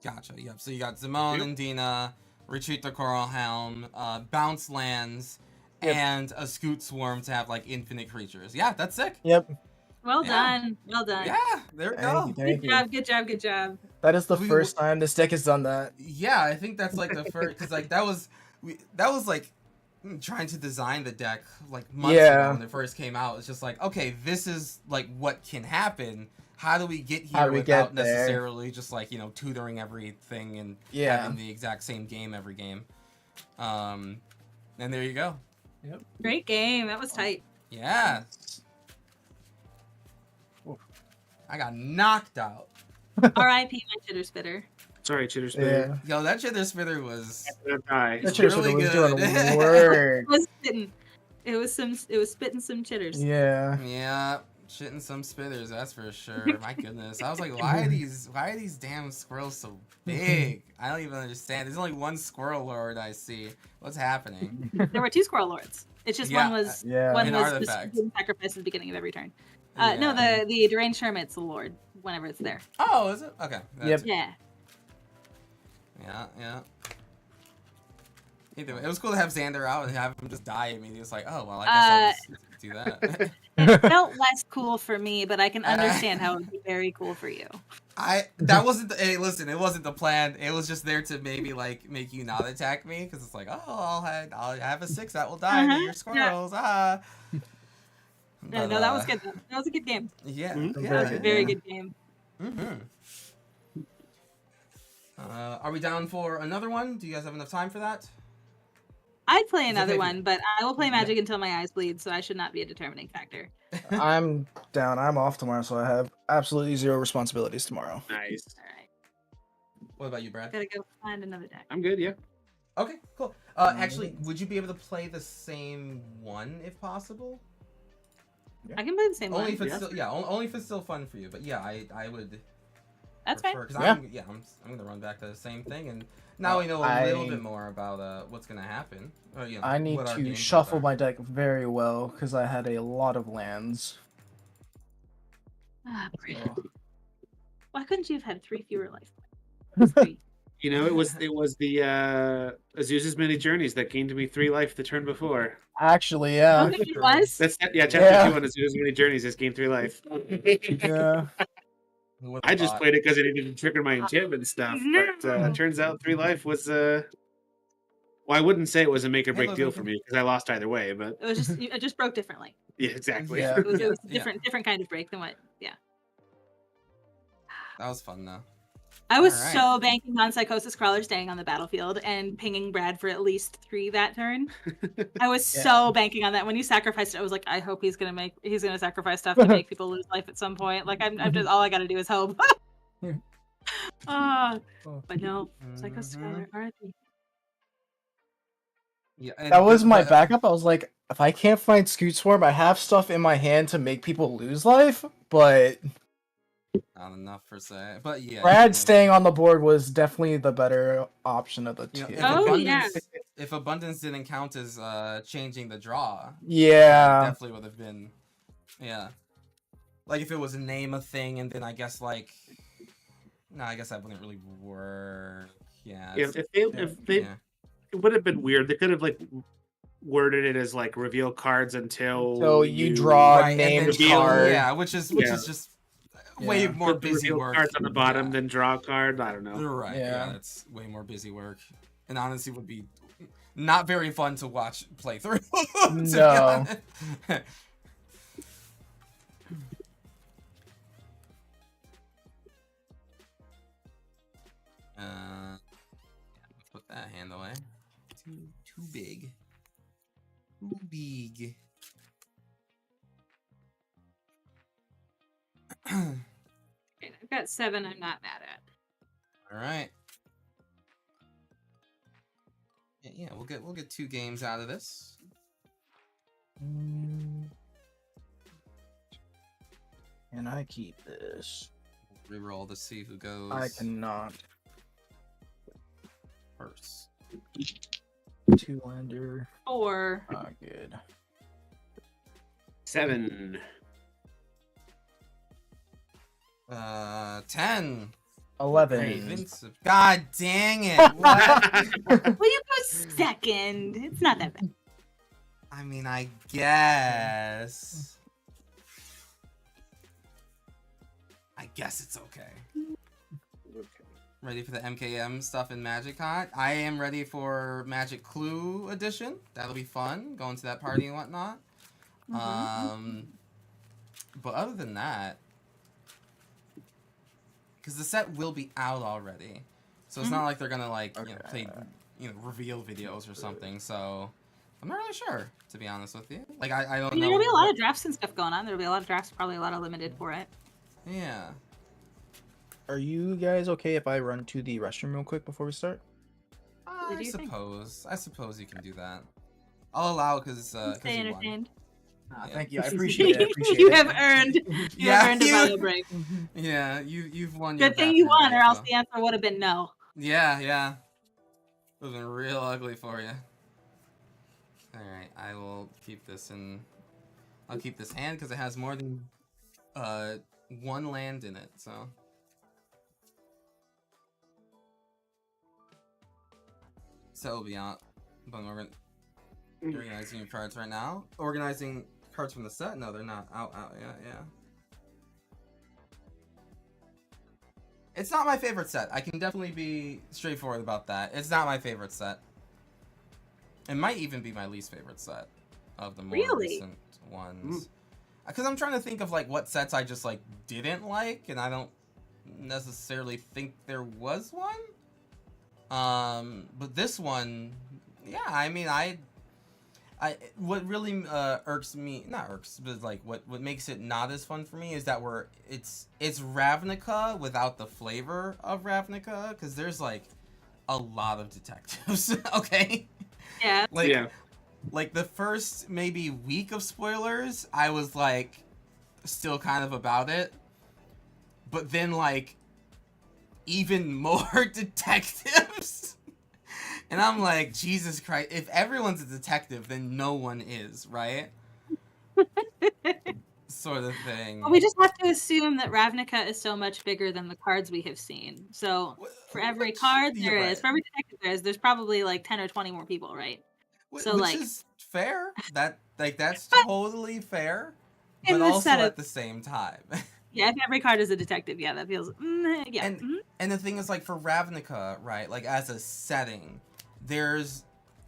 Gotcha. Yep. So you got Zimone and Dina, retreat to Coralhelm, bounce lands, and a Scoot Swarm to have like infinite creatures. Yeah, that's sick. Yep. Well done. Well done. Yeah, there we go. Thank you. Good job. That is the first time this deck has done that. Yeah, I think that's like the first, because like that was like trying to design the deck like months ago when it first came out. It's just like, okay, this is like what can happen. How do we get here without necessarily just like, tutoring everything and having the exact same game every game? And there you go. Yep. Great game. That was tight. Yeah. I got knocked out. R.I.P. my chitter spitter. Sorry, Chitter Spitter. Yo, that chitter spitter was Die. That Chitter really Spitter was good. doing work. It was spitting some chitters. Yeah. Yeah, shitting some spitters, that's for sure. My goodness. I was like, why are these damn squirrels so big? I don't even understand. There's only one squirrel lord I see. What's happening? There were 2 squirrel lords. It's just one was An artifact. sacrificed at the beginning of every turn. Yeah. No, the deranged hermit's the lord whenever it's there. Oh, is it? Okay. Yep. Yeah. Yeah. Either way, it was cool to have Xander out and have him just die immediately. It's like, oh well, I guess I'll just do that. It felt less cool for me, but I can understand how it would be very cool for you. That wasn't hey, listen, it wasn't the plan. It was just there to maybe like make you not attack me, because it's like, oh, I'll have a 6 that will die to your squirrels. Yeah. But, no, that was good. That was a good game. Yeah, Mhm. yeah, That was a very good game. Are we down for another one? Do you guys have enough time for that? I'd play another maybe- one, but I will play Magic until my eyes bleed, so I should not be a determining factor. I'm down. I'm off tomorrow, so I have absolutely 0 responsibilities tomorrow. Nice. All right, What about you, Brad? gotta go find another deck. I'm good, yeah. Okay, cool. Actually, would you be able to play the same one if possible? I can play the same Only one. if it's still, only if it's still fun for you. But yeah, I would. That's fine. Because Yeah. I'm gonna run back to the same thing, and now we know a little bit more about what's gonna happen. Or, I need what our to game plans shuffle are. my deck very well because I had a lot of lands. Ah, Brad. So. Why couldn't you have had 3 fewer life points? 3. You know, it was the Azusa's Many Journeys that gained me 3 life the turn before. Actually, yeah. Okay, it was. That's chapter Yeah. 2 on Azusa's Many Journeys just gained 3 life. Yeah. Who would've I just thought? played it because it needed to trigger my enchantment stuff. But turns out 3 life was well, I wouldn't say it was a make or break Hello, deal Vincent. for me because I lost either way. But It just broke differently. yeah, exactly. Yeah. It was a Yeah. different kind of break than what. Yeah. That was fun though. I was Alright. so banking on Psychosis Crawler staying on the battlefield and pinging Brad for at least 3 that turn. I was so banking on that. When you sacrificed it, I was like, I hope he's gonna sacrifice stuff to make people lose life at some point. Like I'm just all I gotta do is hope. But no, Psychosis Crawler, RIP. Yeah, That was my backup. I was like, if I can't find Scoot Swarm, I have stuff in my hand to make people lose life, but Not enough per se, but yeah. Brad staying on the board was definitely the better option of the two. If abundance didn't count as changing the draw, Yeah. it definitely would have been. Yeah, like if it was name a thing, and then I guess like, no, I guess that wouldn't really work. Yeah. If they it would have been weird. They could have like worded it as like reveal cards until you draw right, named reveal, card. Yeah, which is just way more busy work. Cards on the bottom than draw a card. I don't know. Right. Yeah, that's way more busy work, and honestly would be not very fun to watch play through. No. Put that hand away. Too big. Too big. I've got 7 I'm not mad at. Alright. Yeah, we'll get 2 games out of this. Can I keep this? Reroll to see who goes. I cannot. First. 2-lander. 4. Not good. 7. 10. 11. God dang it! What? Well, you go second. It's not that bad. I mean, I guess. I guess it's okay. Ready for the MKM stuff in Magic Con? I am ready for Magic Clue edition. That'll be fun, going to that party and whatnot. But other than that, because the set will be out already, so it's not like they're gonna like play reveal videos or something. So I'm not really sure, to be honest with you. Like I don't know. There'll be a lot of drafts and stuff going on. There'll be a lot of drafts, probably a lot of limited for it. Yeah. Are you guys okay if I run to the restroom real quick before we start? I suppose you can do that. I'll allow it because Stay entertained. Thank you. I appreciate it. You have earned a bio break. Yeah, you've won. Good thing you won, or else the answer would have been no. Yeah. It would have been real ugly for you. All right, I will keep this in. I'll keep this hand because it has more than 1 land in it. So. So it'll be out. But we're organizing your cards right now. Organizing cards from the set? No, they're not out. Yeah. It's not my favorite set. I can definitely be straightforward about that. It's not my favorite set. It might even be my least favorite set of the more recent ones. Because I'm trying to think of like what sets I just like didn't like, and I don't necessarily think there was one. But this one, yeah, I mean, what really irks me, not irks, but like what makes it not as fun for me is that it's Ravnica without the flavor of Ravnica, because there's like a lot of detectives. Okay. Yeah. Like the first maybe week of spoilers, I was like still kind of about it, but then like even more detectives. And I'm like, Jesus Christ, if everyone's a detective, then no one is, right? Sort of thing. Well, we just have to assume that Ravnica is so much bigger than the cards we have seen. So for every card You're there right. is, for every detective there's probably like 10 or 20 more people, right? So Which like is fair. That's totally fair. in But this also set of- at the same time. yeah, if every card is a detective, yeah, that feels yeah. And and the thing is, like, for Ravnica, right, like, as a setting, there's,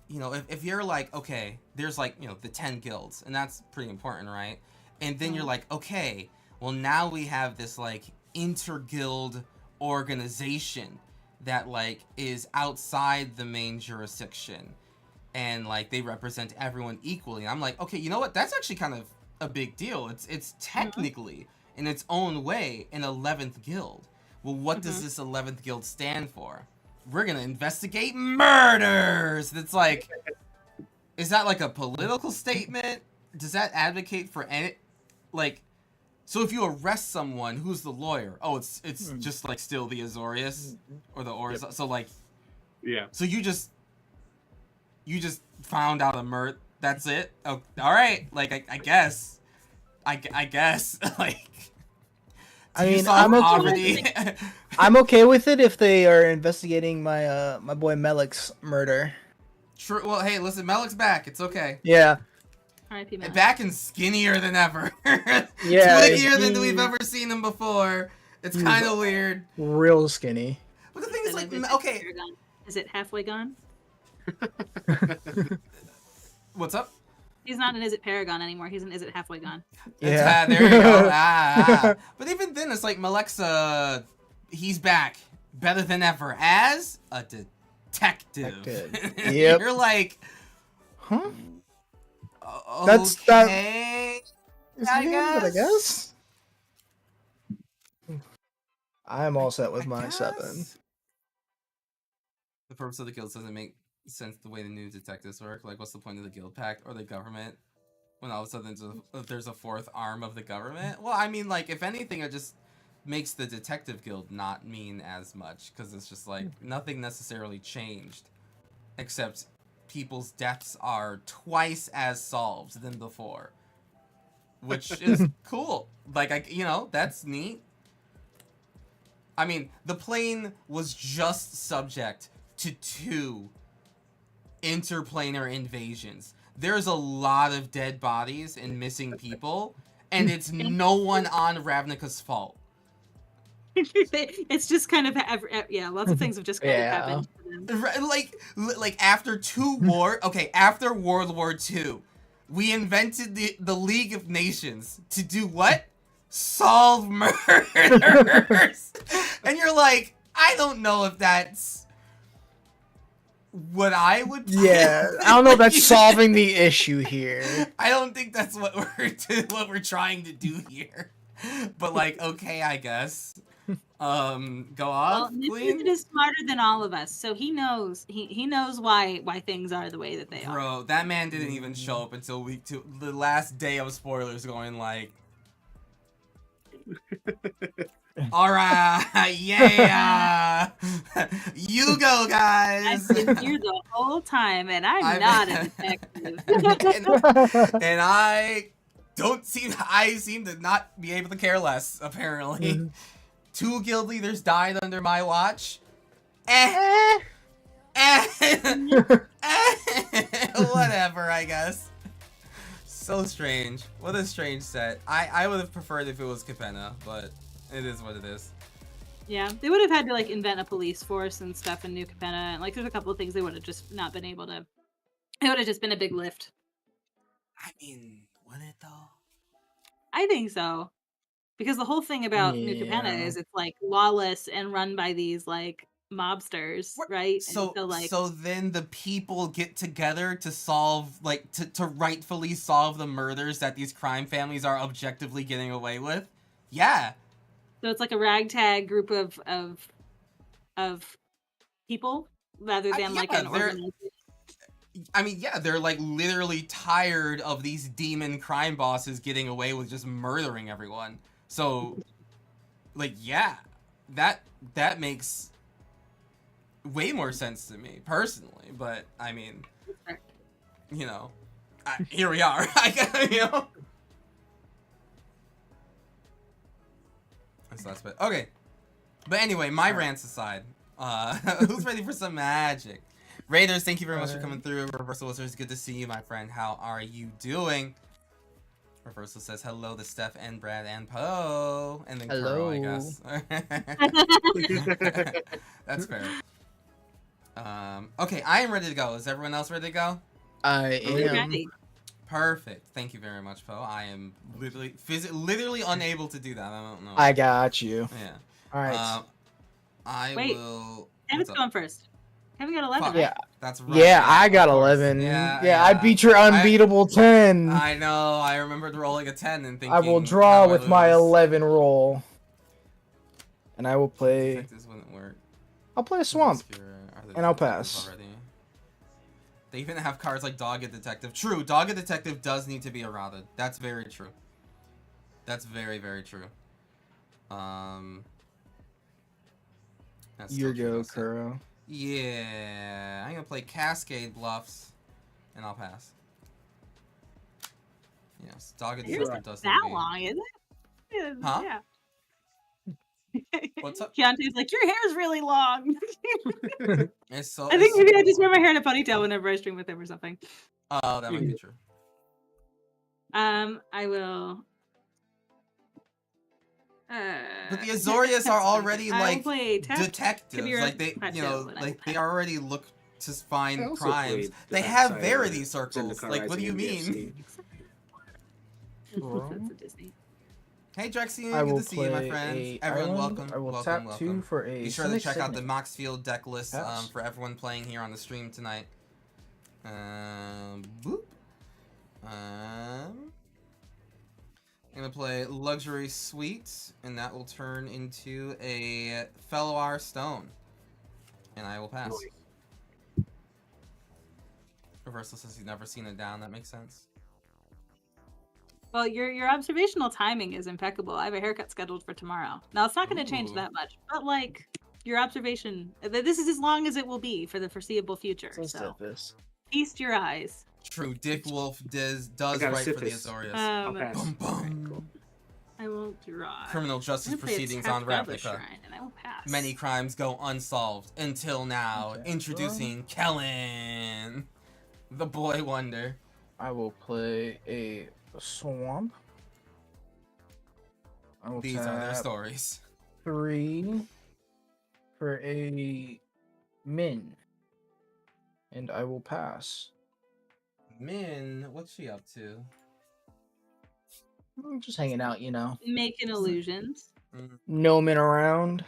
you know, if you're like, okay, there's, like, you know, the 10 guilds, and that's pretty important, right? And then you're like, okay, well, now we have this, like, inter-guild organization that, like, is outside the main jurisdiction, and, like, they represent everyone equally. And I'm like, okay, you know what, that's actually kind of a big deal. It's technically, in its own way, an 11th guild. Well, what does this 11th guild stand for? We're gonna investigate murders! That's like, is that like a political statement? Does that advocate for any, like, so if you arrest someone, who's the lawyer? Oh, it's just like still the Azorius or the Orza. Yep. So like, yeah. So you just found out a murder. That's it. Oh, all right. Like I guess, I guess like. I mean, I'm okay with it if they are investigating my my boy Melik's murder. True. Well, hey, listen, Melik's back. It's okay. Yeah. R.I.P. Melik. Back and skinnier than ever. Yeah. Skinnier than we've ever seen him before. It's kind of weird. Real skinny. But the thing is, like, okay. Is it halfway gone? What's up? He's not an Is It Paragon anymore. He's an Is It Halfway Gone. Yeah. There you go. But even then, it's like Malexa, he's back better than ever as a detective. Yep. You're like, huh? That's okay. I guess. I'm all set with my 7. The purpose of the guilds doesn't make sense the way the new detectives work. Like, what's the point of the guild pact or the government when all of a sudden there's a 4th arm of the government? Well, I mean, like, if anything, it just makes the detective guild not mean as much, because it's just like nothing necessarily changed except people's deaths are twice as solved than before, which is cool. Like, that's neat. I mean, the plane was just subject to 2 interplanar invasions. There's a lot of dead bodies and missing people, and it's no one on Ravnica's fault. It's just kind of lots of things have just kind of happened to them. Like after after World War II, we invented the League of Nations to do what? Solve murders. And you're like, I don't know if that's what I would do. Yeah, I don't know if that's solving the issue here. I don't think that's what we're trying to do here. But like, okay, I guess. Go on. Well, Nick is smarter than all of us, so he knows why things are the way that they are. Bro, that man didn't even show up until week 2, the last day of spoilers, going like, all right, yeah, you go, guys. I've been here the whole time, and I'm not a detective. and I seem to not be able to care less, apparently. 2 guild leaders died under my watch. Whatever, I guess. So strange. What a strange set. I would have preferred if it was Capenna, but it is what it is. Yeah, they would have had to like invent a police force and stuff in New Capenna, and like there's a couple of things they would have just not been able to. It would have just been a big lift. I mean, would it though? I think so. Because the whole thing about New Capenna is it's like lawless and run by these like mobsters, right? So then the people get together to solve, like, to rightfully solve the murders that these crime families are objectively getting away with. Yeah. So it's like a ragtag group of people rather than like an organization. I mean, yeah, they're like literally tired of these demon crime bosses getting away with just murdering everyone. So, like, yeah, that makes way more sense to me personally. But I mean, you know, here we are. You know. That's bad. Okay. But anyway, my rants aside, who's ready for some magic? Raiders, thank you very much for coming through. Reversal Wizards, good to see you, my friend. How are you doing? Reversal says hello to Steph and Brad and Poe. And then Kuro, I guess. That's fair. Okay, I am ready to go. Is everyone else ready to go? I am. Perfect. Thank you very much, Poe. I am literally unable to do that. I don't know. I got you. Yeah. All right. I will. Kevin's going first. Kevin got 11. Yeah. That's right. Yeah, I got 11. Yeah, I beat your unbeatable 10. I know. I remembered rolling a 10 and thinking. I will draw with my 11 roll. And I will play. This wouldn't work. I'll play a swamp. And I'll pass. Already. They even have cards like Dogged Detective. True, Dogged Detective does need to be errated. That's very true. That's very, very true. Your go, Kuro. Yeah, I'm gonna play Cascade Bluffs, and I'll pass. Yes, Dogged Detective does that long, isn't it? Huh? Yeah. What's up? Keontae's like, your hair's really long. It's so. I think maybe I just wear my hair in a ponytail whenever I stream with him or something. Oh, that might be true. I will. But the Azorius are already like detectives. Like they, they already look to find crimes. They have Verity circles. Like, what do you mean? Hey, Drexian, good to see you, my friends. Everyone, welcome. I will welcome. tap 2 for a. Be sure to check out the Moxfield deck list for everyone playing here on the stream tonight. Boop. I'm gonna play Luxury Suite, and that will turn into a Fellow Stone, and I will pass. Reversal says he's never seen it down. That makes sense. Well, your observational timing is impeccable. I have a haircut scheduled for tomorrow. Now, it's not going to change that much, but like your observation, this is as long as it will be for the foreseeable future. So feast your eyes. True, Dick Wolf does write for the Azorius. Bum, bum. I will draw. Criminal justice proceedings on Replica. And I will pass. Many crimes go unsolved until now. Okay. Introducing Kellen, the boy wonder. I will play a swamp. These are their stories. 3 for a min, and I will pass. Min, what's she up to? I'm just hanging out, you know. Making illusions. Gnoming around.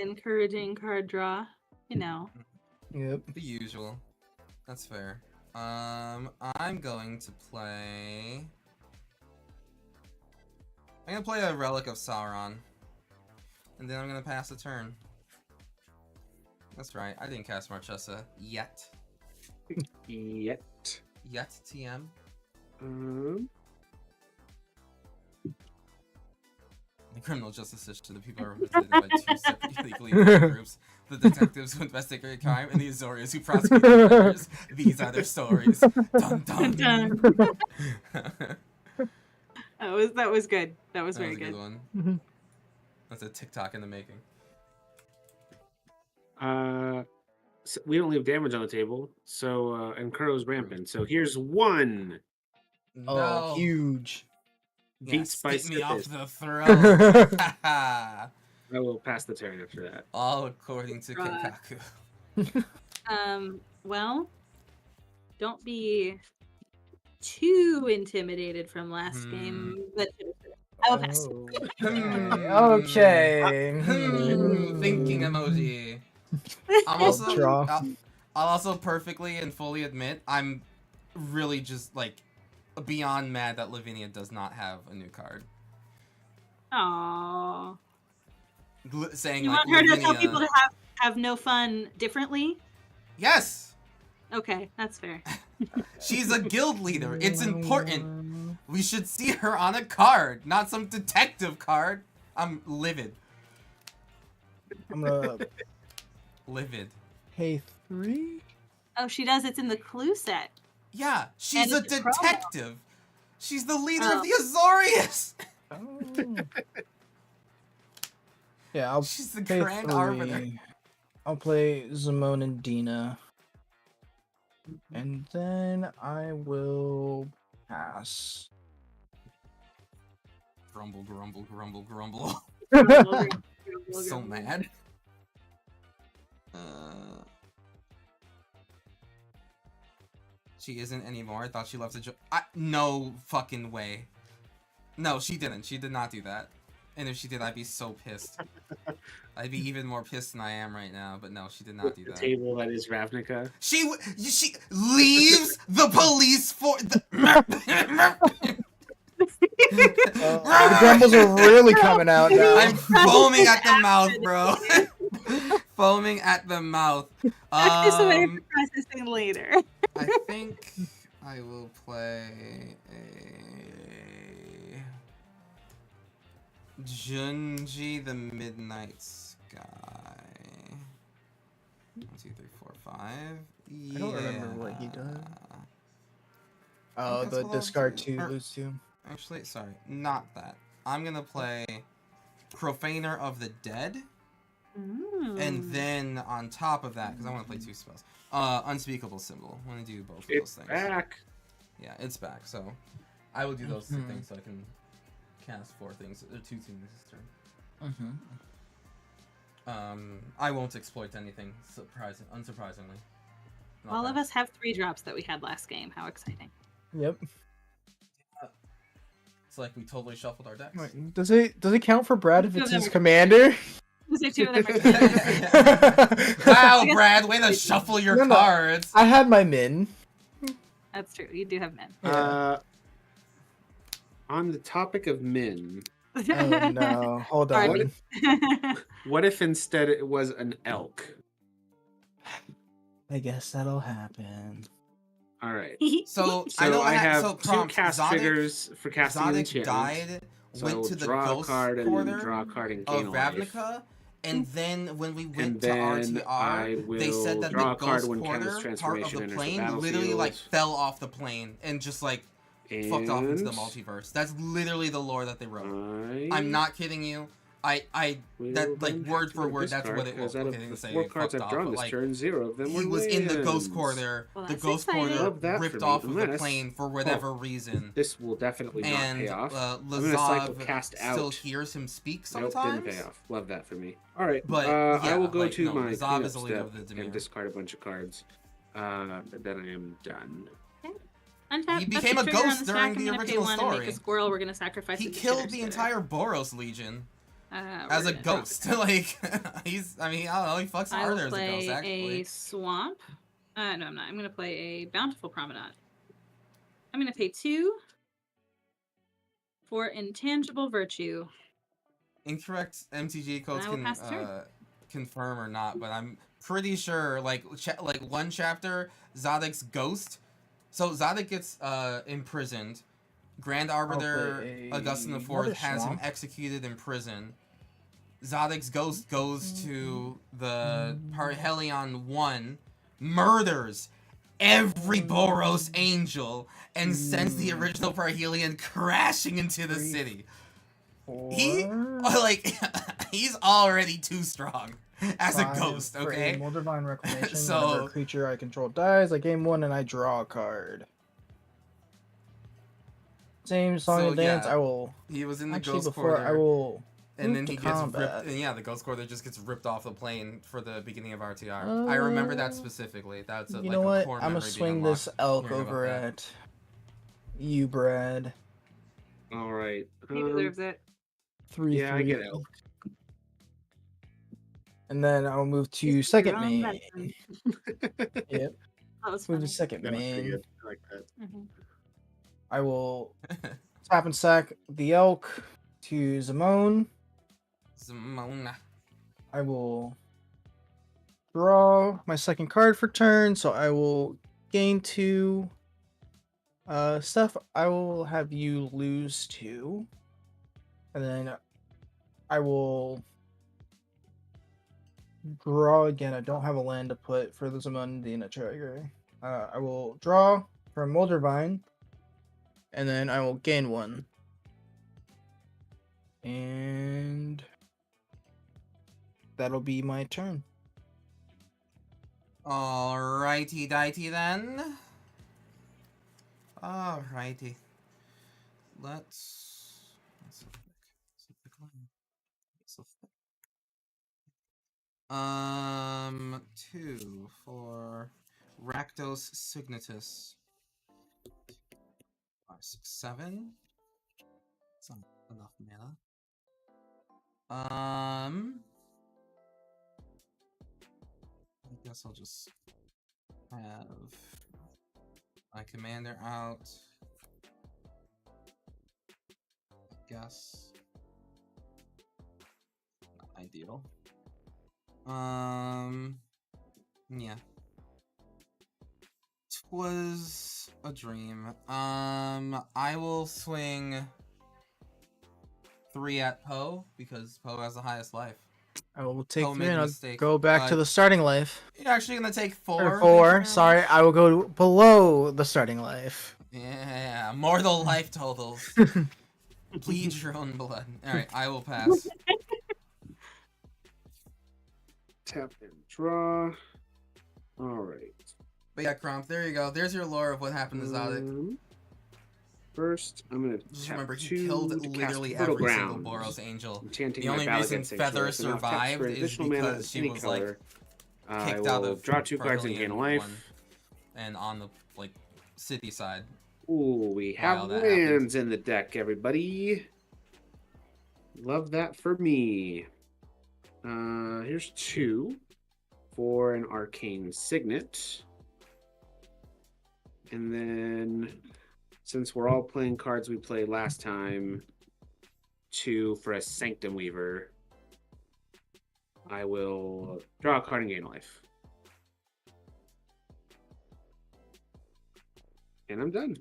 Encouraging card draw. You know. Yep. The usual. That's fair. I'm going to play. I'm gonna play a Relic of Sauron, and then I'm gonna pass the turn. That's right. I didn't cast Marchesa yet. Yet, TM. The criminal justice system. The people are represented by 2 separate legally groups: the detectives who investigate crime and the Azorius who prosecute offenders. These are their stories. Dun dun dun. That was good. That was very good. Good one. That's a TikTok in the making. So we don't leave damage on the table. So and Kuro's rampant. So here's 1. No. Oh, huge. Beats by me off the throne. I will pass the turn after that. All according to Kenkaku. Well, don't be too intimidated from last game. But I will pass. Okay. Thinking emoji. I'll also perfectly and fully admit I'm really just like beyond mad that Lavinia does not have a new card. Aww. Saying you like, want her Lavinia... to tell people to have no fun differently? Yes. Okay, that's fair. She's a guild leader. It's important. We should see her on a card, not some detective card. I'm livid. I'm gonna Livid. pay 3. Oh, she does. It's in the clue set. Yeah, she's a it's a promo. detective. She's the leader of Oh. the Azorius. Oh. Yeah, I'll She's the pay Grand 3. Arbiter. I'll play Zimone and Dina. And then I will pass. Grumble, grumble, grumble, grumble. So mad. She isn't anymore. I thought she left the no fucking way. No, she didn't. She did not do that. And if she did, I'd be so pissed. I'd be even more pissed than I am right now. But no, she did not do The that. table that is Ravnica. She leaves the police for the. The grumbles are really coming out now. I'm foaming at the mouth, bro. Foaming at the mouth. Practice the way for processing later. I think I will play a Junji the Midnight Sky. 1, 2, 3, 4, 5. I don't remember what he does. I Oh, think the that's discard what I'll 2, do. lose 2. Actually, sorry, not that. I'm gonna play Profaner of the Dead. And then on top of that, because I want to play 2 spells, Unspeakable Symbol. I want to do both of those things. Back. Yeah, it's back. So I will do those 2 things so I can cast 4 things or 2 things this turn. I won't exploit anything. Unsurprisingly. Not All bad. of us have 3 drops that we had last game. How exciting! Yep. It's like we totally shuffled our decks. Wait, does it count for Brad if Two it's of them his are- commander? Say 2 of them are Wow, Brad, way to shuffle your No. cards. I had my min. That's true. You do have men. Yeah. On the topic of min, Oh no, hold All on. right. what if instead it was an elk? I guess that'll happen. All right. So So I know I have so 2 prompt, cast Zodic, triggers for casting an Zodic enchantment. died, So I went will to the draw a ghost card and then quarter draw a card and of gain a life. Ravnica, and then when we And went to then I RTR, will they said that draw the a card ghost when Candace quarter part of transformation the enters the plane literally like battlefield. fell off the plane and just like fucked off into the And multiverse. That's literally the lore that they wrote. I I'm not kidding you. I will that like then word have to for word. That's discard, what it was. because out Okay, of they the didn't say 4 it cards fucked I've off, drawn but this like turn, 0 of them were he was in the ghost wins. quarter. Well, The that's ghost exciting. quarter Love that for ripped me, off of the unless- plane for whatever reason. This will definitely not And pay off. I'm gonna Lazov cycle cast still out. hears him speak Nope, sometimes. didn't pay off. Love that for me. All right, But, I yeah, will go like, to no, my Lazov cleanup is the leader of step the Dimir. and discard a bunch of cards. Then I am done. Untap, He that's became the a trigger on ghost the during stack. the I'm gonna pay original 1 and make story. a squirrel. We're gonna sacrifice. He it to killed Shitter's the Bitter. entire Boros Legion We're as a gonna- ghost. Like he's, I mean, I don't know. He fucks I harder will as a ghost play actually. a swamp. No, I'm not. I'm gonna play a bountiful promenade. I'm gonna pay 2 for intangible virtue. Incorrect MTG codes I will can pass the turn. confirm or not, but I'm pretty sure like like one chapter Zodic's ghost. So Zodic gets imprisoned. Grand Arbiter play Augustine IV another has him swamp. executed in prison. Zodic's ghost goes to the Parhelion 1, murders every Boros angel, and sends the original Parhelion crashing into the city. He, like, he's already too strong as a 5 ghost, for okay? Animal Divine Reclamation. So- Whenever a creature I control dies, I gain 1 and I draw a card. Same song So, and dance. yeah. I will. He was in the Actually, ghost before quarter. I will. And then move he to gets combat. ripped, and yeah, the ghost quarter just gets ripped off the plane for the beginning of RTR. I remember that specifically. That's a, You like know a what? core I'm memory gonna being swing this unlocked elk hearing about over that. at you, Brad. All right. He deserves it. 3 Yeah, I 3. get elk. And then I'll move to He's second wrong, main. Benson. Yep. That was Move funny. to second That was pretty main. good. I like that. Mhm. I will tap and sack the elk to Zimone. Zimone. I will draw my second card for turn, so I will gain 2. Steph, I will have you lose 2. And then I will draw again. I don't have a land to put for the Zimone Dina trigger. I will draw from Moldervine, and then I will gain 1. And that'll be my turn. Alrighty dighty then. Alrighty. Let's so thick. So thick line. So thick. 2 for Rakdos Signatus. 5, 6, 7. That's not enough mana. I guess I'll just have my commander out. I guess. Not ideal. Yeah. Twas a dream. I will swing 3 at Poe because Poe has the highest life. I will take Poe 3 made a and I'll mistake, go back to but- the starting life. You're actually gonna take 4. Or thank you 4. very Sorry, much. I will go below the starting life. Yeah, mortal life totals. Bleed your own blood. Alright, I will pass. Tap and draw. All right. But yeah, Cromp, there you go. There's your lore of what happened to Zodic. First, I'm gonna Just tap remember, he 2 killed to cast literally Fertile every single Ground. Boros Angel. Enchanting The my only Bala reason Against Feather Sanctuary, so now if taps survived for an is additional mana because of she any was, color, I kicked out will of draw 2 cards and gain a Vermilion life. 1 and on the city side. Ooh, we have While that lands in the deck, everybody. Love that for me. Here's 2 for an Arcane Signet. And then, since we're all playing cards we played last time, 2 for a Sanctum Weaver. I will draw a card and gain a life. And I'm done.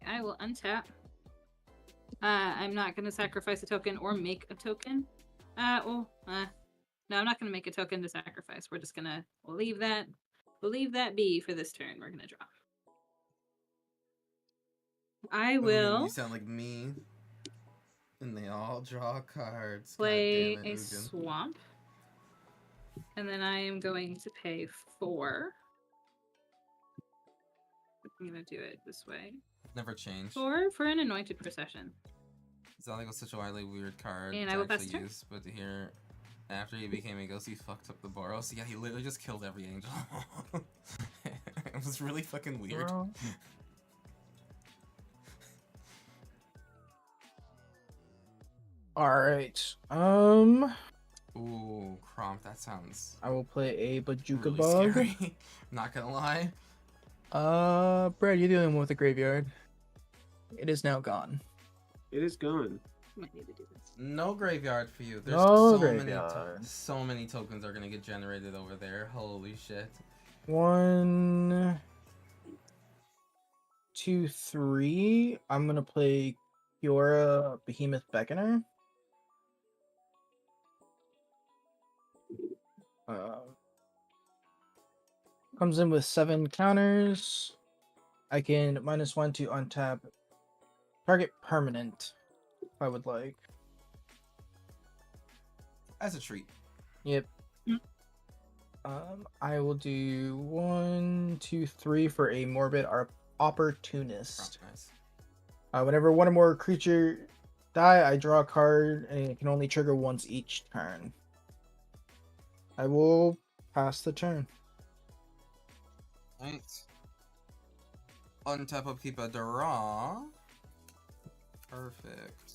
I will untap. I'm not going to sacrifice a token or make a token. No, I'm not going to make a token to sacrifice. We're just going to leave that be for this turn. We're going to draw. I will You sound like me. And they all draw cards. play God damn a it, Ugin. swamp. And then I am going to pay 4. I'm going to do it this way. Never changed. 4 for an Anointed Procession. Zodic was such a wildly weird card And to I will pass actually turn. use, but here, after he became a ghost, he fucked up the Boros. Yeah, he literally just killed every angel. It was really fucking weird. Bro. All right. Ooh, Cromp, that sounds I will play a Bajuka really Bug. scary. Not gonna lie. Brad, you're the only one with a graveyard. It is now gone. It is gone. Might need to do this. No graveyard for you. There's No so graveyard. so many tokens are gonna get generated over there. Holy shit. 1, 2, 3. I'm gonna play Kiora Behemoth Beckoner. Comes in with 7 counters. I can -1 to untap target permanent if I would like. As a treat. Yep. I will do 1, 2, 3 for a Morbid Opportunist. Cromp, nice. Whenever one or more creature die, I draw a card, and it can only trigger once each turn. I will pass the turn. Right. Untap upkeep a draw. Perfect.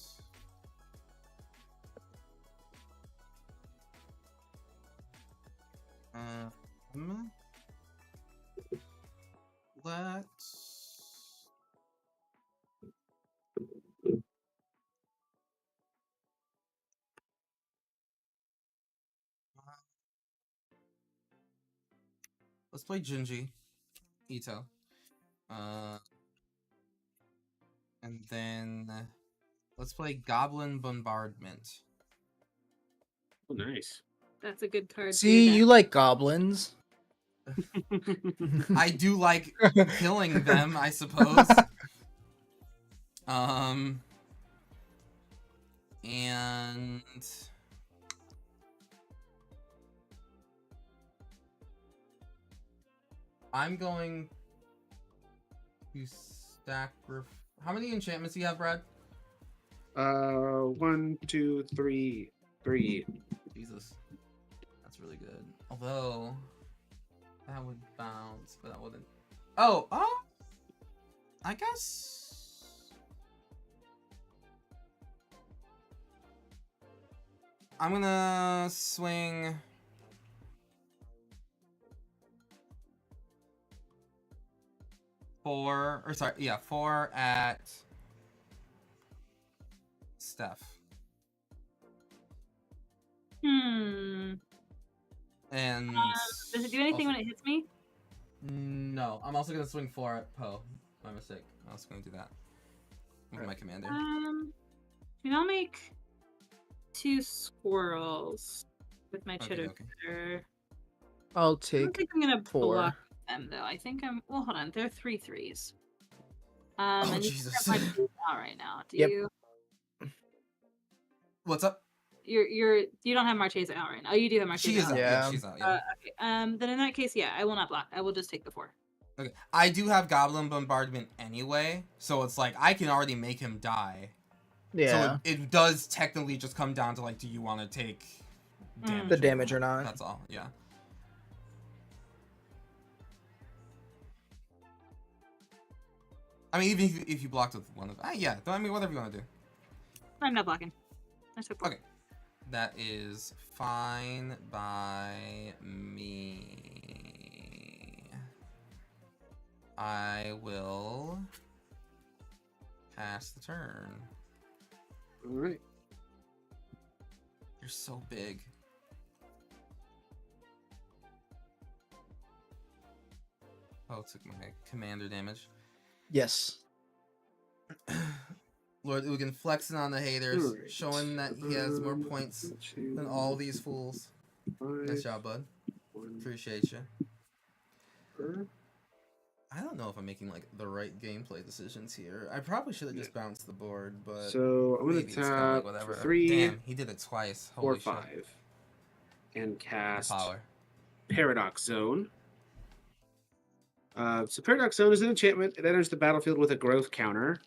Let's play Jinji, Ito. And then let's play Goblin Bombardment. Oh, nice. That's a good card. See, you like goblins. I do like killing them, I suppose. And I'm going to stack. How many enchantments do you have, Brad? 1, 2, 3, 3. Jesus, that's really good. Although that would bounce, but that wouldn't. Oh, I guess. I'm gonna swing. Four at Steph. Hmm. And Does it do anything when it hits me? No, I'm also gonna swing 4 at Poe. My mistake. I was gonna do that with my commander. Maybe I'll make 2 squirrels with my chitter. I'll I don't take think I'm gonna 4. block them though. I think I'm. Well, hold on. They're 3/3s. Oh, And Jesus. you have my blue out right now. Do Yep. you? What's up? You don't have Marchesa out right now. Oh, you do have Marchesa. She is out. out. Yeah. Yeah, she's out. Yeah. Okay. Then in that case, yeah, I will not block. I will just take the 4. Okay. I do have Goblin Bombardment anyway, so it's like I can already make him die. Yeah. So it does technically just come down to like, do you want to take damage? The damage or not. That's all. Yeah. I mean, even if you blocked with one of, yeah. I mean, whatever you want to do. I'm not blocking. I took 4. Okay. That is fine by me. I will pass the turn. All right. You're so big. Oh, it took my commander damage. Yes. Lord Ugin flexing on the haters, Alright. showing that he has more points than all these fools. Nice job, bud. Appreciate you. I don't know if I'm making like the right gameplay decisions here. I probably should have just bounced the board, but So I'm gonna maybe it's kinda tap whatever. 3, Damn, he did it twice. 4, Holy 5, shit. and cast Power. Paradox Zone. So Paradox Zone is an enchantment. It enters the battlefield with a growth counter.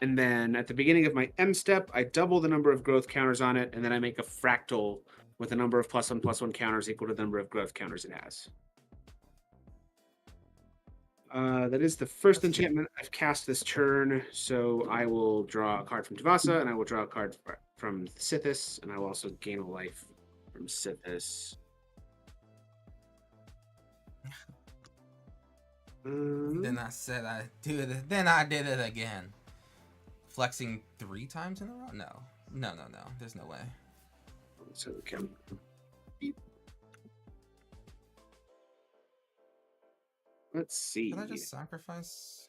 And then at the beginning of my end step, I double the number of growth counters on it, and then I make a fractal with a number of +1/+1 counters equal to the number of growth counters it has. That is the first enchantment I've cast this turn, so I will draw a card from Tuvasa, and I will draw a card from Sithis, and I will also gain a life from Sithis. Then I said I'd do it. Then I did it again. Flexing 3 times in a row? No. There's no way. So we can. Let's see. Can I just sacrifice?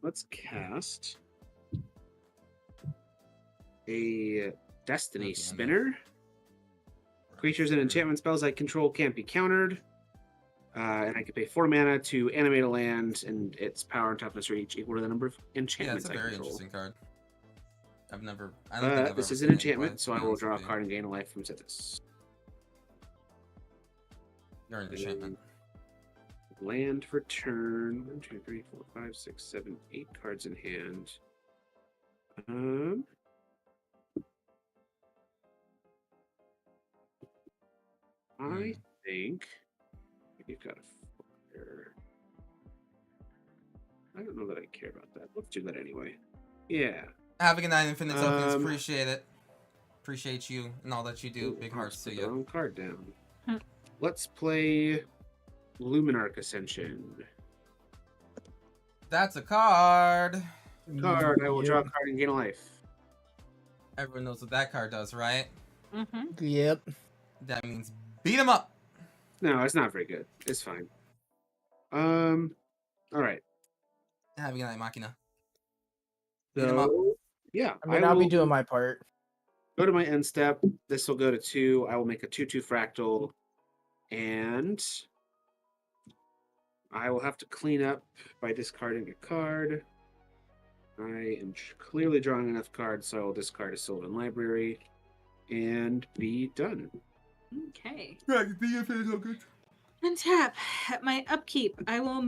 Let's cast a Destiny Spinner. Creatures and enchantment spells I control can't be countered. And I can pay 4 mana to animate a land, and its power and toughness are each equal to the number of Yeah, enchantments it's a I very control. interesting card. I don't think I've This ever is seen an it play, enchantment, so to I be will honest draw a with you. card and gain a life from Sithis. You're an enchantment. Land for turn. 1, 2, 3, 4, 5, 6, 7, 8 cards in hand. I think you've got a fire. I don't know that I care about that. Let's do that anyway. Yeah. Have a good night, Infinite Tokens. Um, Appreciate it. Appreciate you and all that you do. Big hearts to Put the you. wrong card down. Let's play Luminarch Ascension. That's a card. Card. I will draw a card and gain a life. Everyone knows what that card does, right? Mm-hmm. Yep. That means beat him up. No, it's not very good. It's fine. All right. Have a good night, Machina. Beat 'em up. So, yeah, I mean, I I'll be will doing my part. go to my end step. This will go to 2. I will make a 2/2 fractal, and I will have to clean up by discarding a card. I am clearly drawing enough cards, so I will discard a Sylvan Library and be done. Okay. Right, be a fan token. Untap. At my upkeep, I will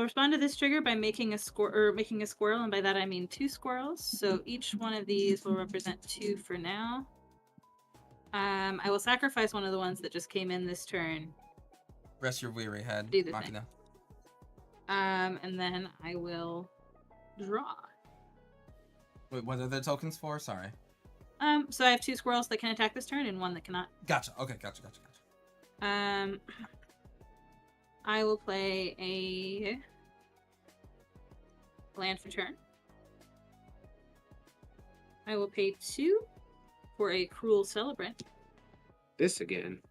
respond to this trigger by making a squirrel, and by that I mean 2 squirrels. So each one of these will represent 2 for now. I will sacrifice one of the ones that just came in this turn. Rest your weary head, Do the Machina. And then I will draw. Wait, what are the tokens for? Sorry. So I have 2 squirrels that can attack this turn and 1 that cannot. Gotcha. Okay, gotcha. I will play a land for turn. I will pay 2 for a cruel celebrant. This again.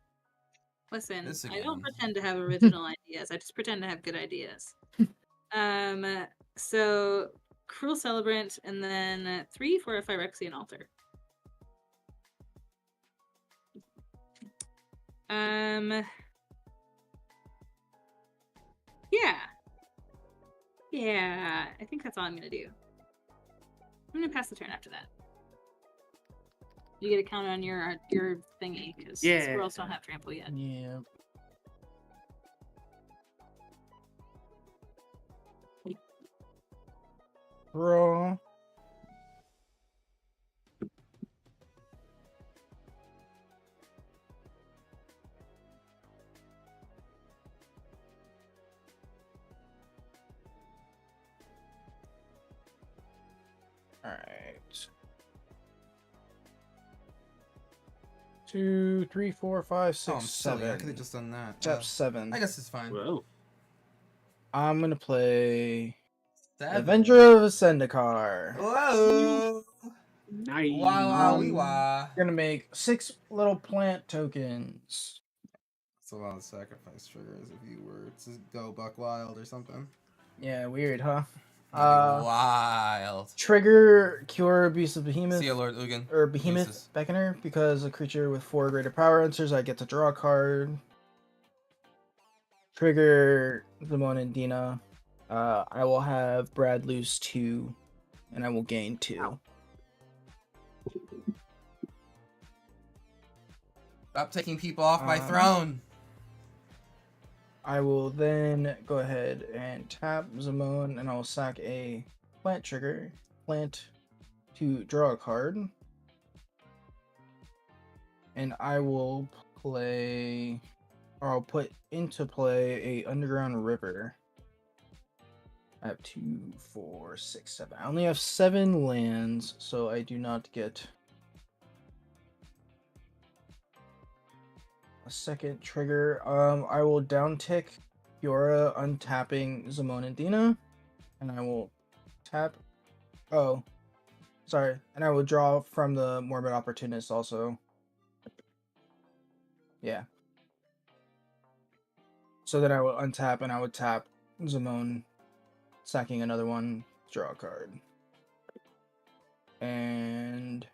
Listen, This I don't again. pretend to have original ideas. I just pretend to have good ideas. So cruel celebrant, and then 3 for a Phyrexian altar. Yeah, I think that's all I'm gonna do. I'm gonna pass the turn after that. You get a count on your thingy because squirrels don't have trample yet. Yeah. Draw. Alright. 2, 3, 4, 5, 6, Oh, I'm silly. 7. I could have just done that. Step 7. I guess it's fine. Whoa. I'm gonna play 7. Avenger of Zendikar. Whoa! Nice. Wow, wee wah. Gonna make 6 little plant tokens. That's a lot of sacrifice triggers if you were to go buck wild or something. Yeah, weird, huh? Wild. Trigger Cure Beast of Behemoth. See ya, Lord Ugin. Or Behemoth Deuces. Beckoner, because a creature with 4 greater power enters, I get to draw a card. Trigger Zimone and Dina. I will have Brad lose 2, and I will gain 2. Stop taking people off my throne. I will then go ahead and tap Zimone, and I will sack a plant trigger. Plant to draw a card. And I will play, or I'll put into play a Underground River. I have 2, 4, 6, 7. I only have 7 lands, so I do not get a second trigger. I will downtick Fiora, untapping Zimone and Dina, and I will tap. Oh, sorry, and I will draw from the Morbid Opportunist also. Yeah. So then I will untap and I would tap Zimone, sacking another one, draw a card. And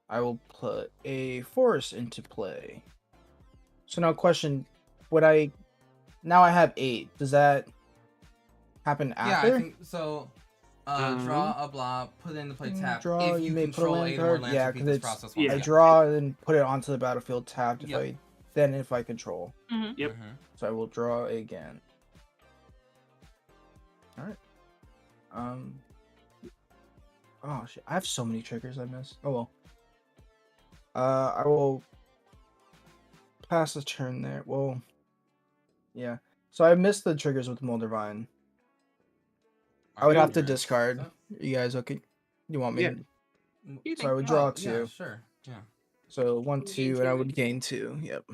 I will put a forest into play. So now question, now I have 8. Does that happen after? Yeah, I think so. Draw a blob, put it into play tap. Draw, If you may put a control land 8 or more card. lands, Yeah, repeat because this it's process yeah. I once. draw and put it onto the battlefield tapped Yep. if I control. Yep. So I will draw again. Alright. Oh shit, I have so many triggers I missed. Oh well. I will pass the turn there. Well, yeah. So I missed the triggers with Moldervine. I would have to discard. You guys okay? You want me? Yeah. To... So I would draw Yeah, 2. sure. Yeah. So 1, You gain 2, and 2, I right? would gain 2. Yep.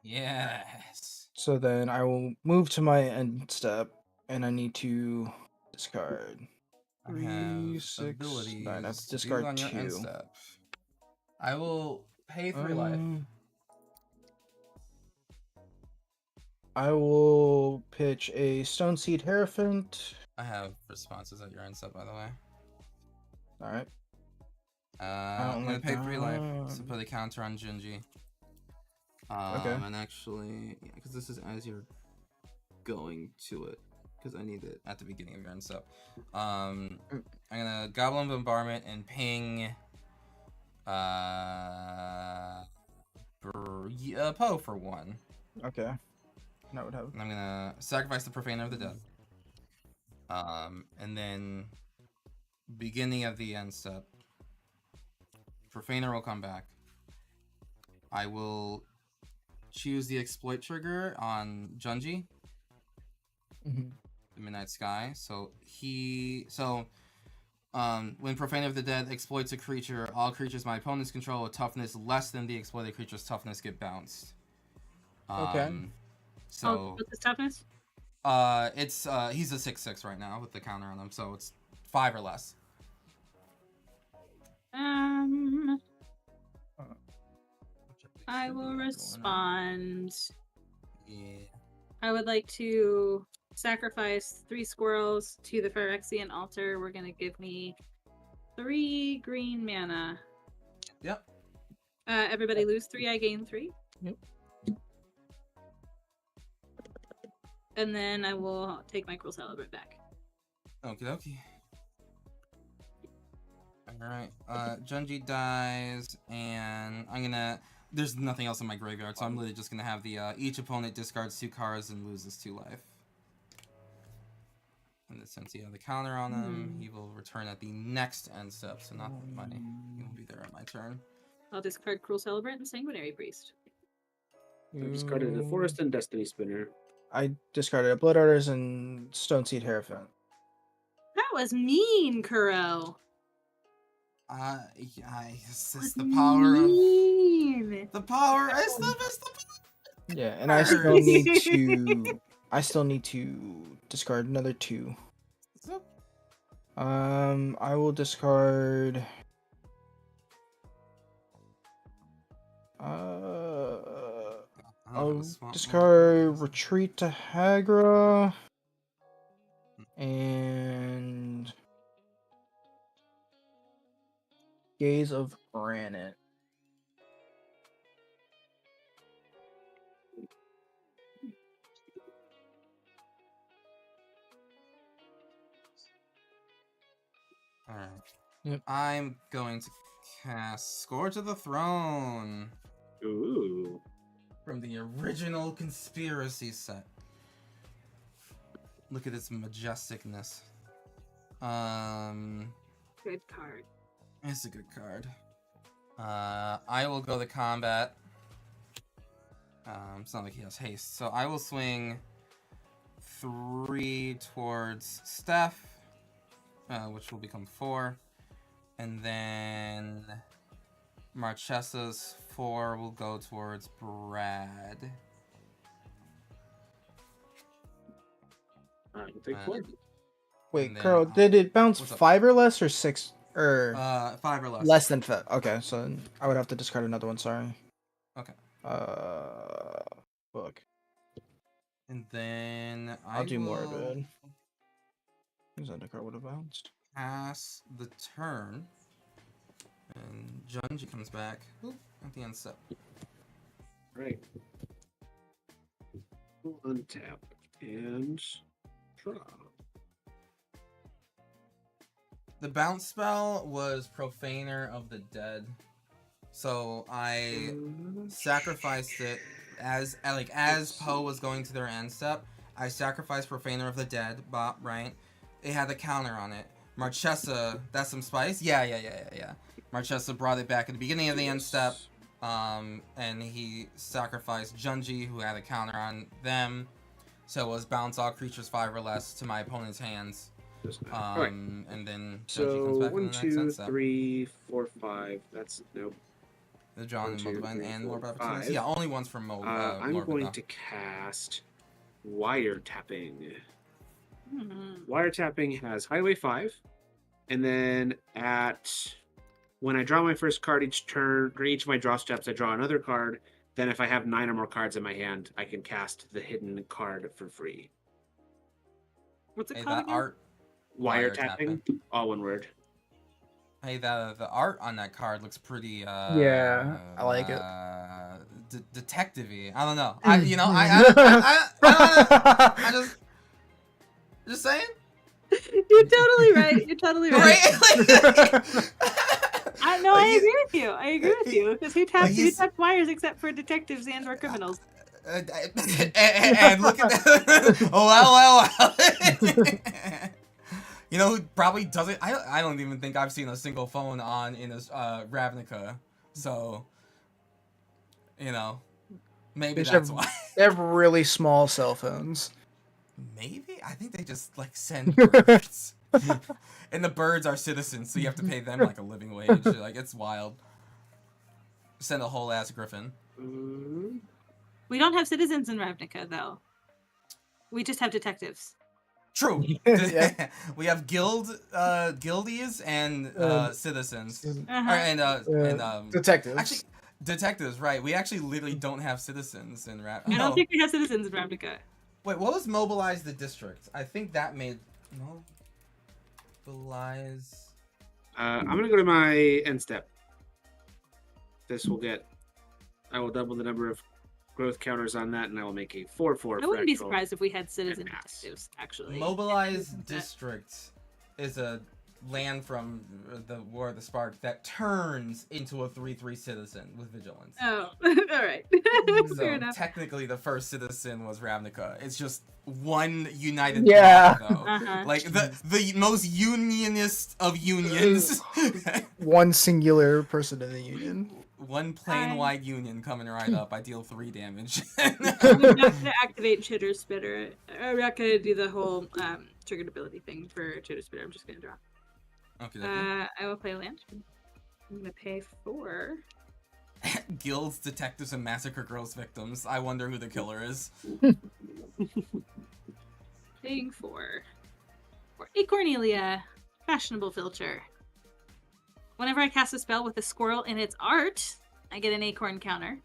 Yes. So then I will move to my end step, and I need to discard. I have 3, 6, 9. I have abilities to discard on your end 2. step. I will Pay 3 life. I will pitch a Stone Seed Hierophant. I have responses at your end step, by the way. All right. I'm gonna like pay 3 life to that. put a counter on Gingy. Okay. And actually, because this is as you're going to it, because I need it at the beginning of your end step. I'm gonna Goblin Bombardment and ping Poe for 1. Okay. That would have. And I'm gonna sacrifice the Profaner of the Dead. And then beginning of the end step, Profaner will come back. I will choose the exploit trigger on Junji, Mm-hmm. the Midnight Sky. When Profaner of the Dead exploits a creature, all creatures my opponents control with toughness less than the exploited creature's toughness get bounced. Okay. What's his toughness? He's a 6/6 right now with the counter on him, so it's 5 or less. I will respond. Yeah. I would like to sacrifice 3 squirrels to the Phyrexian altar. We're gonna give me 3 green mana. Yep. Everybody lose 3, I gain 3. Yep. And then I will take my Cruel Celebrant back. Okie dokie. Alright, Junji dies, and I'm gonna... There's nothing else in my graveyard, so I'm literally just gonna have the, each opponent discards 2 cards and loses 2 life. And since he had the counter on him, he will return at the next end step, so not my... He won't be there at my turn. I'll discard Cruel Celebrant and Sanguinary Priest. I discarded the Forest and Destiny Spinner. I discarded a Blood Orders and Stone Seed Hierophant. That was mean, Kuro. It's the power mean. of... The power! It's the power! Yeah, and I still need to... I still need to discard another 2. I will discard... I'll discard Retreat to Hagra and Gaze of Granite. Alright. Yep. I'm going to cast Scourge of the Throne. Ooh. From the original Conspiracy set. Look at its majesticness. Good card. It's a good card. I will go to combat. It's not like he has haste. So I will swing 3 towards Steph, which will become 4. And then Marchesa's 4 will go towards Brad. Alright, we'll take 4. Wait, then Carl, did it bounce what's up? 5 or less or 6 or 5 or less. less than 5? Okay, so I would have to discard another one. Sorry. Okay. Book. And then I'll do more of will it. Because that card would have bounced. pass the turn. And Junji comes back at the end step. Right. We'll untap and draw. The bounce spell was Profaner of the Dead. So I sacrificed it as Poe was going to their end step. I sacrificed Profaner of the Dead, right? It had the counter on it. Marchesa, that's some spice? Yeah. Marchesa brought it back at the beginning of the end step. And he sacrificed Junji, who had a counter on them. So it was bounce all creatures 5 or less to my opponent's hands. Right. And then Junji So comes back 1, in the next 2, end step. 3, 4, 5. That's nope. The John 1, 2, Moldavine 3, and 4, more 5. Yeah, only one's from Mold. I'm Morbid, going though. to cast Wiretapping. Mhm. Wiretapping has Hideaway 5, and then at When I draw my first card each turn, or each of my draw steps, I draw another card. Then, if I have 9 or more cards in my hand, I can cast the hidden card for free. What's it Hey, called that again? art. Wiretapping, all one word. Hey, the art on that card looks pretty Yeah, I like it. Detective-y. I don't know. I just saying. You're totally right. You're totally right. Right? I agree with you. I agree with you. Because who taps wires except for detectives and or criminals? And look at that. Oh, well. You know who probably doesn't? I don't even think I've seen a single phone on in this Ravnica. So, you know, maybe that's why. They have really small cell phones. Maybe? I think they just like send birds. And the birds are citizens, so you have to pay them like a living wage. Like, it's wild. Send a whole ass griffin. We don't have citizens in Ravnica, though. We just have detectives. True. Yeah. We have guildies and citizens. And detectives. Actually, detectives, right? We actually literally don't have citizens in Ravnica. I don't think we have citizens in Ravnica. Wait, what was mobilize the district? I think that made mobilize. I'm gonna go to my end step. This will get. I will double the number of growth counters on that, and I will make a 4/4. I wouldn't be surprised if we had citizen detectives, actually. Mobilize district is a land from the War of the Spark that turns into a 3/3 citizen with vigilance. Oh, all right. So Fair enough. technically, the first citizen was Ravnica. It's just one united Yeah. block, though. Like the most unionist of unions. One singular person in the union. One plane-wide union coming right up. I deal 3 damage. I'm not gonna activate Chitter Spitter. I'm not gonna do the whole triggered ability thing for Chitter Spitter. I'm just gonna draw. Okay. I will play a land. I'm gonna pay 4. Guilds, detectives, and massacre girls victims. I wonder who the killer is. Paying 4. For a Cornelia, fashionable filter. Whenever I cast a spell with a squirrel in its art, I get an acorn counter.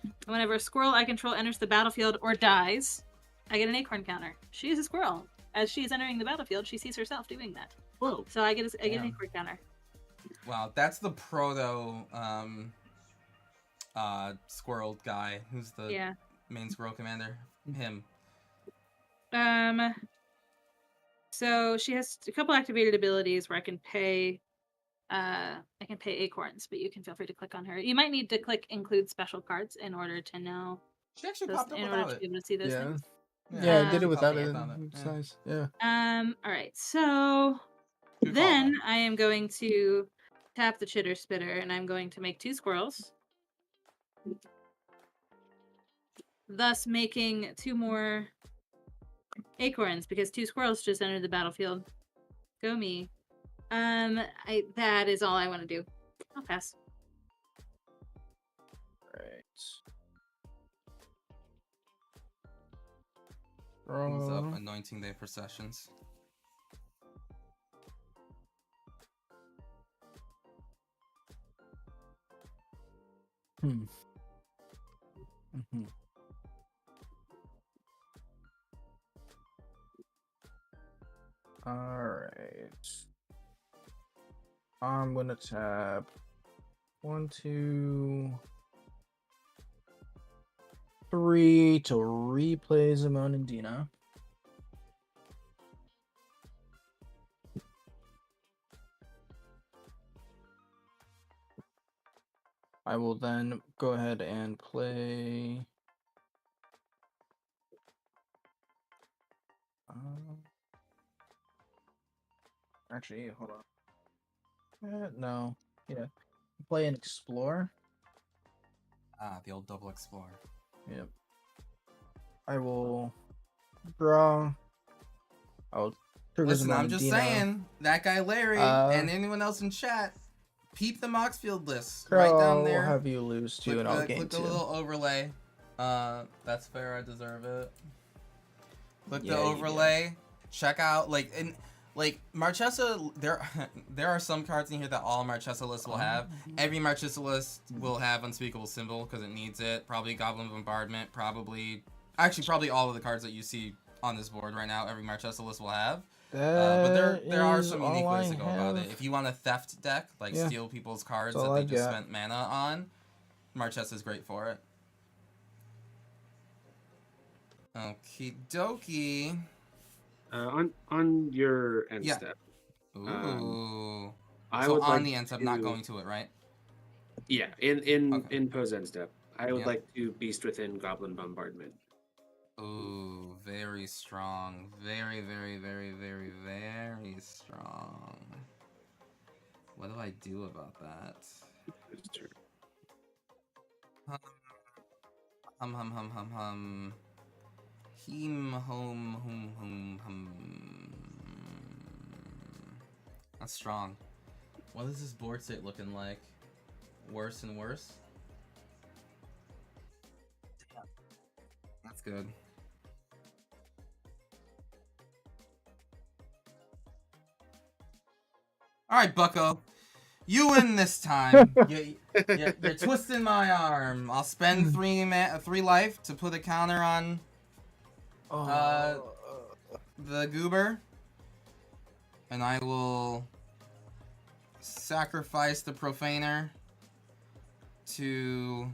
And whenever a squirrel I control enters the battlefield or dies, I get an acorn counter. She is a squirrel. As she is entering the battlefield, she sees herself doing that. Whoa. So I get an acorn counter. Wow, that's the proto squirrel guy. Who's the main squirrel commander? Him. So she has a couple activated abilities where I can pay acorns, but you can feel free to click on her. You might need to click include special cards in order to know. She actually popped up in without order to it. be able to see those things. Yeah, I did it without it. It's nice. Yeah. All right. So then I am going to tap the Chitter Spitter, and I'm going to make 2 squirrels, thus making 2 more acorns because 2 squirrels just entered the battlefield. Go me. That is all I want to do. I'll pass. Who's up? Anointing Day processions. Alright. I'm gonna tap 1, 2, 3 to replay Zimone and Dina. I will then go ahead and play actually, hold on. No. Yeah. Play and explore. The old double explorer. Yep. I will draw. I'll trigger Listen, I'm Zimone just Dina. saying, that guy Larry and anyone else in chat, peep the Moxfield list Girl, right down there. I'll have you lose 2 and I'll gain click 2. the little overlay. That's fair. I deserve it. Click the Yeah, you overlay. Check out like Marchesa, there are some cards in here that all Marchesa lists will have. Every Marchesa list will have Unspeakable Symbol because it needs it. Probably Goblin Bombardment. Probably all of the cards that you see on this board right now. Every Marchesa list will have. But there are some unique ways to go about it. If you want a theft deck, like steal people's cards that they just spent mana on, Marchesa is great for it. Okie dokie. On your end step. Ooh. I so would on like the end step, not going to it, right? Yeah, in Poe's end step. I would like to Beast Within Goblin Bombardment. Ooh, very strong. Very, very, very, very, very strong. What do I do about that? Hum. That's strong. What is this board state looking like? Worse and worse? Damn. That's good. Alright, bucko. You win this time. You're twisting my arm. I'll spend 3 life to put a counter on the goober. And I will sacrifice the profaner to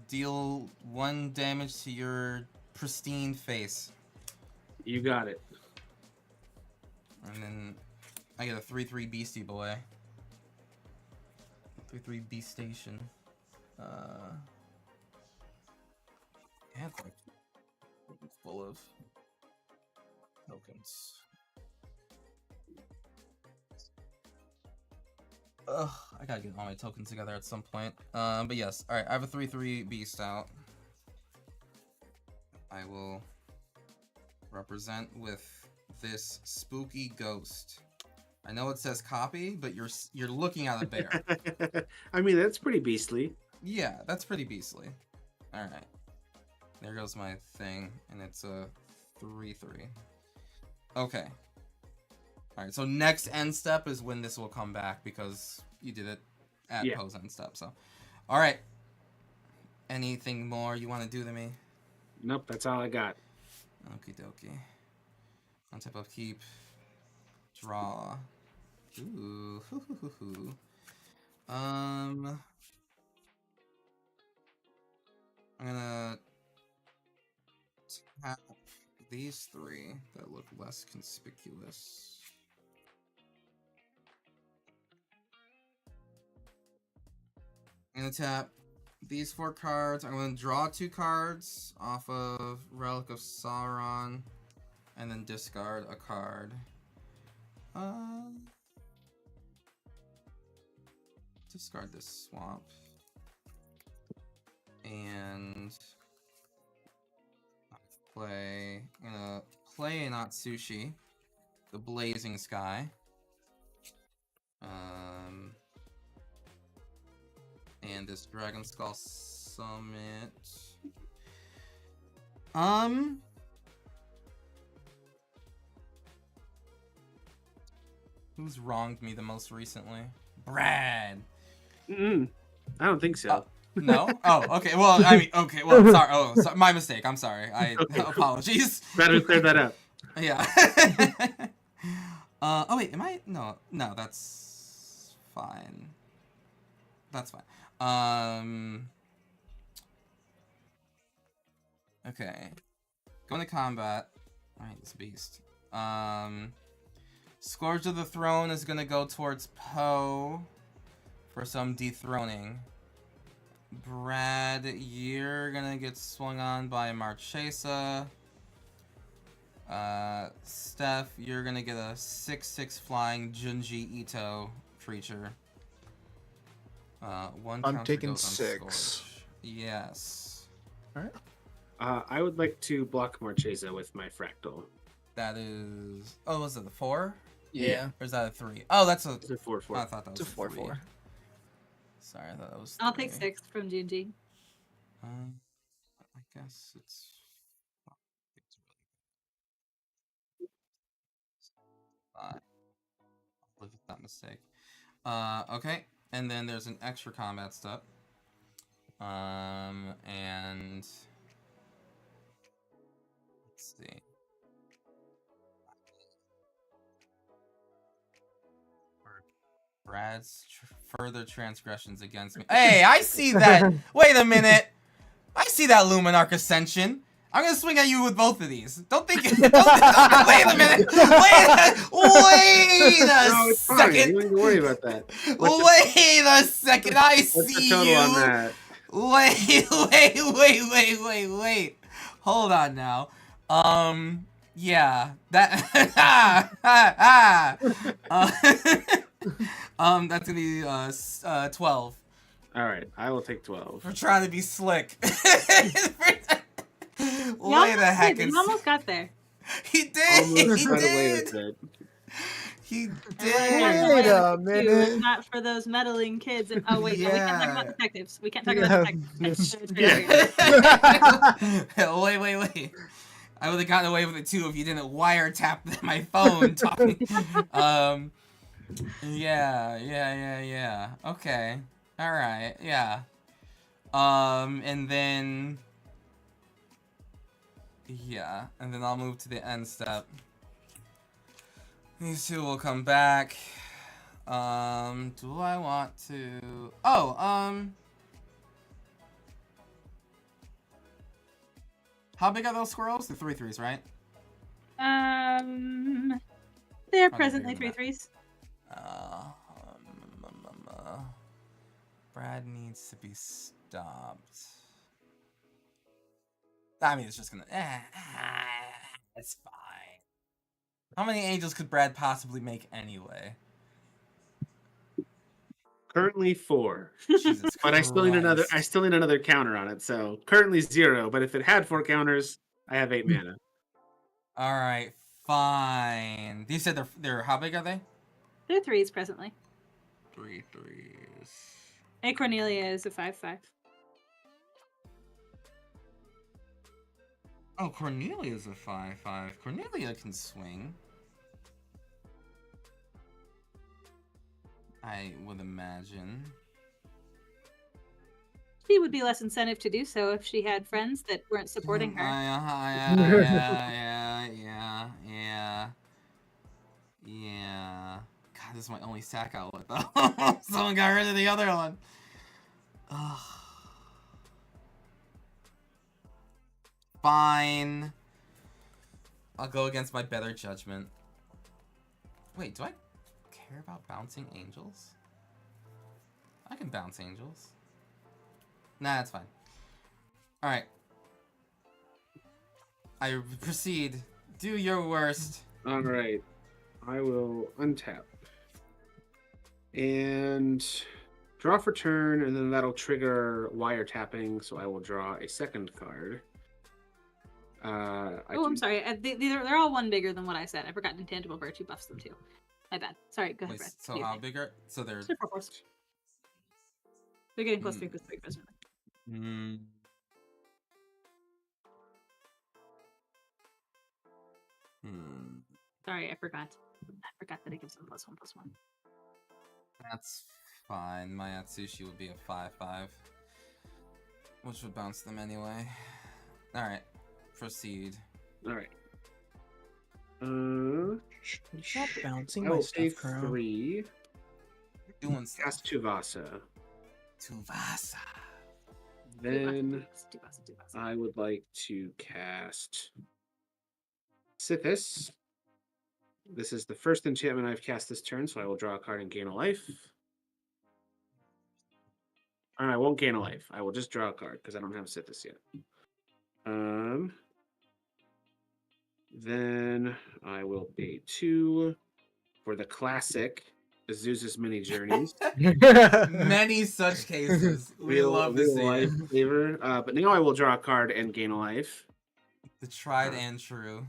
deal 1 damage to your pristine face. You got it. And then I get a 3/3 beastie boy. 3/3 beast station. And full of tokens. Ugh, I gotta get all my tokens together at some point. But yes, alright, I have a 3/3 beast out. I will represent with this spooky ghost. I know it says copy, but you're looking at a bear. I mean, that's pretty beastly. Yeah, that's pretty beastly. Alright. There goes my thing, and it's a 3/3. Okay. Alright, so next end step is when this will come back, because you did it at Poe's end step, so. Alright. Anything more you want to do to me? Nope, that's all I got. Okie dokie. On tip of keep. Draw. Ooh. I'm gonna tap these 3 that look less conspicuous. I'm gonna tap these 4 cards. I'm gonna draw 2 cards off of Relic of Sauron, and then discard a card. Discard this swamp. And I'm gonna play an Atsushi, the Blazing Sky. And this Dragon Skull Summit. Who's wronged me the most recently? Brad. I don't think so. No? Oh, okay. Well, I mean, okay. Well, sorry. Oh, my mistake. I'm sorry. Apologies. Better clear that up. Yeah. Oh wait, am I? No, that's fine. That's fine. Okay. Going to combat. Alright, this beast. Scourge of the Throne is gonna go towards Poe for some dethroning. Brad, you're gonna get swung on by Marchesa. Steph, you're gonna get a 6/6 flying Junji Ito creature. I'm taking 6. Yes. Alright. I would like to block Marchesa with my fractal. That is. Oh, was it a 4? Yeah. Or is that a 3? Oh, that's It's a 4/4. I thought that was It's a 4/4. 3. Sorry, I thought that was 3. I'll take 6 from GG. I guess it's. Not mistake. Okay, and then there's an extra combat step. And let's see. Brad's further transgressions against me. Hey, I see that. Wait a minute. I see that Luminarch Ascension. I'm gonna swing at you with both of these. Don't think. Wait a minute. Wait a Fine. second. You don't need to worry about that. Wait a second. I What's see the total you. on that? Wait. Hold on now. Yeah. That. That's gonna be 12. All right, I will take 12. For trying to be slick. You Wait a heck. You almost got there. He did. Almost He got away did. with it. He Wait did. a minute. Not for those meddling kids. And, oh wait, no, we can't talk about detectives. We can't talk Yeah. about detectives. Wait. I would have gotten away with it too if you didn't wiretap my phone talking. Yeah. Okay. All right. Yeah. And then I'll move to the end step. These two will come back. Do I want to? How big are those squirrels? They're 3/3s, right? They're Probably presently bigger than 3/3s. Brad needs to be stopped. I mean, it's just gonna. It's fine. How many angels could Brad possibly make anyway? Currently 4. Jesus But I still need another. I Christ. still need another counter on it. So currently 0. But if it had 4 counters, I have 8 mana. All right, fine. You said they're how big are they? They're 3s presently. 3/3s. Hey, Cornelia is a 5/5. Oh, Cornelia's a 5/5. Cornelia can swing. I would imagine. She would be less incentive to do so if she had friends that weren't supporting her. Yeah. God, this is my only sack outlet though. Someone got rid of the other one. Ugh. Fine. I'll go against my better judgment. Wait, do I care about bouncing angels? I can bounce angels. Nah, that's fine. Alright. I proceed. Do your worst. All right, I will untap and draw for turn, and then that'll trigger wiretapping. So I will draw a second card. I'm sorry. They're all one bigger than what I said. I forgot Intangible Virtue buffs them too. My bad. Sorry, go ahead, Wait, Brad. so how big are... So they're... They're 4/4s. They're getting close to 3/3 presently. Sorry, I forgot. I forgot that it gives them +1/+1. That's fine. My Atsushi would be a 5/5. Which would bounce them anyway. Alright. Proceed. All right. Stop bouncing I my will pay stuff, Crown. 3. Doing stuff. Cast Tuvasa. Tuvasa. Then Tuvasa. I would like to cast Sithis. This is the first enchantment I've cast this turn, so I will draw a card and gain a life. And I won't gain a life. I will just draw a card because I don't have Sithis yet. Then I will pay 2 for the classic Azusa's Mini Journeys. Many such cases. We love to see it. Flavor. But now I will draw a card and gain a life. The tried and true.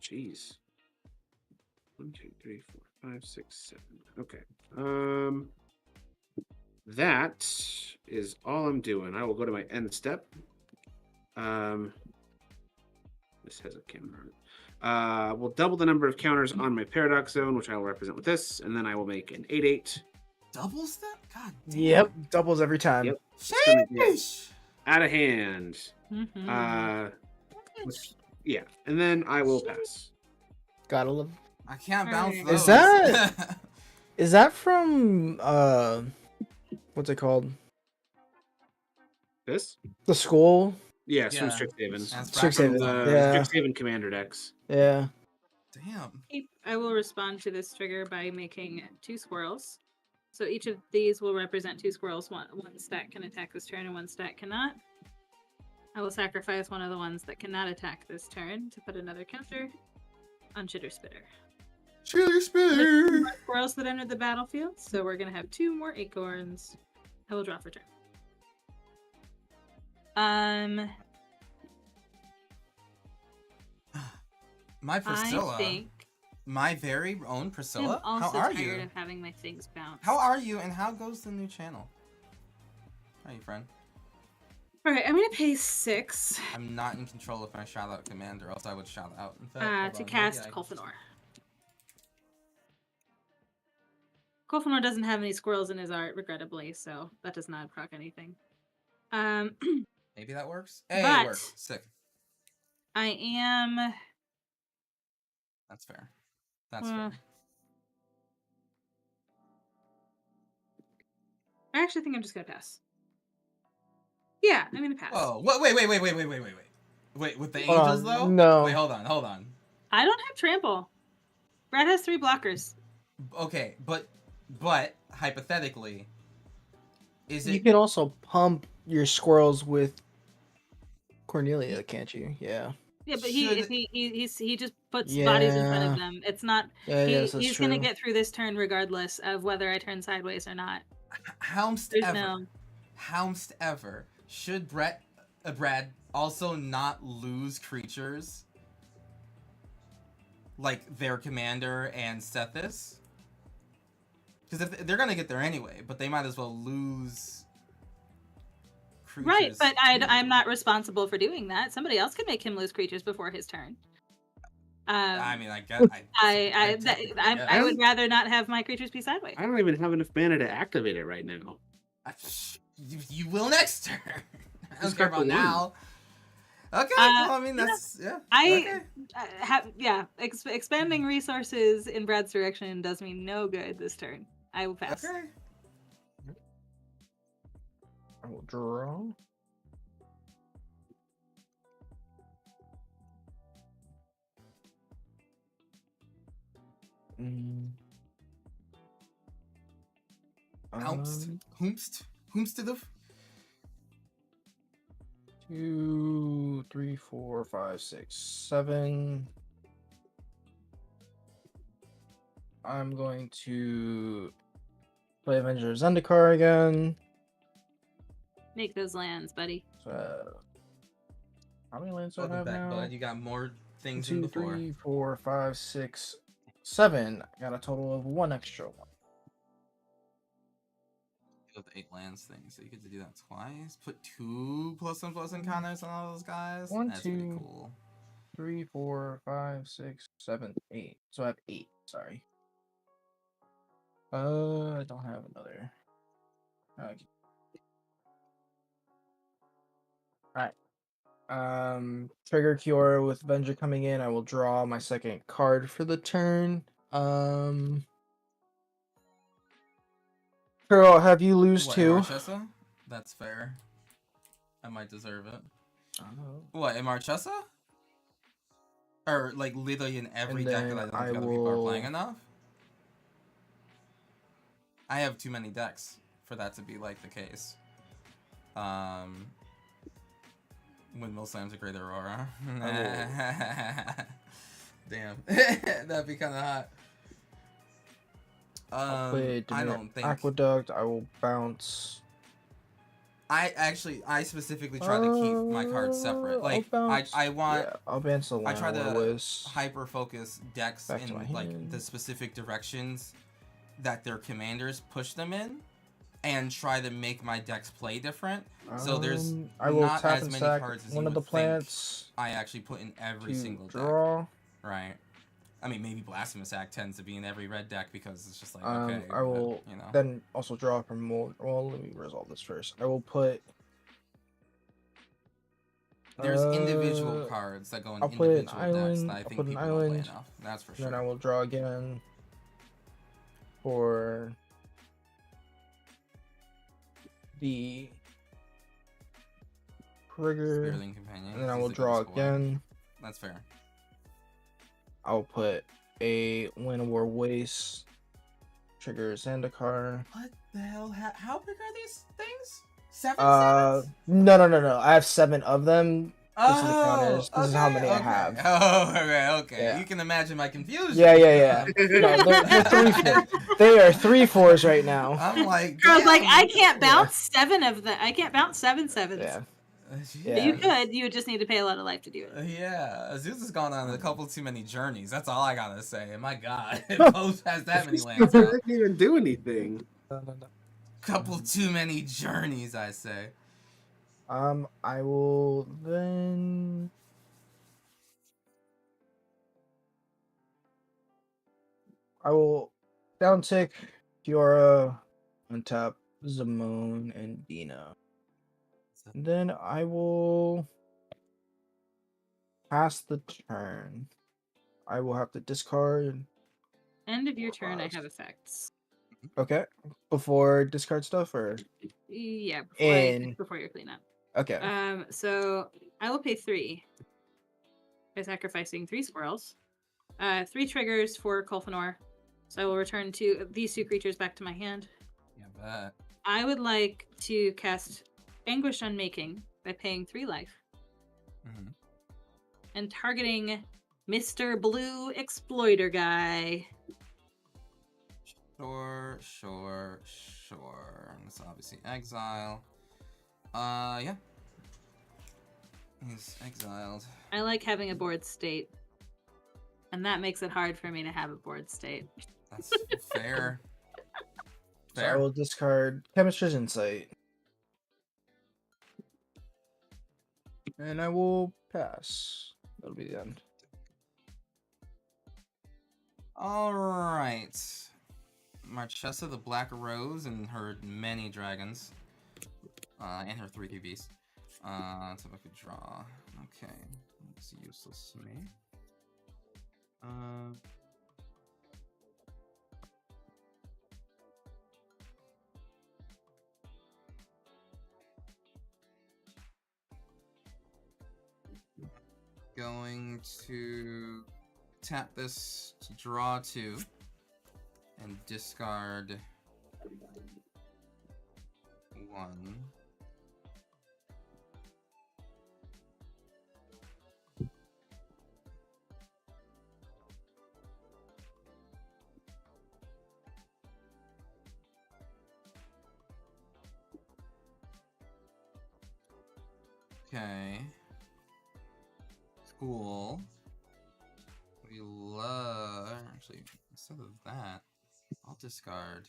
Jeez. 1, 2, 3, 4, 5, 6, 7. Okay. That is all I'm doing. I will go to my end step. This has a camera on it. will double the number of counters on my paradox zone, which I will represent with this, and then I will make an 8/8. Doubles that? God damn. Yep, doubles every time. Yep. It's gonna get Sheesh. out of hand. Mhm. Yeah, and then I will pass. Gotta love. I can't bounce Alright. those. Is that- Is that from what's it called? This? The school? Yeah, it's from Yeah. Strixhaven. That's Strixhaven, From the yeah. Strixhaven Commander decks. Yeah. Damn. I will respond to this trigger by making 2 squirrels. So each of these will represent 2 squirrels. One stat can attack this turn and one stat cannot. I will sacrifice one of the ones that cannot attack this turn to put another counter on Chitter Spitter. Chitter There's 2 Spitter. more squirrels that entered the battlefield, so we're gonna have 2 more acorns. I will draw for turn. My Priscilla. I think My very own I'm Priscilla. also How are tired you? of having my things bounce. How are you? And how goes the new channel? How are you, friend? All right, I'm gonna pay 6 I'm not in control of my shout out command, or else I would shout out. In fact, hold to on, cast maybe I- Colfenor. Colfenor doesn't have any squirrels in his art, regrettably, so that does not proc anything. Maybe that works. Hey, But- it works. Sick. I am. That's fair. That's Uh, fair. I actually think I'm just gonna pass. Yeah, I'm gonna pass. Whoa! What? Wait! Wait! With the Hold angels on, though? no. Wait, hold on. I don't have trample. Brad has 3 blockers. Okay, but hypothetically, is You it? can also pump your squirrels with Cornelia, can't you? Yeah. Yeah, but Should- he just puts bodies in front of Yeah. them. It's not. Yeah, yes, that's He's true. gonna get through this turn regardless of whether I turn sideways or not. Hounst There's ever. no. Hounst ever. Should Brad also not lose creatures like their commander and Sethis? Because if they're gonna get there anyway, but they might as well lose creatures. Right, but I'm not responsible for doing that. Somebody else could make him lose creatures before his turn. I mean, I guess. I would rather not have my creatures be sideways. I don't even have enough mana to activate it right now. You will next turn. I don't Just care got the about one. now. Okay, well, I mean that's Expanding resources in Brad's direction does me no good this turn. I will pass. Okay. I will draw. Hoomst to the 2, 3, 4, 5, 6, 7. I'm going to play Avenger Zendikar again. Make those lands, buddy. So, how many lands do I Welcome have back, now? bud. You got more things than 2, before. 3, 4, 5, 6, 7. I got a total of 1 extra one. Of the 8 lands thing, so you get to do that twice. Put 2 +1/+1 counters on all those guys. 1, That's pretty 2, cool. 3, 4, 5, 6, 7, 8. So I have 8. Sorry. I don't have another. Okay. Alright. Trigger Cure with Avenger coming in. I will draw my second card for the turn. Carol, have you lose What, 2? Marchesa? That's fair. I might deserve it. What, in Marchesa? Or, like, literally in every And deck then that I I don't think other people are playing will- enough? I have too many decks for that to be, like, the case. Windmill Slam's a great Aurora. Damn. That'd be kind of hot. I'll play I Demir don't think... Aqueduct. I will bounce. I specifically try to keep my cards separate. Like, I'll bounce. I want... Yeah, I'll bounce the I try to Lewis. hyper focus decks Back to my in like hand. the specific directions that their commanders push them in, and try to make my decks play different. So there's I will not tap as and many sack cards as one you of the would think plants I actually put in every to single deck. draw. Right. I mean, maybe Blasphemous Act tends to be in every red deck because it's just like, okay, I will you know. then also draw from mold. Well, let me resolve this first. I will put. There's individual cards that go in I'll put an individual decks island. that I I'll think put an people don't play island. enough. That's for And sure. then I will draw again for the trigger. Spearling Companion. And then I He's will the draw Ghost Boy. again. That's fair. I'll put a Win War Waste. Trigger Zendikar. What the hell? How big are these things? 7/7s? No. I have 7 of them. This is the Oh, counters. This is how many I okay. have. Oh, okay. Yeah. You can imagine my confusion. Yeah. No, they're 3/4. They are 3/4s right now. I'm like, I was like, damn. I can't bounce 7 of them. I can't bounce 7/7s. Yeah. But you could. You would just need to pay a lot of life to do it. Yeah, Zeus has gone on a couple too many journeys. That's all I gotta say. My God, Post has that many lands out. Didn't even do anything. No. Couple too many journeys, I say. I will then. I will downtick Kiora, untap Zimone and Dina. And then I will pass the turn. I will have to discard. End of your turn, I have effects. Okay. Before discard stuff or Yeah, In. before your cleanup. okay. So I will pay 3 by sacrificing 3 squirrels. 3 triggers for Colfenor. So I will return these 2 creatures back to my hand. Yeah, bet. I would like to cast Anguish Unmaking by paying 3 life. Mhm. And targeting Mr. Blue Exploiter guy. Sure. That's obviously exile. Yeah. He's exiled. I like having a board state. And that makes it hard for me to have a board state. That's fair. So I will discard Chemistry's Insight. And I will pass. That'll be the end. Alright. Marchesa the Black Rose and her many dragons. And her 3 beasts. Let's see if I could draw. Okay. It's useless to me. Going to tap this to draw 2 and discard 1. Okay. Cool. We love. Actually, instead of that, I'll discard.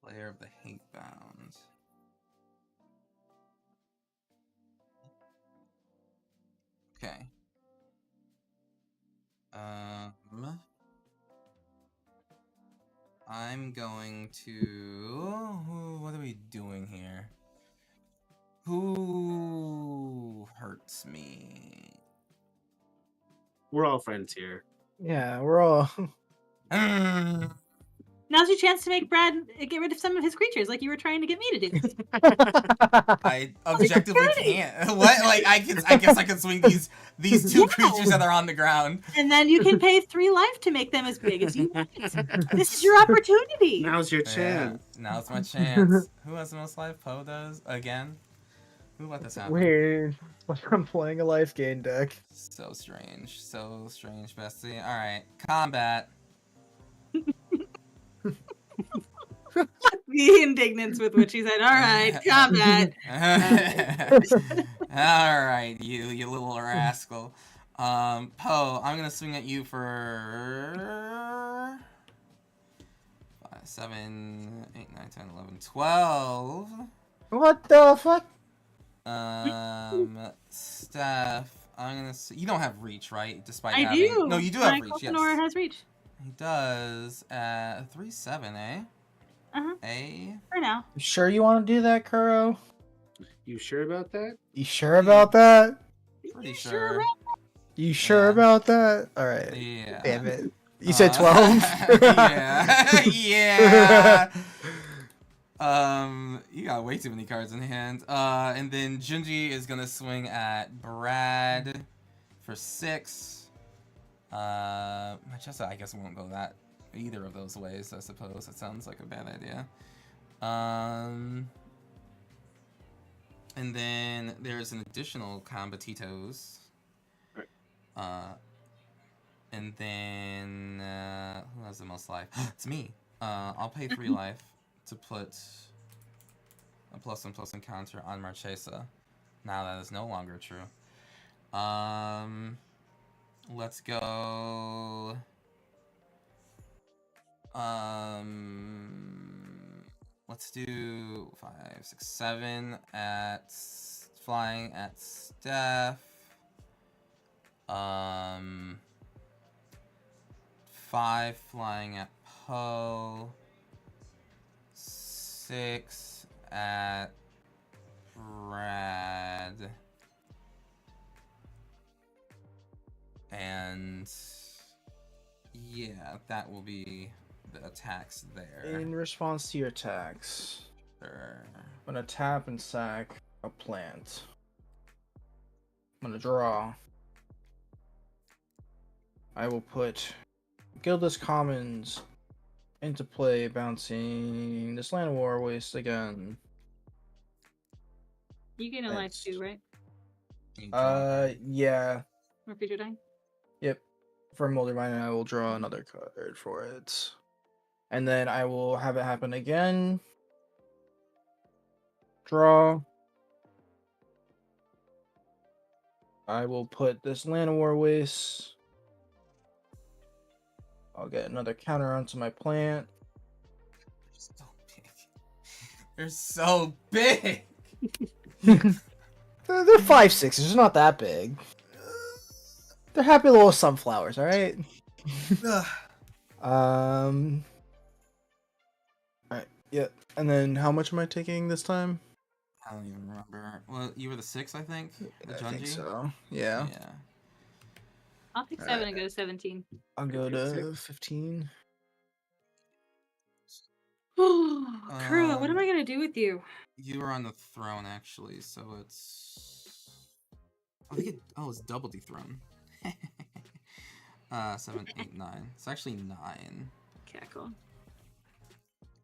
Layer of the Hate Bound. Okay. I'm going to. What are we doing here? Who hurts me? We're all friends here. Yeah, we're all. Now's your chance to make Brad get rid of some of his creatures, like you were trying to get me to do. I objectively can't. What? Like I guess I can swing these 2 creatures that are on the ground. And then you can pay 3 life to make them as big as you want. This is your opportunity. Now's your chance. Yeah, now's my chance. Who has the most life? Poe does again. Who let this happen? Weird. I'm playing a life gain deck. So strange, bestie. All right, combat. The indignance with which he said, "All right, combat." All right, you little rascal. Poe, I'm gonna swing at you for 5, 7, 8, 9, 10, 11, 12. What the fuck? Steph, I'm gonna say you don't have reach, right? Despite I having do. no, you do My have reach. Colfenor Yes, has reach. he does at 3-7, eh? Uh-huh. A. For now. You sure you want to do that, Kuro? You sure about that? You sure about that? Pretty Sure, sure. right? You sure Yeah. about that? All right. Yeah. Damn it. You said 12? Yeah. Yeah. You got way too many cards in hand. And then Junji is gonna swing at Brad for 6. Marchesa, I guess won't go that either of those ways. I suppose that sounds like a bad idea. And then there's an additional Combatitos. Right. And then who has the most life? It's me. I'll pay 3 life to put a +1/+1 counter on Marchesa. Now that is no longer true. Let's go. Let's do 5, 6, 7 at flying at Steph. 5 flying at Poe. 6 at Brad. And yeah, that will be the attacks there. In response to your attacks, Sure. I'm gonna tap and sack a plant. I'm gonna draw. I will put Gildas Commons into play, bouncing this Land of War Waste again. You gain a life Thanks. too, right? You draw. Yeah. Or future dying? Yep. For Molder Mine, I will draw another card for it. And then I will have it happen again. Draw. I will put this Land of War Waste. I'll get another counter onto my plant. So big. They're so big. They're 5/6s. It's not that big. They're happy little sunflowers, all right. All right. Yeah. And then how much am I taking this time? I don't even remember. Well, you were the 6, I think. The I Junji. think so. Yeah. Yeah. I'll pick 7 and go to 17. I'll go Okay, to 15. Kuro, what am I gonna do with you? You were on the throne actually, so it's. I think it. Oh, it's double dethrone. 7, 8, 9. It's actually 9. Cackle.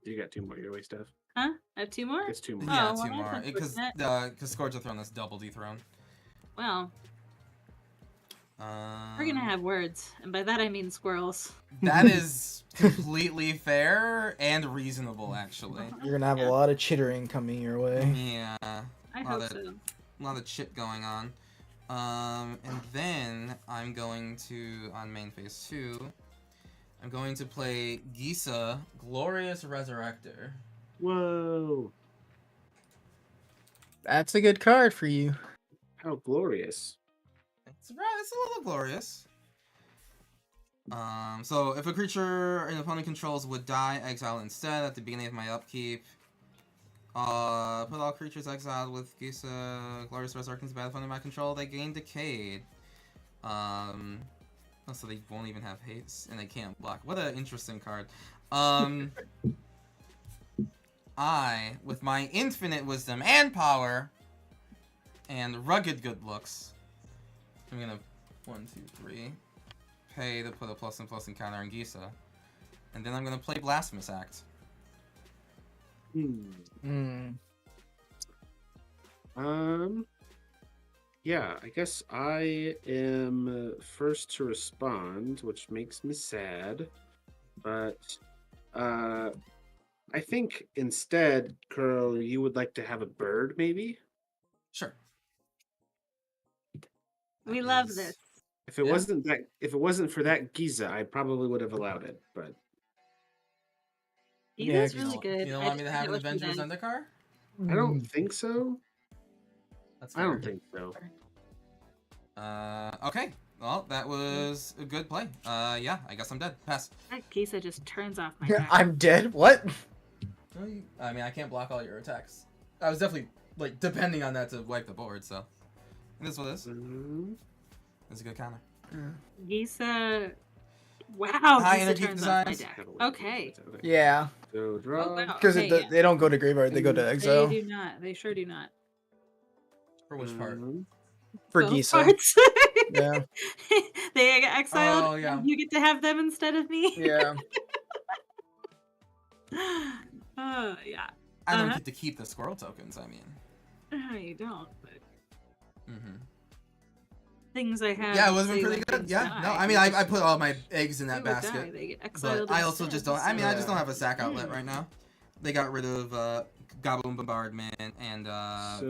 You got 2 more your way, Steph. Huh? I have 2 more? It's 2 more. Yeah, Oh, 2 well, more. that's Because unfortunate. Scourge of Throne is double dethrone. Well, we're gonna have words, and by that I mean squirrels. That is completely fair and reasonable, actually. You're gonna have a lot of chittering coming your way. Yeah. I hope so. A lot of shit going on. And then I'm going to, on main phase 2, I'm going to play Gisa, Glorious Resurrector. Whoa! That's a good card for you. How glorious! It's a little glorious. So if a creature an opponent controls would die, exile instead at the beginning of my upkeep. Put all creatures exiled with Gisa, Glorious Resurrection to battlefield under my control. They gain Decayed. So they won't even have haste, and they can't block. What an interesting card. I, with my infinite wisdom and power, and rugged good looks, I'm gonna 1, 2, 3 pay to put a +1/+1 counter on Gisa, and then I'm gonna play Blasphemous Act. Yeah, I guess I am first to respond, which makes me sad. But I think instead, Kuro, you would like to have a bird, maybe? Sure. We That love is- this. If it Yeah. wasn't for that Giza, I probably would have allowed it. But He's Yeah, really good. You don't I want me to just have an forget what she Avengers meant. Undercar? I don't think so. That's I don't fair. think so. Okay. Well, that was a good play. Yeah, I guess I'm dead. Pass. That Gisa just turns off my track. I'm dead. What? I mean, I can't block all your attacks. I was definitely, like, depending on that to wipe the board, so. It is what it is. It's a good counter. Gisa. Wow. High Gisa energy turns off my designs. deck. Okay. Yeah, So draw. Oh, wow. because Okay, they don't go to graveyard; they go to exile. They do not. They sure do not. For which part? For Both Gisa. parts. Yeah. They get exiled. Oh, yeah. You get to have them instead of me. Yeah. Yeah. I don't get to keep the squirrel tokens, I mean. You don't. But Mm-hmm. things I have. Yeah, it was say been pretty when good. things Yeah, die, no, I mean, I put all my eggs in that they would die. basket. They get exiled. But I also instead, just don't. I mean, I just so- don't have a sack outlet right now. They got rid of Goblin Bombardment and the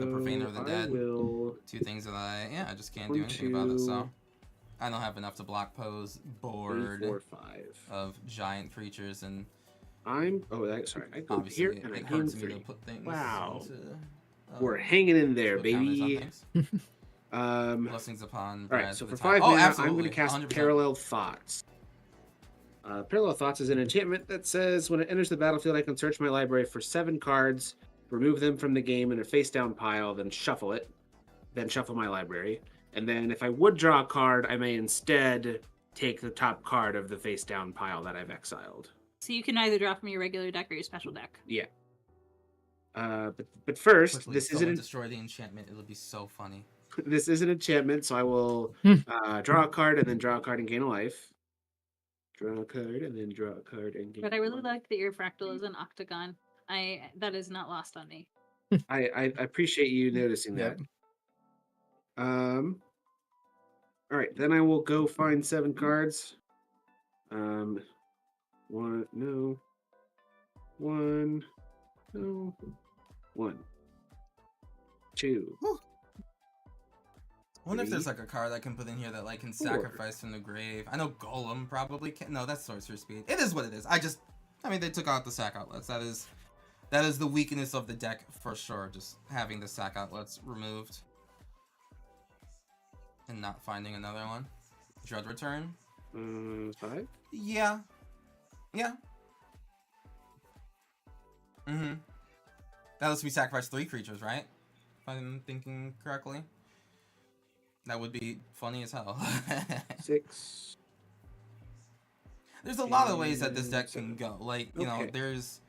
Profaner of the Dead. Will... Two things that I just can't do anything about it. So I don't have enough to block pose board 3, 4, 5. of giant creatures, and Sorry. I go obviously here and I it gain hurts me 3. to put things. Wow. Into, We're hanging in there, put counters on baby. things. All Blessings upon. right. Brad So the for time. 5 mana, I'm absolutely, going to cast 100%. Parallel Thoughts. Parallel Thoughts is an enchantment that says when it enters the battlefield, I can search my library for 7 cards, remove them from the game in a face-down pile, then shuffle it, then shuffle my library. And then if I would draw a card, I may instead take the top card of the face-down pile that I've exiled. So you can either draw from your regular deck or your special deck. Yeah. But first, Quickly, this someone isn't destroy the enchantment. It'll be so funny. this is an enchantment, so I will draw a card and then draw a card and gain a life. Draw a card and then draw a card and gain. But I really life. like that your fractal is an octagon. That is not lost on me. I appreciate you noticing Yep. that. All right, then I will go find 7 cards. One, no. 1, 2. I wonder if 3, there's like a card I can put in here that like can 4. sacrifice from the grave. I know Golem probably can. No, that's sorcerer speed. It is what it is. I mean, they took out the sack outlets. That is the weakness of the deck for sure. Just having the sack outlets removed and not finding another one. Dread Return. 5. Yeah. Mm-hmm. That lets me sacrifice 3 creatures, right? If I'm thinking correctly. That would be funny as hell. 6. There's a lot of ways that this deck can go. Like, you know, Okay. there's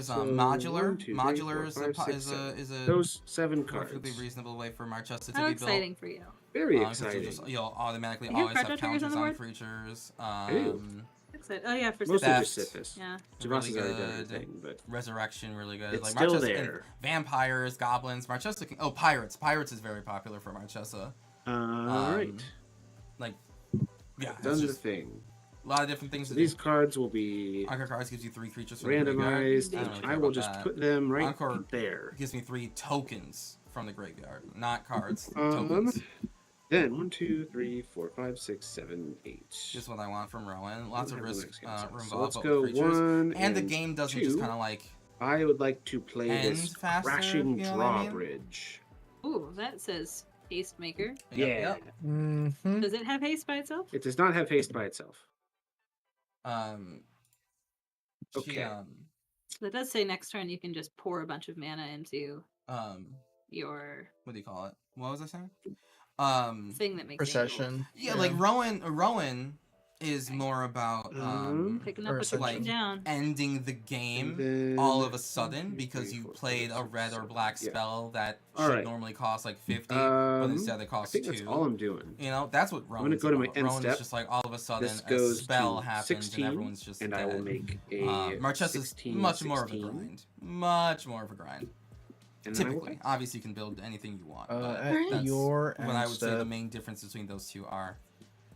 So, modular. 1, 2, 3, Modular 4, 5, 6, is a Those 7 perfectly cards. reasonable way for Marchesa to How be exciting built. for you. Very 'Cause exciting. you'll automatically You have always have fragile triggers on counters the on board? creatures. do. Excited. Oh yeah, for Most Sith. are just Theft. Sithis. Yeah. Tuvasa's Really already done good. everything, but Resurrection, really good. it's Like still Marchesa and there. vampires, goblins. Marchesa can. Oh, pirates. Pirates is very popular for Marchesa. All right. Like, yeah, it's Done the just thing. a lot of different things So to these do. cards will be Encore cards gives you 3 creatures from the graveyard. randomized. I don't really care I will about just that. put them right Encore there. gives me 3 tokens from the graveyard, not cards. Um, Tokens. Then 1, 2, 3, 4, 5, 6, 7, 8. Just what I want from Rowan. Lots of Don't have the risk, next game, room so let's up go with creatures. 1 And the game doesn't just 2. kind of like. I would like to play End this faster, crashing you know what I mean? drawbridge. Ooh, that says haste maker. Yeah. Mm-hmm. Does it have haste by itself? It does not have haste by itself. She, Okay. That does say next turn you can just pour a bunch of mana into your what do you call it? What was I saying? thing that makes Procession. Yeah, like Rowan is more about picking up Or what you're putting essentially. down. ending the game Then all of a 1, sudden 2, because 3, you 4, played 5, a 6, red or 7, black yeah. spell that All should right. normally cost like 50, but instead it I costs think 2. that's all I'm doing. You know, that's what Rowan's gonna go to my about. end Rowan's step. just like all of a sudden This a goes spell to happens 16, and everyone's just and dead. I will make a Marchesa's 16, much more of a 16, grind. Much more of a grind. and then I will Typically. Obviously, you can build anything you want. but At that's your what I would say the end main difference between those two are.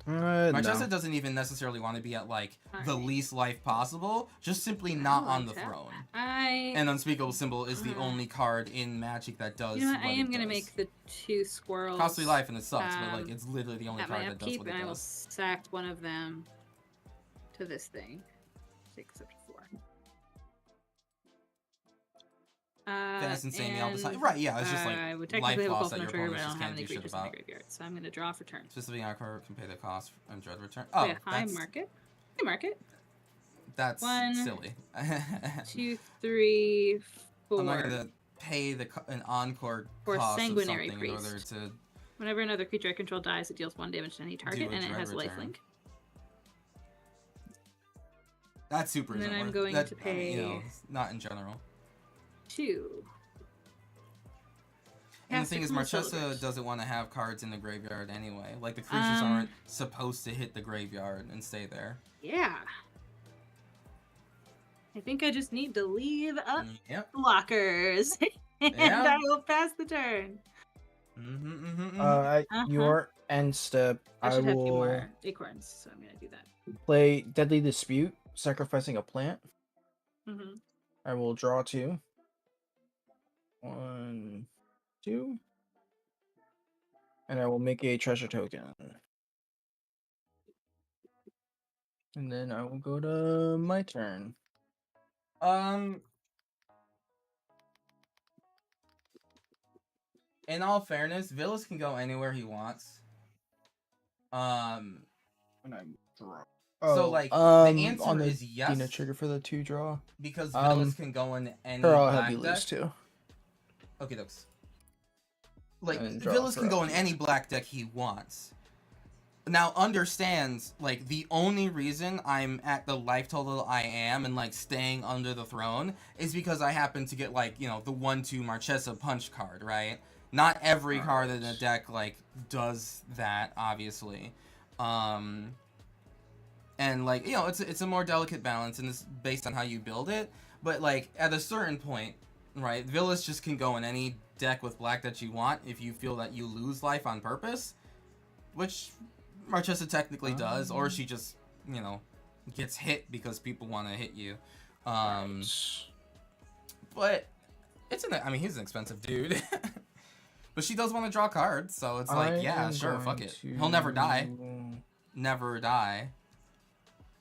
no. Marchesa doesn't even necessarily want to be at like the Alright. least life possible, just simply not Oh, on the tap throne. I And Unspeakable Symbol is the Uh, only card in Magic that does. you know what, I what am it gonna does. make the 2 squirrels Costly life and it sucks, but like um, it's literally the only at my card that does upkeep, what it and I will does. sack one of them to this thing. 6 up to 4. Fitness Insane Me all the time. Right, yeah, it's just like I would life technically have a loss that Colfenor your trigger, but opponents I just don't have can't any do shit creatures in my about. graveyard, so I'm gonna draw for turn. Specifically, our card can pay the cost and dread return. Oh, Yeah, hi, that's, market. Hey, market. that's 1, silly. 2, 3, 4. I'm not gonna pay an encore For cost of Sanguinary something in order Priest. to Whenever another creature I control dies, it deals 1 damage to any target, a and it dread has return. lifelink. That's super. And then isn't I'm worth- going that, to I mean, you know, pay not in general. 2. And the Cast thing it is, from the Marchesa Celebrate. doesn't want to have cards in the graveyard anyway. Like, the creatures aren't supposed to hit the graveyard and stay there. Yeah. I think I just need to leave up Yep. blockers. And Yeah. I will pass the turn. Your end step, I I should have 2 will more acorns, so I'm gonna do that. play Deadly Dispute, sacrificing a plant. Mm-hmm. I will draw 2. 1, 2. And I will make a treasure token. And then I will go to my turn. In all fairness, Villas can go anywhere he wants. When I draw. So, like, the answer on the is yes. Dina trigger for the 2 draw. Because Villas can go in any Or I'll have you black lose deck. too. Okay, dokes. Like, And draw Villas for can go in upkeep. any black deck he wants. Now, understands, like, the only reason I'm at the life total I am and, like, staying under the throne is because I happen to get, like, you know, the 1/2 Marchesa punch card, right? Not every card in the deck, like, does that, obviously. And, like, you know, it's a more delicate balance, and it's based on how you build it. But, like, at a certain point, right, Villas just can go in any deck with black that you want if you feel that you lose life on purpose, which Marchesa technically does, or she just, you know, gets hit because people want to hit you. But it's I mean, he's an expensive dude. But she does want to draw cards, so it's like, yeah, sure, fuck it. He'll never die. Never die.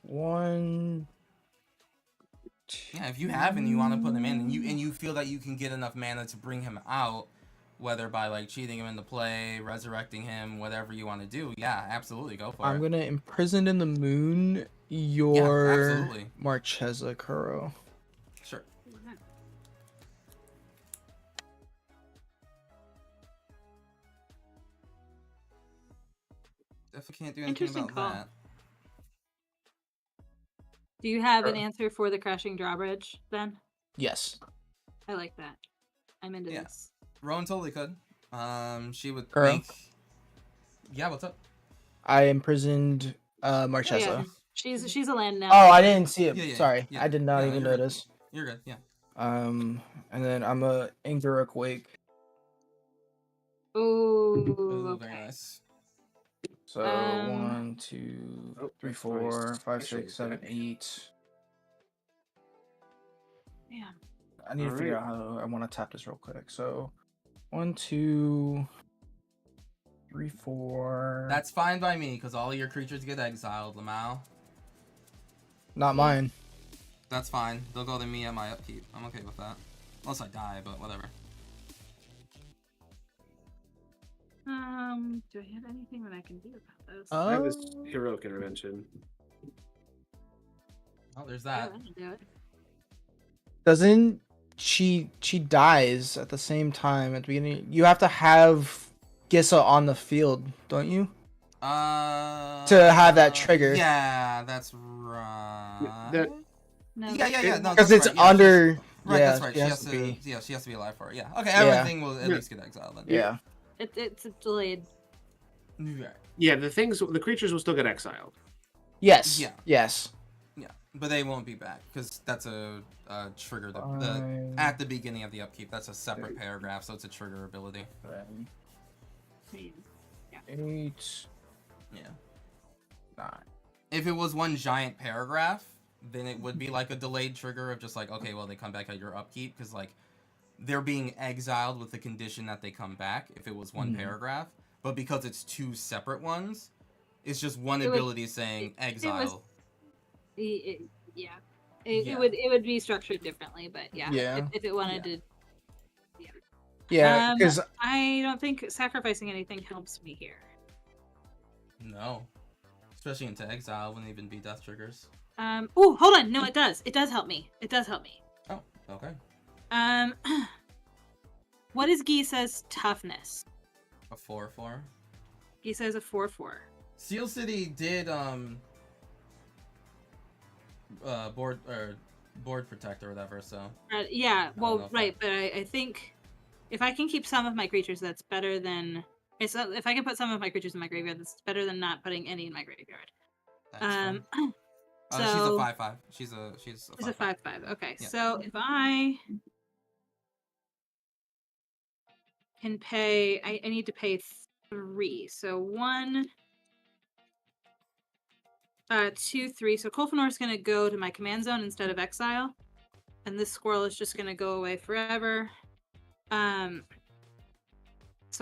1, 2. Yeah, if you have and you want to put him in, and you feel that you can get enough mana to bring him out, whether by, like, cheating him into play, resurrecting him, whatever you want to do, yeah, absolutely, go for it. I'm gonna Imprisoned in the Moon your absolutely. Marchesa Kuro. Sure. Definitely can't do anything Interesting about call. that. Do you have an Sure. answer for the crashing drawbridge then? Yes. I like that. I'm into Yeah. this. Rowan totally could. She would Kuro? think. Yeah, what's up? I imprisoned Marchesa. She's a land now. Oh, I didn't see it. Yeah, Sorry, yeah. I did not No, even you're good. notice. You're good, yeah. And then I'm a Anger Quake. Ooh, Ooh, okay. very nice. So 1, 2, Oh, 3, that's 4, nice. 5, Special 6, 7, deck. 8. Yeah. I need to figure out how I want to tap this real quick. So 1, 2, 3, 4. That's fine by me, because all of your creatures get exiled, Lamau. Not mine. That's fine. They'll go to me at my upkeep. I'm okay with that. Unless I die, but whatever. Do I have anything that I can do about this? I have this heroic intervention. Oh, there's Yeah, that. I can do it. Doesn't she dies at the same time at the beginning? You have to have Gissa on the field, don't you? To have that trigger. Yeah, that's right. That- No, Yeah. No, Because that's it's right. Yeah, under. Right, yeah, that's right. She has to be. Yeah, she has to be alive for it. Yeah. Okay, everything will at Yeah. least get exiled then. Yeah. it's delayed. Yeah. Yeah, the creatures will still get exiled. Yes. Yeah. Yes. Yeah, but they won't be back because that's a trigger. Fine. At the beginning of the upkeep, that's a separate paragraph, so it's a trigger ability. 8, Yeah. 9. If it was one giant paragraph, then it would be like a delayed trigger of just like, okay, well, they come back at your upkeep because, like, they're being exiled with the condition that they come back if it was one paragraph. But because it's 2 separate ones, it's just one ability saying exile. It would be structured differently, but yeah. Yeah. If it wanted to Yeah, because I don't think sacrificing anything helps me here. No. Especially into exile wouldn't even be death triggers. Oh, hold on. No, it does. It does help me. It does help me. Oh, okay. What is Gisa's toughness? A 4/4. Gisa is a 4/4. Steel City did board protect or whatever, so Yeah, know well, if right, but I think if I can keep some of my creatures, that's better than if I can put some of my creatures in my graveyard, that's better than not putting any in my graveyard. that's fine. So She's a 5/5. She's a she's a 5/5. Okay, Yeah. so if I can pay, I need to pay 3. So 1, 2, 3. So Colfenor is going to go to my command zone instead of exile, and this squirrel is just going to go away forever. So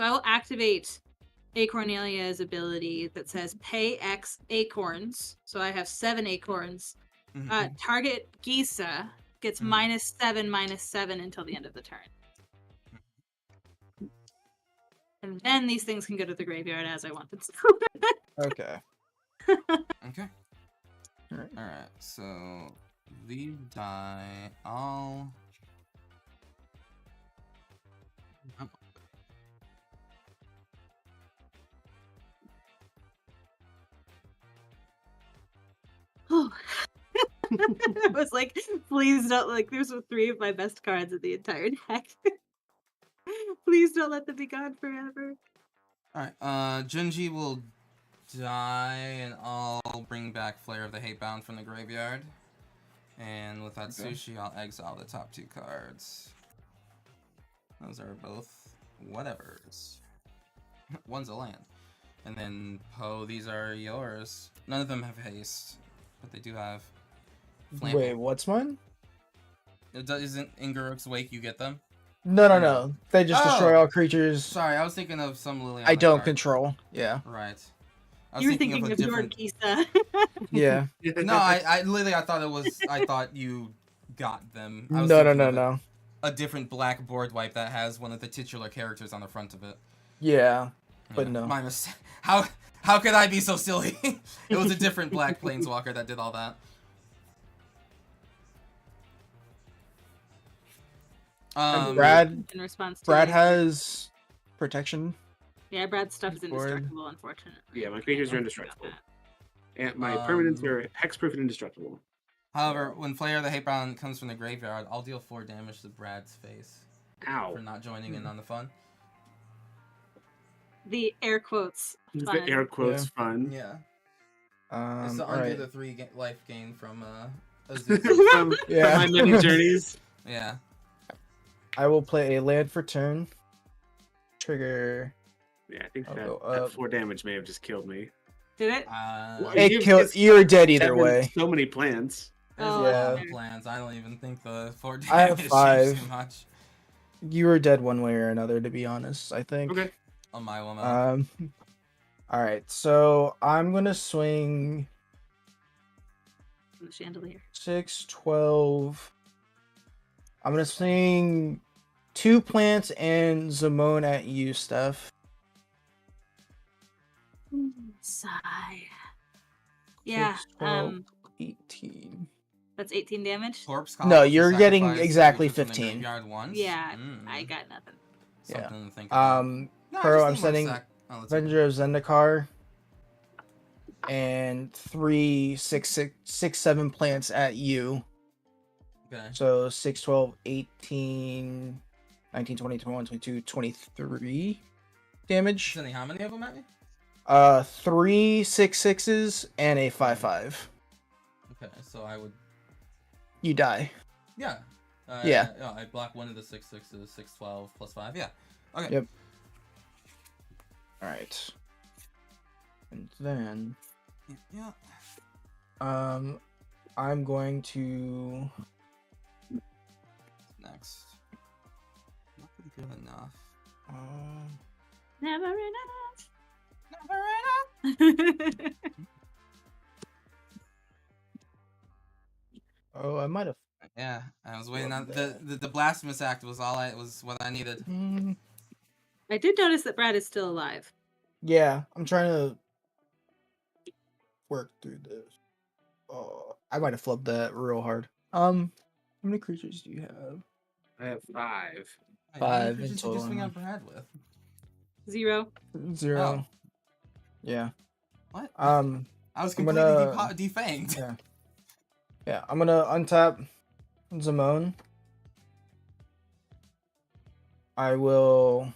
I will activate Acornelia's ability that says pay X acorns. So I have 7 acorns. Target Gisa gets -7/-7 until the end of the turn. And then these things can go to the graveyard as I want them to. okay. Okay. Alright, so leave die. I'll I was like, please don't, like, there's 3 of my best cards in the entire deck. Please don't let them be gone forever. Alright, Junji will die, and I'll bring back Flare of the Hatebound from the graveyard. And with that Sushi, I'll exile the top 2 cards. Those are both whatevers. One's a land. And then, Poe, these are yours. None of them have haste, but they do have flample. Wait, what's mine? Isn't in Garruk's Wake you get them? No. They just destroy all creatures Sorry, I was thinking of some Liliana I don't card. control. Yeah. Right. I was You were thinking thinking of a of your different. Gisa. Yeah. No, I literally I thought you got them. I was No. thinking of a different black board wipe that has one of the titular characters on the front of it. Yeah. But no. My mistake. How could I be so silly? It was a different black planeswalker that did all that. Brad in response to Brad has protection. Yeah, Brad's stuff is board. indestructible, unfortunately. Yeah, my creatures are indestructible. And my permanents are hexproof and indestructible. However, when Flare of the Hatebound comes from the graveyard, I'll deal 4 damage to Brad's face. Ow. For not joining in on the fun. The air quotes fun. The air quotes fun. Yeah. It's to undo Alright. the 3 life gain from From Yeah. my many journeys. Yeah. I will play a land for turn. Trigger. Yeah, I think I'll that, go that up. 4 damage may have just killed me. Did it? It killed. You're dead either Seven- way. So many plants. There's Oh, a lot of okay. plans. I don't even think the 4 damage I have changed 5. too much You were dead one way or another, to be honest. I think. Okay. on my woman. All right. So I'm gonna swing The chandelier. 6, 12. I'm gonna swing 2 plants and Zimone at you, Steph. Sigh. Yeah. 6, 12, 18. That's 18 damage. Corpse No, Call, you're getting sacrifice exactly creatures from the 15. graveyard once? Yeah, I got nothing. Something to think about. No, I Pearl, just I'm need more sending let's see. Avenger of Zendikar and 3, 6, 7 plants at you. Okay. So 6, 12, 18, 19, 20, 21, 22, 23 damage. Sending how many of them at me? 3 6 6s and a 5 5. Okay, so I would. You die. Yeah. Yeah. I block one of the 6 6s, 6 12 plus 5. Yeah. Okay. Yep. All right. And then Yeah. I'm going to Next. Not really good enough. Never enough. oh, I might have Yeah, I was waiting on Flub the blasphemous act was what I needed. I did notice that Brad is still alive. Yeah, I'm trying to work through this. Oh, I might have flubbed that real hard. How many creatures do you have? I have 5. Wait, how many 5 in creatures did you total. swing out Brad with? 0. 0. Oh. Yeah. What? I was I'm completely gonna- defanged. Yeah. Yeah, I'm gonna untap Zimone. I will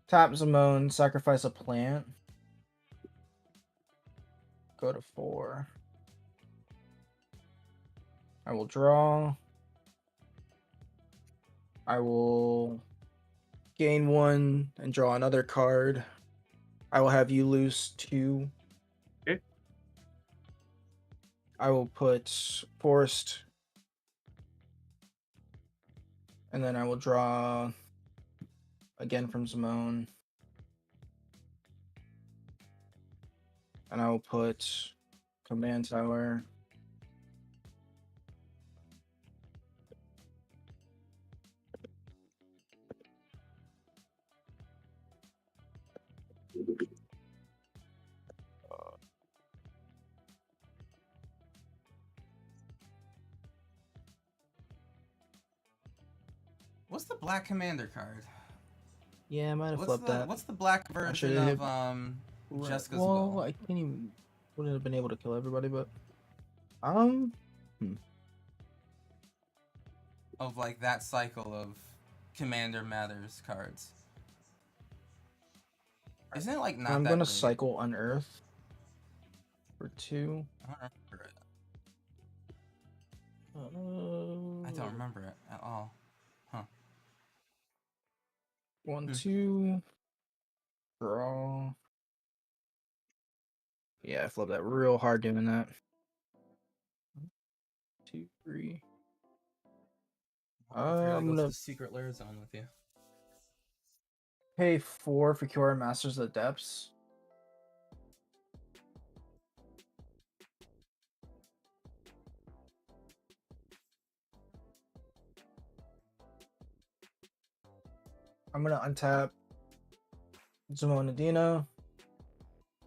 tap Zimone, sacrifice a plant. Go to 4. I will draw. I will gain 1 and draw another card. I will have you lose 2. Okay. I will put Forest. And then I will draw again from Zimone. And I will put Command Tower. What's the black commander card? Yeah, I might have flipped that. What's the black version should've of Right. Jessica's well, will? I can't even. Wouldn't have been able to kill everybody, but Of like that cycle of Commander Matters cards. Isn't it like not I'm that gonna great? cycle Unearth for 2. I don't remember it. I I don't remember it at all. 1, 2. Draw. Yeah, I flipped that real hard doing that. 2, 3. I figured I'd I'm go to gonna the secret lair zone with you. pay 4 for Cure Masters of the Depths. I'm gonna untap Zimone and Dina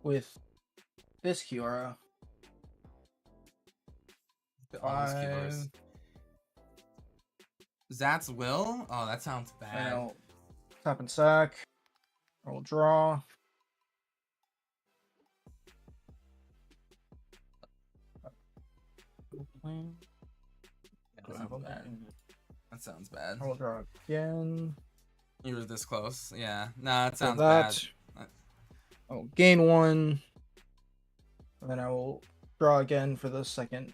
with this Kiora. All these keyboards. Zat's will? Oh, that sounds And bad. I'll tap and sack. I will draw. That sounds bad. That sounds bad. I will draw again. You were this close. Yeah. Nah, it For sounds that, bad. I will gain 1. And then I will draw again for the second.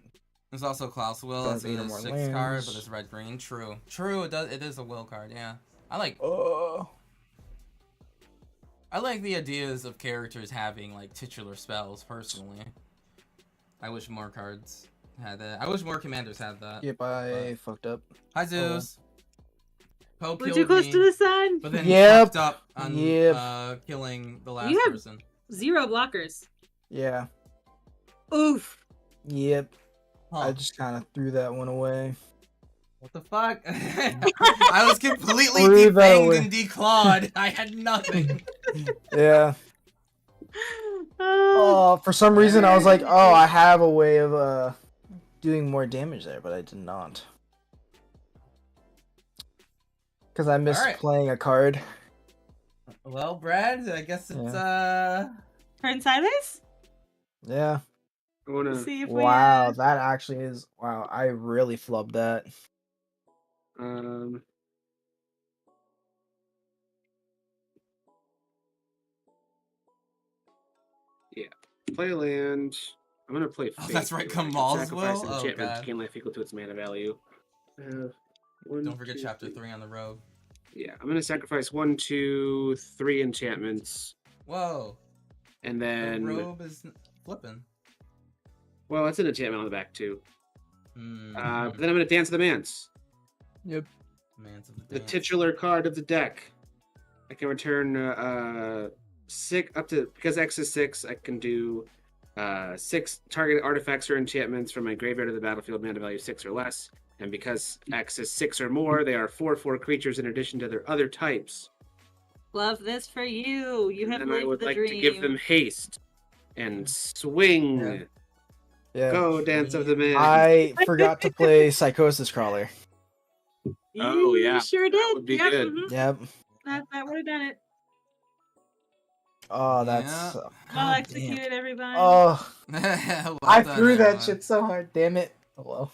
There's also Klaus Will. Draw It's 8 or a more 6 card, lands. but it's red green. True. True. It is a will card. Yeah. I like the ideas of characters having like titular spells. Personally, I wish more cards had that. I wish more commanders had that. Yep, I fucked up. Hi Zeus. Poe We're too killed close me, to the sun. but then Yep. fucked up on Yep. killing the last You have- person. 0 blockers. Yeah. Oof. Yep. Huh. I just kind of threw that one away. What the fuck? I was completely Threw that defanged away. and declawed. I had nothing. Yeah. Oh, Oh, for some reason I was like, oh, I have a way of doing more damage there, but I did not. Because I missed Alright. playing a card. Well, Brad, I guess it's turn sideways. Yeah. I want to. See if we. Wow, that actually is. Wow, I really flubbed that. Yeah. Play a land. I'm gonna play. Oh, Fate that's right, here. I can Kamal's sacrifice will? an Oh, enchantment God. gain life equal to its mana value. Don't forget chapter 3 on the road. Yeah, I'm gonna sacrifice 1, 2, 3 enchantments, Whoa. and The then robe is flipping. well, it's an enchantment on the back too. Hmm. Then I'm gonna dance the Mance, Yep. Mans of the the dance. titular card of the deck. I can return 6 up to because X is 6. I can do 6 targeted artifacts or enchantments from my graveyard to the battlefield, mana value 6 or less. And because X is 6 or more, they are 4/4 creatures in addition to their other types. Love this for you. You have And I lived would the like dream. to give them haste and swing. Yeah. Yeah. Go, Dance of the Man. I forgot to play Psychosis Crawler. Oh, You yeah. sure That did. would be Yep, good. mhm. Yep. That would have done it. Oh, Yeah. that's Well God executed, everybody. oh, Well I done, threw that everyone. shit so hard. Damn it. Oh well.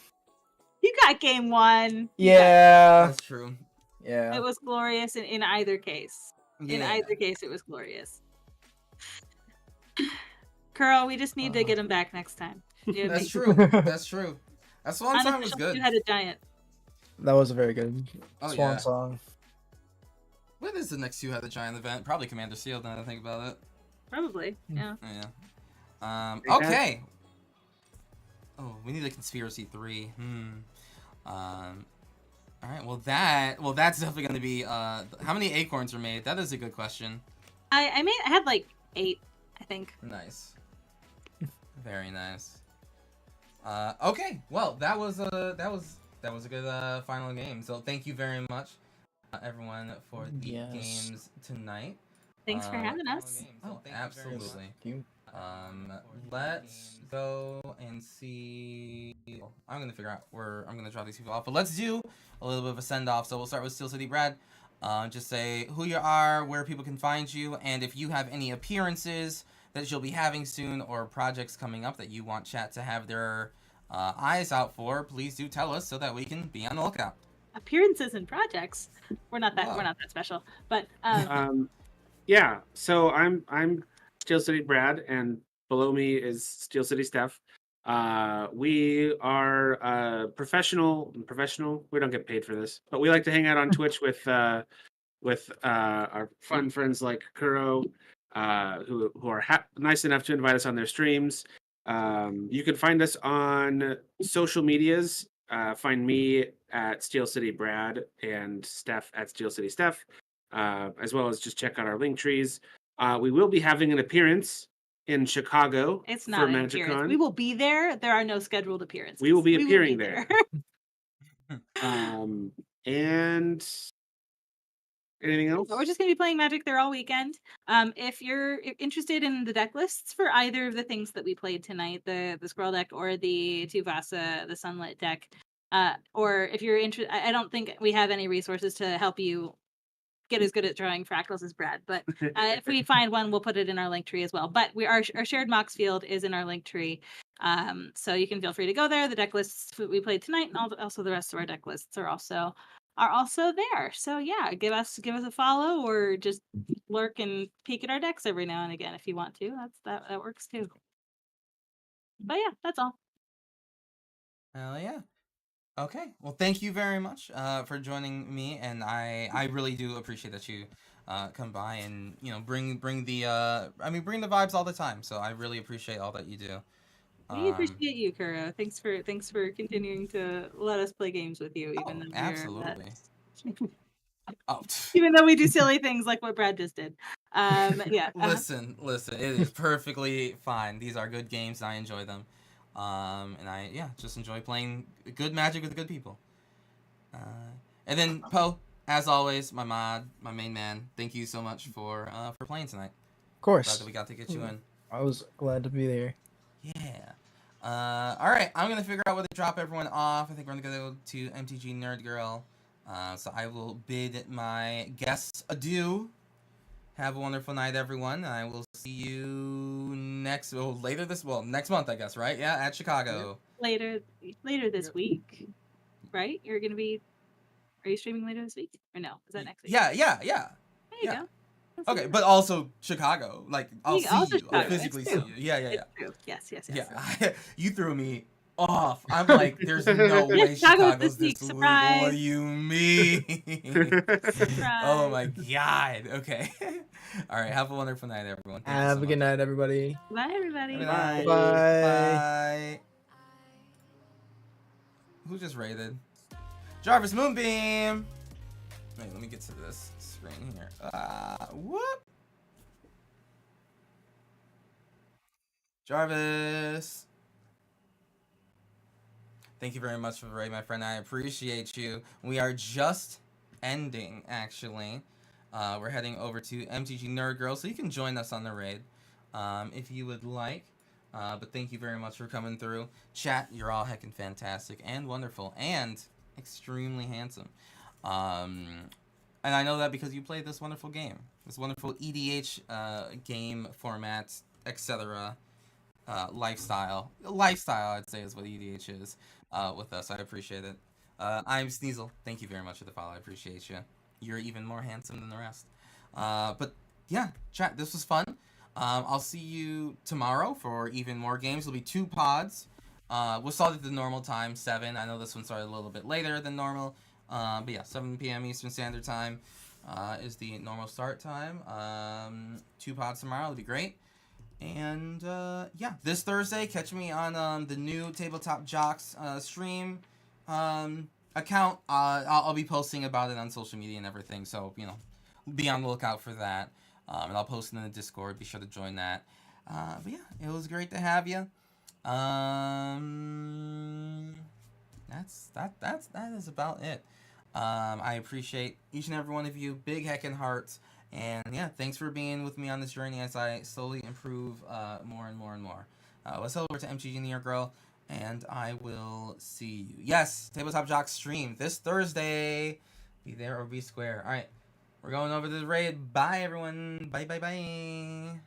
You got game 1. You got- Yeah. That's true. Yeah. It was glorious in either case. In Yeah. either case, it was glorious. Curl, we just need to get him back next time. You That's make- true. That's true. That Swan song was Unofficial good. two-headed giant. That was a very good Oh, swan yeah. song. When is the next two-headed giant event? Probably Commander Seal. Now that I think about it. Probably. Yeah. Yeah. Great guy. Okay. Oh, we need a conspiracy 3. All right. Well, that's definitely gonna be. How many acorns were made? That is a good question. I had like 8, I think. Nice. Very nice. Okay. Well, that was a good final game. So thank you very much, everyone, for the Yes. games tonight. Thanks for having us. Oh, absolutely. You- Let's go and see. I'm gonna figure out where I'm gonna drop these people off, but let's do a little bit of a send off. So we'll start with SteelCityBrad. Just say who you are, where people can find you, and if you have any appearances that you'll be having soon or projects coming up that you want chat to have their eyes out for, please do tell us so that we can be on the lookout. Appearances and projects. We're not that special, but Yeah, so I'm SteelCityBrad, and below me is SteelCitySteph. We are professional. We don't get paid for this, but we like to hang out on Twitch with our fun friends like Kuro, who are nice enough to invite us on their streams. You can find us on social medias. Find me at SteelCityBrad and Steph at SteelCitySteph, as well as just check out our link trees. We will be having an appearance in Chicago it's for not an appearance. MagicCon. We will be there. There are no scheduled appearances. We will be We appearing there. And anything else? We're just going to be playing Magic there all weekend. If you're interested in the deck lists for either of the things that we played tonight, the Scroll deck or the Tuvasa, the Sunlit deck, or if you're interested, I don't think we have any resources to help you get as good at drawing fractals as Brad, but if we find one, we'll put it in our link tree as well. But our shared Mox field is in our link tree, so you can feel free to go there. The deck lists we played tonight, and also the rest of our deck lists are also there. So yeah, give us a follow, or just lurk and peek at our decks every now and again if you want to. That works too. But yeah, that's all. Hell yeah. Okay. Well, thank you very much for joining me, and I really do appreciate that you come by and bring the bring the vibes all the time. So I really appreciate all that you do. We appreciate you, Kuro. Thanks for continuing to let us play games with you, even though absolutely. even though we do silly things like what Brad just did. Yeah. Listen, it is perfectly fine. These are good games, and I enjoy them. And I just enjoy playing good Magic with good people. And then Poe, as always, my mod, my main man. Thank you so much for playing tonight. Of course. Glad that we got to get you in. I was glad to be there. Yeah. All right, I'm gonna figure out where to drop everyone off. I think we're gonna go to MTG Nerd Girl. So I will bid my guests adieu. Have a wonderful night, everyone. I will see you next month, I guess, right? Yeah, at Chicago. Later this week, right? Are you streaming later this week? Or no? Is that next week? Yeah. There you go. Okay, but also Chicago. Like, I'll see you. Chicago. I'll physically see you. Yeah. It's true. Yes. Yeah, you threw me off. I'm like, there's no way Chicago's Chicago's this week. this week. Surprise. What do you mean? Surprise. Oh my god. Okay. All right. Have a wonderful night, everyone. Thank you Have so a good much. night, everybody. Bye, everybody. Good night. Bye. Bye. Who just raided? Jarvis Moonbeam. Wait, let me get to this screen here. Whoop. Jarvis. Thank you very much for the raid, my friend. I appreciate you. We are just ending, actually. We're heading over to MTG Nerd Girl, so you can join us on the raid if you would like. But thank you very much for coming through. Chat, you're all heckin' fantastic and wonderful and extremely handsome. And I know that because you played this wonderful game. This wonderful EDH game format, etc. Lifestyle, I'd say, is what EDH is with us. I appreciate it. I'm Sneasel. Thank you very much for the follow. I appreciate you. You're even more handsome than the rest. But yeah, chat, this was fun. I'll see you tomorrow for even more games. There'll be 2 pods. We'll start at the normal time, 7. I know this one started a little bit later than normal. But yeah, 7 p.m. Eastern Standard Time is the normal start time. 2 pods tomorrow. It'll be great. And yeah, this Thursday, catch me on the new Tabletop Jocks stream account. I'll be posting about it on social media and everything. So, you know, be on the lookout for that. And I'll post it in the Discord. Be sure to join that. But yeah, it was great to have you. That is about it. I appreciate each and every one of you. Big heckin' hearts. And yeah, thanks for being with me on this journey as I slowly improve more and more and more. Let's head over to MTG New York Girl, and I will see you. Yes, Tabletop Jocks stream this Thursday. Be there or be square. All right, we're going over to the raid. Bye, everyone. Bye, bye, bye.